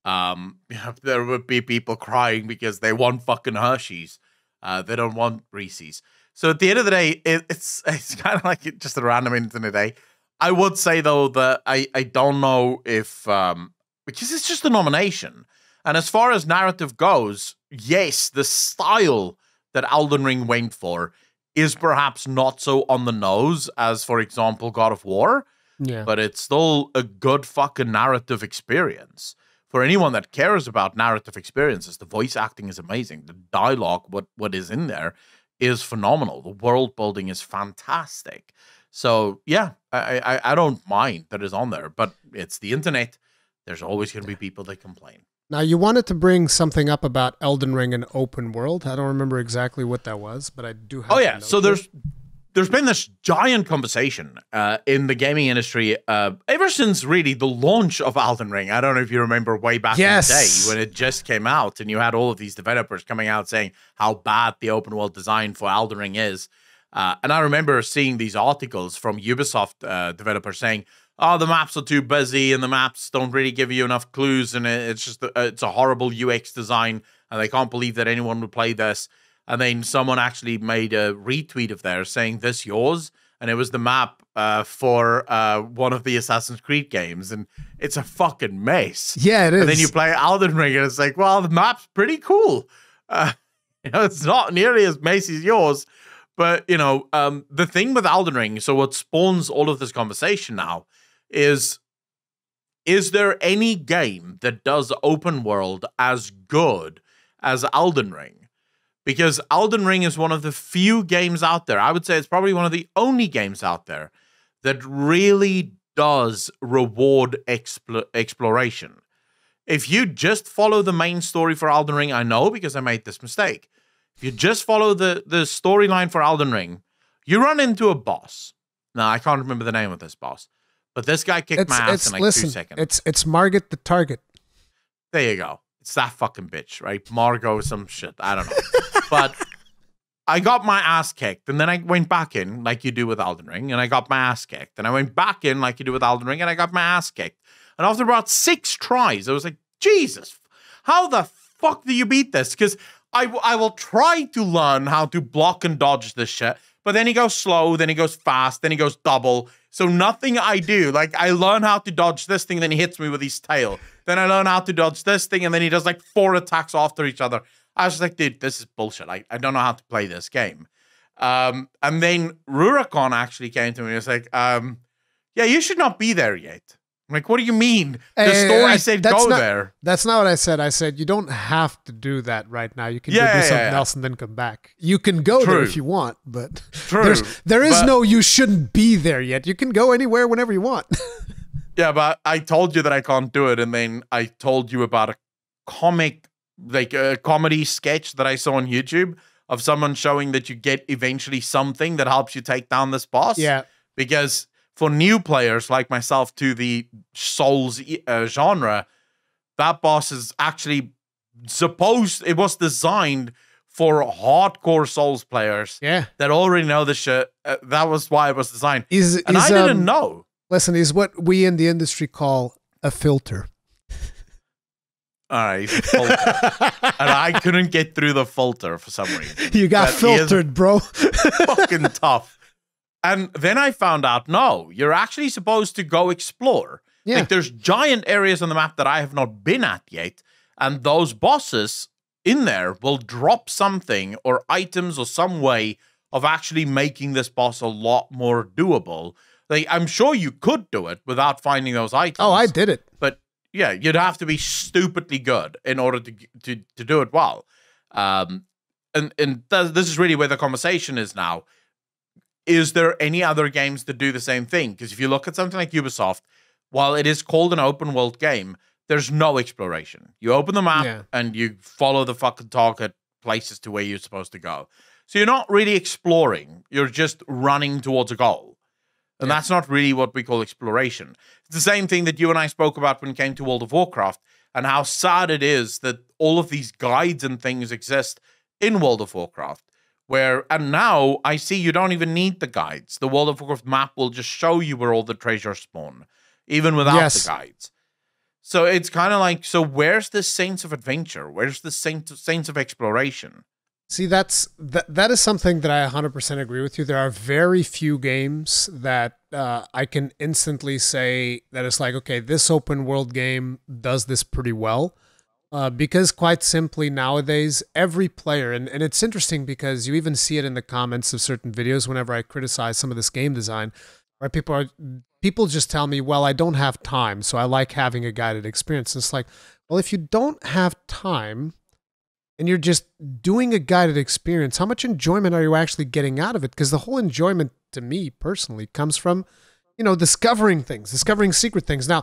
There would be people crying because they want fucking Hershey's. They don't want Reese's. So at the end of the day, it's kind of like just a random internet day. I would say, though, that I don't know if... because it's just a nomination. And as far as narrative goes, yes, the style that Elden Ring went for is perhaps not so on the nose as, for example, God of War. Yeah. But it's still a good fucking narrative experience. For anyone that cares about narrative experiences, the voice acting is amazing. The dialogue, what is in there, is phenomenal. The world building is fantastic. So, yeah, I don't mind that it's on there. But it's the internet. There's always going to be people that complain. Now, you wanted to bring something up about Elden Ring and open world. I don't remember exactly what that was, but I do have. Oh yeah, so there's been this giant conversation in the gaming industry ever since really the launch of Elden Ring. I don't know if you remember way back in the day when it just came out, and you had all of these developers coming out saying how bad the open world design for Elden Ring is. And I remember seeing these articles from Ubisoft developers saying, oh, the maps are too busy and the maps don't really give you enough clues and it's a horrible UX design and they can't believe that anyone would play this. And then someone actually made a retweet of theirs saying, this yours? And it was the map for one of the Assassin's Creed games. And it's a fucking mess. Yeah, it is. And then you play Elden Ring and it's like, well, the map's pretty cool. It's not nearly as messy as yours. But, the thing with Elden Ring, so what spawns all of this conversation now, is there any game that does open world as good as Elden Ring? Because Elden Ring is one of the few games out there, I would say it's probably one of the only games out there that really does reward exploration. If you just follow the main story for Elden Ring, I know because I made this mistake. If you just follow the storyline for Elden Ring, you run into a boss. Now, I can't remember the name of this boss. But this guy kicked my ass in like 2 seconds. It's Margit the Target. There you go. It's that fucking bitch, right? Margot some shit. I don't know. But I got my ass kicked. And then I went back in like you do with Elden Ring. And I got my ass kicked. And I went back in like you do with Elden Ring. And I got my ass kicked. And after about 6 tries, I was like, Jesus, how the fuck do you beat this? Because I will try to learn how to block and dodge this shit, but then he goes slow, then he goes fast, then he goes double. So nothing I do, like I learn how to dodge this thing, then he hits me with his tail. Then I learn how to dodge this thing, and then he does like 4 attacks after each other. I was like, dude, this is bullshit. I don't know how to play this game. And then Rurikhan actually came to me and was like, yeah, you should not be there yet. I'm like, what do you mean? The story said go there. That's not what I said. I said, you don't have to do that right now. You can do something else and then come back. You can go there if you want, but there is no you shouldn't be there yet. You can go anywhere whenever you want. Yeah, but I told you that I can't do it, and then I told you about a comic, like a comedy sketch that I saw on YouTube of someone showing that you get eventually something that helps you take down this boss. Yeah. Because for new players like myself to the Souls genre, that boss is actually it was designed for hardcore Souls players that already know the shit. That was why it was designed. And I didn't know. Listen, he's what we in the industry call a filter. All right, filter. And I couldn't get through the filter for some reason. You got filtered, bro. Fucking tough. And then I found out, no, you're actually supposed to go explore. Yeah. Like there's giant areas on the map that I have not been at yet. And those bosses in there will drop something or items or some way of actually making this boss a lot more doable. Like I'm sure you could do it without finding those items. Oh, I did it. But yeah, you'd have to be stupidly good in order to do it well. And this is really where the conversation is now. Is there any other games that do the same thing? Because if you look at something like Ubisoft, while it is called an open world game, there's no exploration. You open the map and you follow the fucking target places to where you're supposed to go. So you're not really exploring. You're just running towards a goal. And that's not really what we call exploration. It's the same thing that you and I spoke about when it came to World of Warcraft and how sad it is that all of these guides and things exist in World of Warcraft. And now I see you don't even need the guides. The World of Warcraft map will just show you where all the treasures spawn, even without the guides. So it's kind of like, so where's the sense of adventure? Where's the sense of exploration? See, that is something that I 100% agree with you. There are very few games that I can instantly say that it's like, okay, this open world game does this pretty well. Because quite simply nowadays, every player, and it's interesting because you even see it in the comments of certain videos whenever I criticize some of this game design, where people just tell me, well, I don't have time, so I like having a guided experience. And it's like, well, if you don't have time and you're just doing a guided experience, how much enjoyment are you actually getting out of it? Because the whole enjoyment, to me personally, comes from, discovering things, discovering secret things. Now,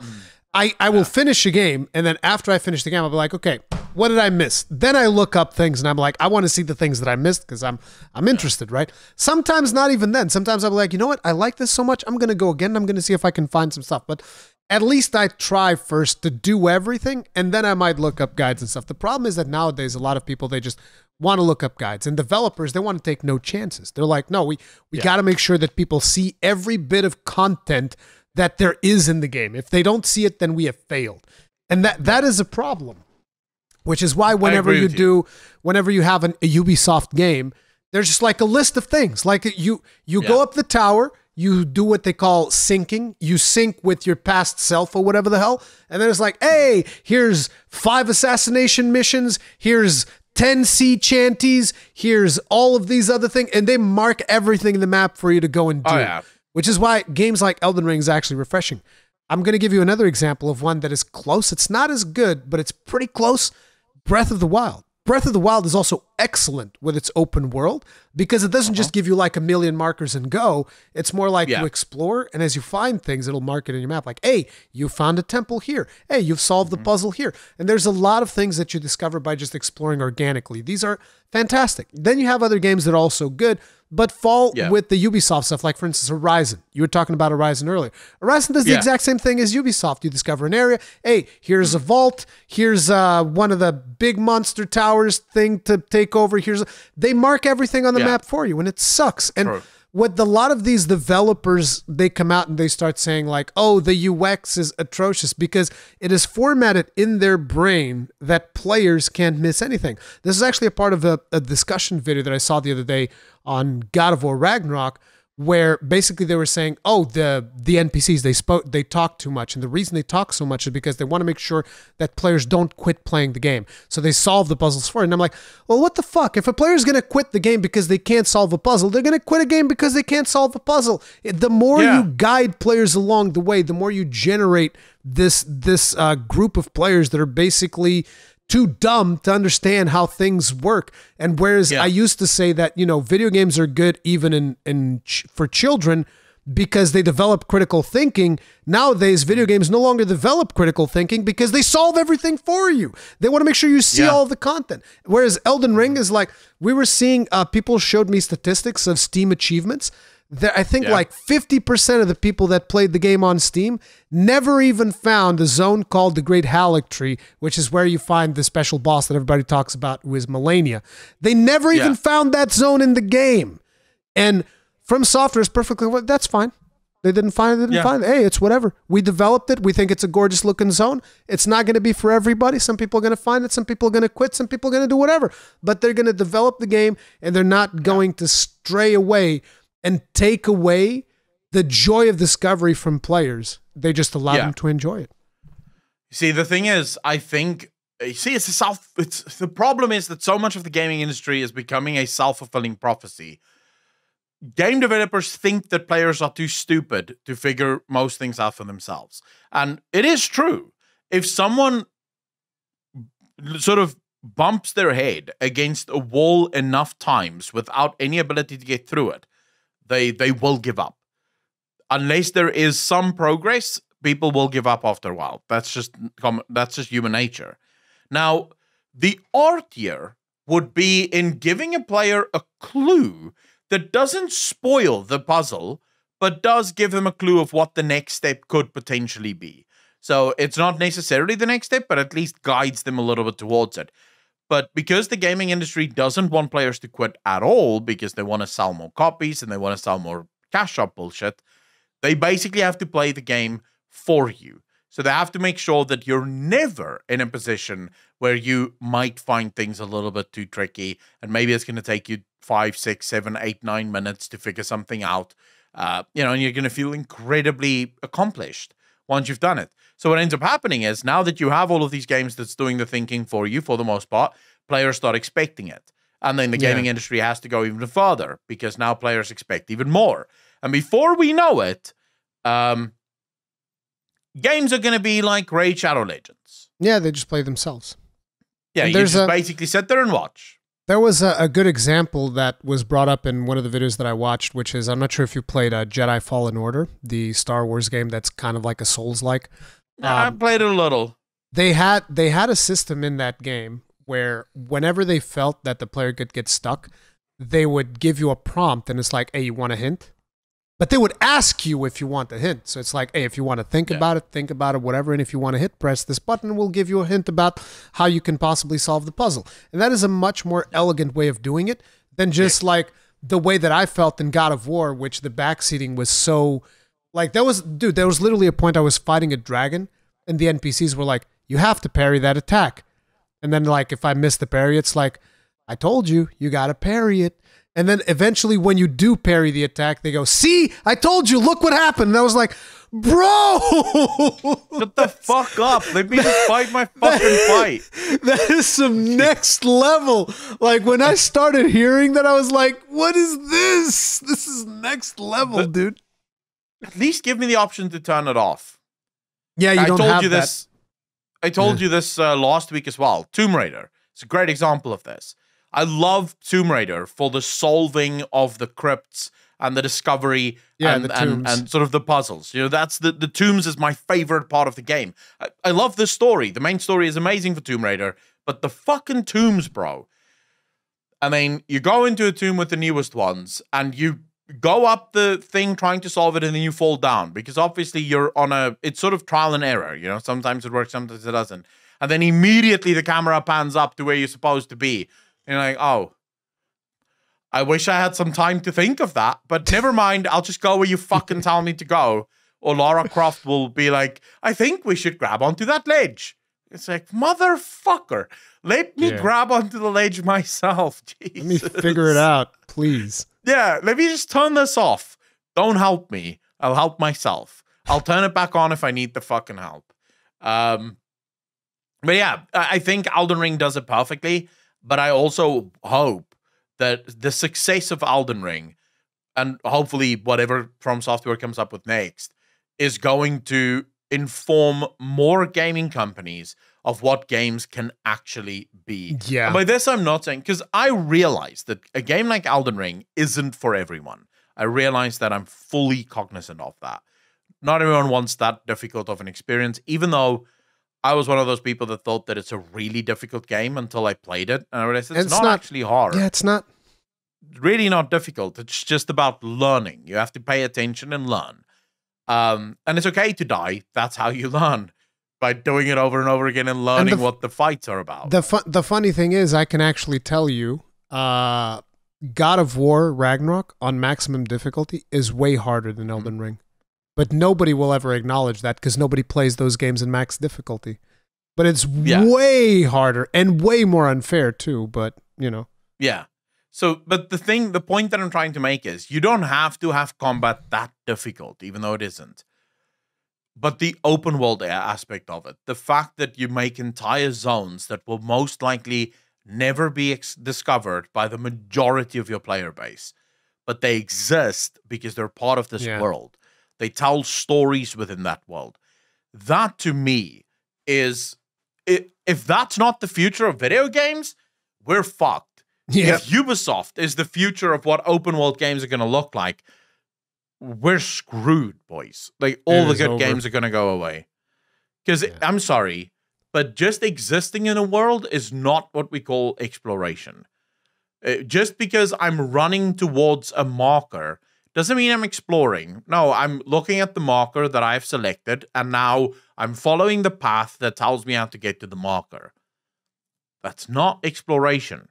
I will finish a game, and then after I finish the game, I'll be like, okay, what did I miss? Then I look up things, and I'm like, I want to see the things that I missed because I'm interested, right? Sometimes not even then. Sometimes I'll be like, you know what? I like this so much. I'm going to go again. I'm going to see if I can find some stuff. But at least I try first to do everything, and then I might look up guides and stuff. The problem is that nowadays, a lot of people, they just want to look up guides. And developers, they want to take no chances. They're like, no, we got to make sure that people see every bit of content that there is in the game. If they don't see it, then we have failed. And that is a problem. Which is why whenever you have a Ubisoft game, there's just like a list of things. Like you go up the tower, you do what they call syncing. You sync with your past self or whatever the hell. And then it's like, hey, here's 5 assassination missions. Here's 10 sea chanties. Here's all of these other things. And they mark everything in the map for you to go and do. Oh, yeah. Which is why games like Elden Ring is actually refreshing. I'm going to give you another example of one that is close. It's not as good, but it's pretty close. Breath of the Wild. Breath of the Wild is also excellent with its open world because it doesn't just give you like a million markers and go. It's more like you explore, and as you find things, it'll mark it in your map. Like, hey, you found a temple here. Hey, you've solved the puzzle here. And there's a lot of things that you discover by just exploring organically. These are fantastic. Then you have other games that are also good, but fall with the Ubisoft stuff. Like, for instance, Horizon. You were talking about Horizon earlier. Horizon does the exact same thing as Ubisoft. You discover an area. Hey, here's a vault. Here's one of the big monster towers thing to take over. They mark everything on the map for you, and it sucks. And with a lot of these developers, they come out and they start saying like, oh, the UX is atrocious because it is formatted in their brain that players can't miss anything. This is actually a part of a discussion video that I saw the other day on God of War Ragnarok, where basically they were saying, oh, the NPCs, they talk too much. And the reason they talk so much is because they want to make sure that players don't quit playing the game. So they solve the puzzles for it. And I'm like, well, what the fuck? If a player's going to quit the game because they can't solve a puzzle, they're going to quit a game because they can't solve a puzzle. The more you guide players along the way, the more you generate this group of players that are basically too dumb to understand how things work. And whereas I used to say that, you know, video games are good even for children because they develop critical thinking, nowadays video games no longer develop critical thinking because they solve everything for you. They want to make sure you see all the content. Whereas Elden Ring is like, we were seeing, people showed me statistics of Steam achievements. I think like 50% of the people that played the game on Steam never even found a zone called the Great Halleck Tree, which is where you find the special boss that everybody talks about, who is Melania. They never even found that zone in the game. And From Software is perfectly, well, that's fine. They didn't find it, Hey, it's whatever. We developed it. We think it's a gorgeous looking zone. It's not going to be for everybody. Some people are going to find it. Some people are going to quit. Some people are going to do whatever. But they're going to develop the game, and they're not going to stray away and take away the joy of discovery from players. They just allow them to enjoy it. See, the thing is, I think, the problem is that so much of the gaming industry is becoming a self-fulfilling prophecy. Game developers think that players are too stupid to figure most things out for themselves. And it is true. If someone sort of bumps their head against a wall enough times without any ability to get through it, they will give up. Unless there is some progress, people will give up after a while. That's just human nature. Now, the art here would be in giving a player a clue that doesn't spoil the puzzle, but does give them a clue of what the next step could potentially be. So it's not necessarily the next step, but at least guides them a little bit towards it. But because the gaming industry doesn't want players to quit at all, because they want to sell more copies and they want to sell more cash shop bullshit, they basically have to play the game for you. So they have to make sure that you're never in a position where you might find things a little bit too tricky, and maybe it's going to take you 5, 6, 7, 8, 9 minutes to figure something out. And you're going to feel incredibly accomplished once you've done it. So what ends up happening is, now that you have all of these games that's doing the thinking for you, for the most part, players start expecting it. And then the gaming industry has to go even further, because now players expect even more. And before we know it, games are going to be like Raid Shadow Legends. Yeah, they just play themselves. Yeah, you just basically sit there and watch. There was a good example that was brought up in one of the videos that I watched, which is, I'm not sure if you played Jedi Fallen Order, the Star Wars game that's kind of like a Souls-like. I played it a little. They had a system in that game where whenever they felt that the player could get stuck, they would give you a prompt, and it's like, hey, you want a hint? But they would ask you if you want a hint. So it's like, hey, if you want to think about it, whatever. And if you want to hit, press this button, we'll give you a hint about how you can possibly solve the puzzle. And that is a much more elegant way of doing it than just like the way that I felt in God of War, which the backseating was so, like, there was literally a point I was fighting a dragon and the NPCs were like, you have to parry that attack. And then, like, if I miss the parry, it's like, I told you, you got to parry it. And then eventually when you do parry the attack, they go, see, I told you, look what happened. And I was like, bro! Shut the fuck up. Let me just fight my fucking fight. That is some next level. Like, when I started hearing that, I was like, what is this? This is next level, dude. At least give me the option to turn it off. Yeah, you don't have that. I told you this last week as well. Tomb Raider. It's a great example of this. I love Tomb Raider for the solving of the crypts and the discovery and sort of the puzzles. You know, that's the tombs is my favorite part of the game. I love the story. The main story is amazing for Tomb Raider, but the fucking tombs, bro. I mean, you go into a tomb with the newest ones and you go up the thing trying to solve it and then you fall down, because obviously you're on it's sort of trial and error. You know, sometimes it works, sometimes it doesn't. And then immediately the camera pans up to where you're supposed to be. And you're like, oh, I wish I had some time to think of that, but never mind. I'll just go where you fucking tell me to go. Or Lara Croft will be like, I think we should grab onto that ledge. It's like, motherfucker, let me grab onto the ledge myself. Jesus. Let me figure it out, please. Yeah, let me just turn this off. Don't help me. I'll help myself. I'll turn it back on if I need the fucking help. But yeah, I think Elden Ring does it perfectly. But I also hope that the success of Elden Ring, and hopefully whatever From Software comes up with next, is going to inform more gaming companies of what games can actually be. Yeah. And by this, I'm not saying, because I realize that a game like Elden Ring isn't for everyone. I realize that I'm fully cognizant of that. Not everyone wants that difficult of an experience, even though I was one of those people that thought that it's a really difficult game until I played it. And I realized it's not actually hard. Yeah, it's not. Really not difficult. It's just about learning. You have to pay attention and learn. And it's okay to die. That's how you learn, by doing it over and over again and learning what the fights are about. The funny thing is, I can actually tell you, God of War Ragnarok on maximum difficulty is way harder than Elden Ring. But nobody will ever acknowledge that because nobody plays those games in max difficulty. But it's way harder and way more unfair too, but, you know. Yeah. So, but the point that I'm trying to make is you don't have to have combat that difficult, even though it isn't. But the open world aspect of it, the fact that you make entire zones that will most likely never be discovered by the majority of your player base, but they exist because they're part of this world. They tell stories within that world. That, to me, is... If that's not the future of video games, we're fucked. Yeah. If Ubisoft is the future of what open world games are going to look like, we're screwed, boys. Like, all the good games are going to go away. Because, I'm sorry, but just existing in a world is not what we call exploration. Just because I'm running towards a marker doesn't mean I'm exploring. No, I'm looking at the marker that I've selected, and now I'm following the path that tells me how to get to the marker. That's not exploration.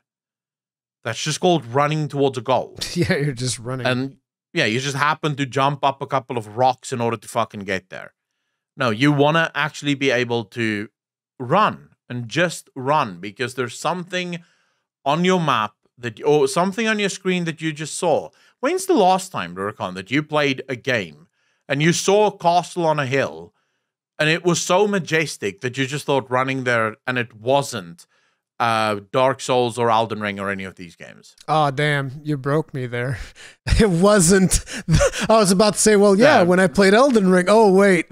That's just called running towards a goal. Yeah, you're just running. And yeah, you just happen to jump up a couple of rocks in order to fucking get there. No, you want to actually be able to run and just run, because there's something on your map that, or something on your screen that you just saw. When's the last time, Rurikhan, that you played a game and you saw a castle on a hill and it was so majestic that you just thought running there, and it wasn't Dark Souls or Elden Ring or any of these games? Oh, damn. You broke me there. It wasn't. I was about to say, well, yeah, when I played Elden Ring. Oh, wait.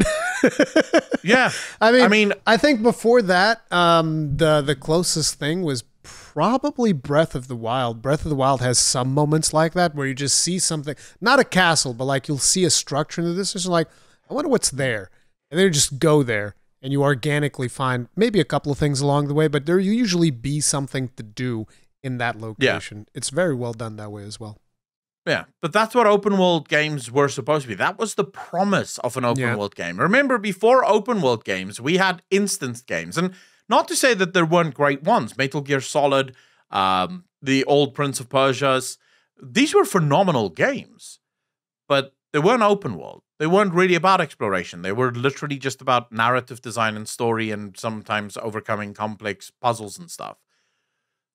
Yeah. I mean, I think before that, the closest thing was probably Breath of the Wild. Breath of the Wild has some moments like that where you just see something, not a castle, but like you'll see a structure in the distance. You're like, I wonder what's there. And then you just go there. And you organically find maybe a couple of things along the way, but there usually be something to do in that location. Yeah. It's very well done that way as well. Yeah, but that's what open world games were supposed to be. That was the promise of an open world game. Remember, before open world games, we had instance games. And not to say that there weren't great ones. Metal Gear Solid, the old Prince of Persia's. These were phenomenal games, but they weren't open world. They weren't really about exploration. They were literally just about narrative design and story, and sometimes overcoming complex puzzles and stuff.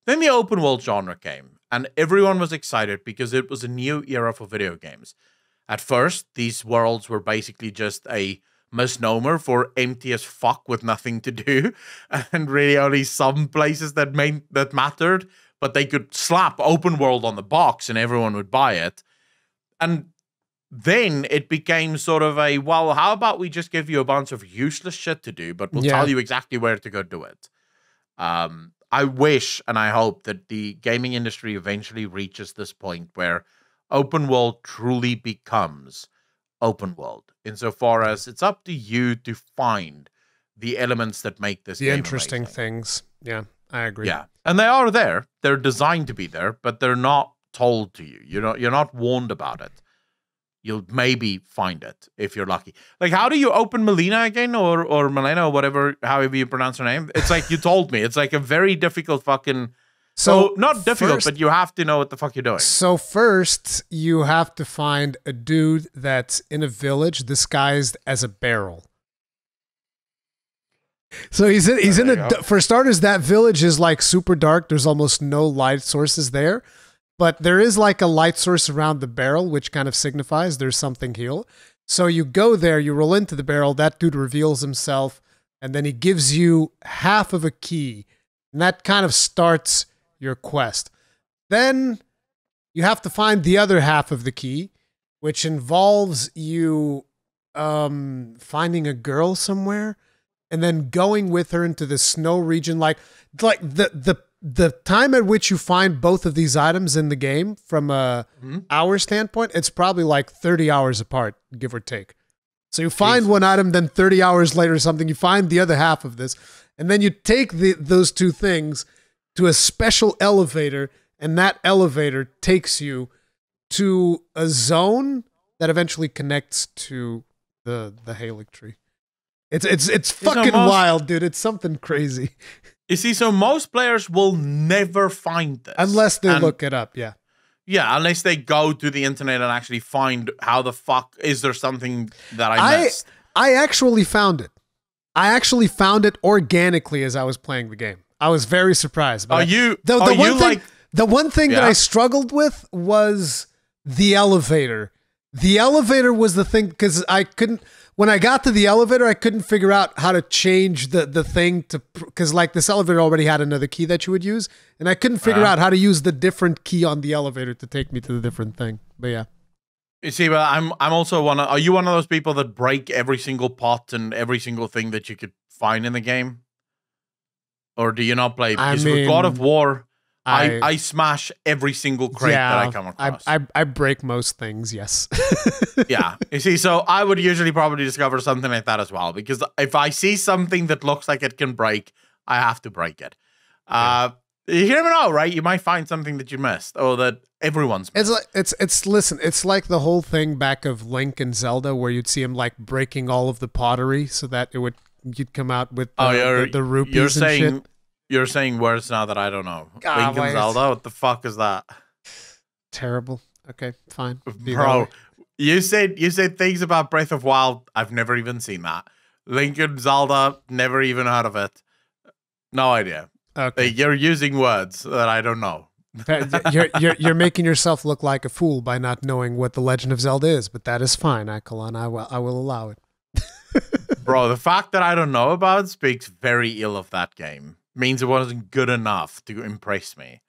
Then the open world genre came, and everyone was excited because it was a new era for video games. At first, these worlds were basically just a misnomer for empty as fuck with nothing to do, and really only some places that mattered, but they could slap open world on the box and everyone would buy it. And then it became sort of a, well, how about we just give you a bunch of useless shit to do, but we'll tell you exactly where to go do it. I wish and I hope that the gaming industry eventually reaches this point where open world truly becomes open world, insofar as it's up to you to find the elements that make this game interesting amazing. Things. Yeah, I agree. Yeah, and they are there. They're designed to be there, but they're not told to you. You're not warned about it. You'll maybe find it if you're lucky. Like, how do you open Melina again, or Melina, or whatever, however you pronounce her name? It's like you told me. It's like a very difficult fucking So not difficult, but you have to know what the fuck you're doing. So first, you have to find a dude that's in a village disguised as a barrel. So for starters, that village is like super dark. There's almost no light sources there, but there is like a light source around the barrel, which kind of signifies there's something here. So you go there, you roll into the barrel, that dude reveals himself, and then he gives you half of a key, and that kind of starts your quest. Then you have to find the other half of the key, which involves you finding a girl somewhere and then going with her into the snow region. Like the time at which you find both of these items in the game from a hour standpoint, it's probably like 30 hours apart, give or take. So you find one item, then 30 hours later or something, you find the other half of this, and then you take those two things to a special elevator, and that elevator takes you to a zone that eventually connects to the Halic tree. It's fucking wild, dude. It's something crazy. You see, so most players will never find this. Unless they look it up, yeah. Yeah, unless they go to the internet and actually find how the fuck is there something that I missed. I actually found it. I actually found it organically as I was playing the game. I was very surprised. But the one thing that I struggled with was the elevator. The elevator was the thing, because I couldn't, when I got to the elevator, I couldn't figure out how to change the thing to, because like this elevator already had another key that you would use, and I couldn't figure out how to use the different key on the elevator to take me to the different thing. But yeah. You see, but I'm also are you one of those people that break every single pot and every single thing that you could find in the game? Or do you not play? Because with God of War, I smash every single crate that I come across. I break most things, yes. Yeah. You see, so I would usually probably discover something like that as well. Because if I see something that looks like it can break, I have to break it. You never know, right? You might find something that you missed or that everyone's missed. Listen, it's like the whole thing back of Link and Zelda where you'd see him like breaking all of the pottery so that you'd come out with the rupees and shit. You're saying words now that I don't know. Link and Zelda? What the fuck is that? Terrible. Okay, fine. Bro, you said things about Breath of Wild. I've never even seen that. Link and Zelda, never even heard of it. No idea. Okay. You're using words that I don't know. You're making yourself look like a fool by not knowing what The Legend of Zelda is, but that is fine, Accolonn. I will allow it. Bro, the fact that I don't know about it speaks very ill of that game. Means it wasn't good enough to impress me.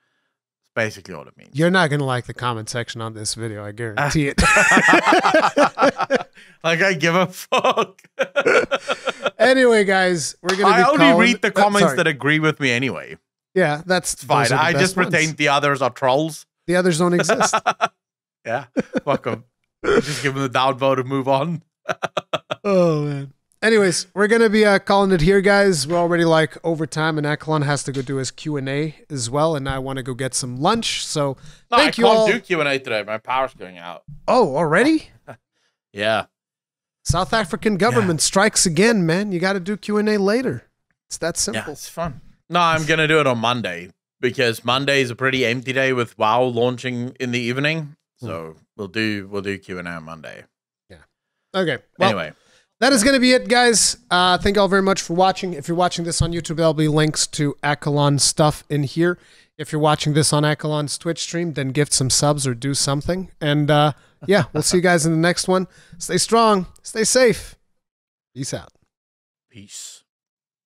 It's basically what it means. You're not going to like the comment section on this video, I guarantee it. Like I give a fuck. Anyway, guys, we're going to I only read the comments that agree with me anyway. Yeah, that's fine. I just pretend the others are trolls. The others don't exist. Yeah, fuck them. Just give them the downvote and move on. Oh, man. Anyways, we're going to be calling it here, guys. We're already like over time, and Accolonn has to go do his Q&A as well, and I want to go get some lunch. So thank you all. I can't do Q&A today. My power's going out. Oh, already? Yeah. South African government strikes again, man. You got to do Q&A later. It's that simple. Yeah, it's fun. No, I'm going to do it on Monday because Monday is a pretty empty day with WoW launching in the evening. So we'll do Q&A on Monday. Yeah. Okay. Well, anyway. That is going to be it, guys. Thank you all very much for watching. If you're watching this on YouTube, there'll be links to Accolonn stuff in here. If you're watching this on Accolonn's Twitch stream, then gift some subs or do something. And yeah, we'll see you guys in the next one. Stay strong. Stay safe. Peace out. Peace.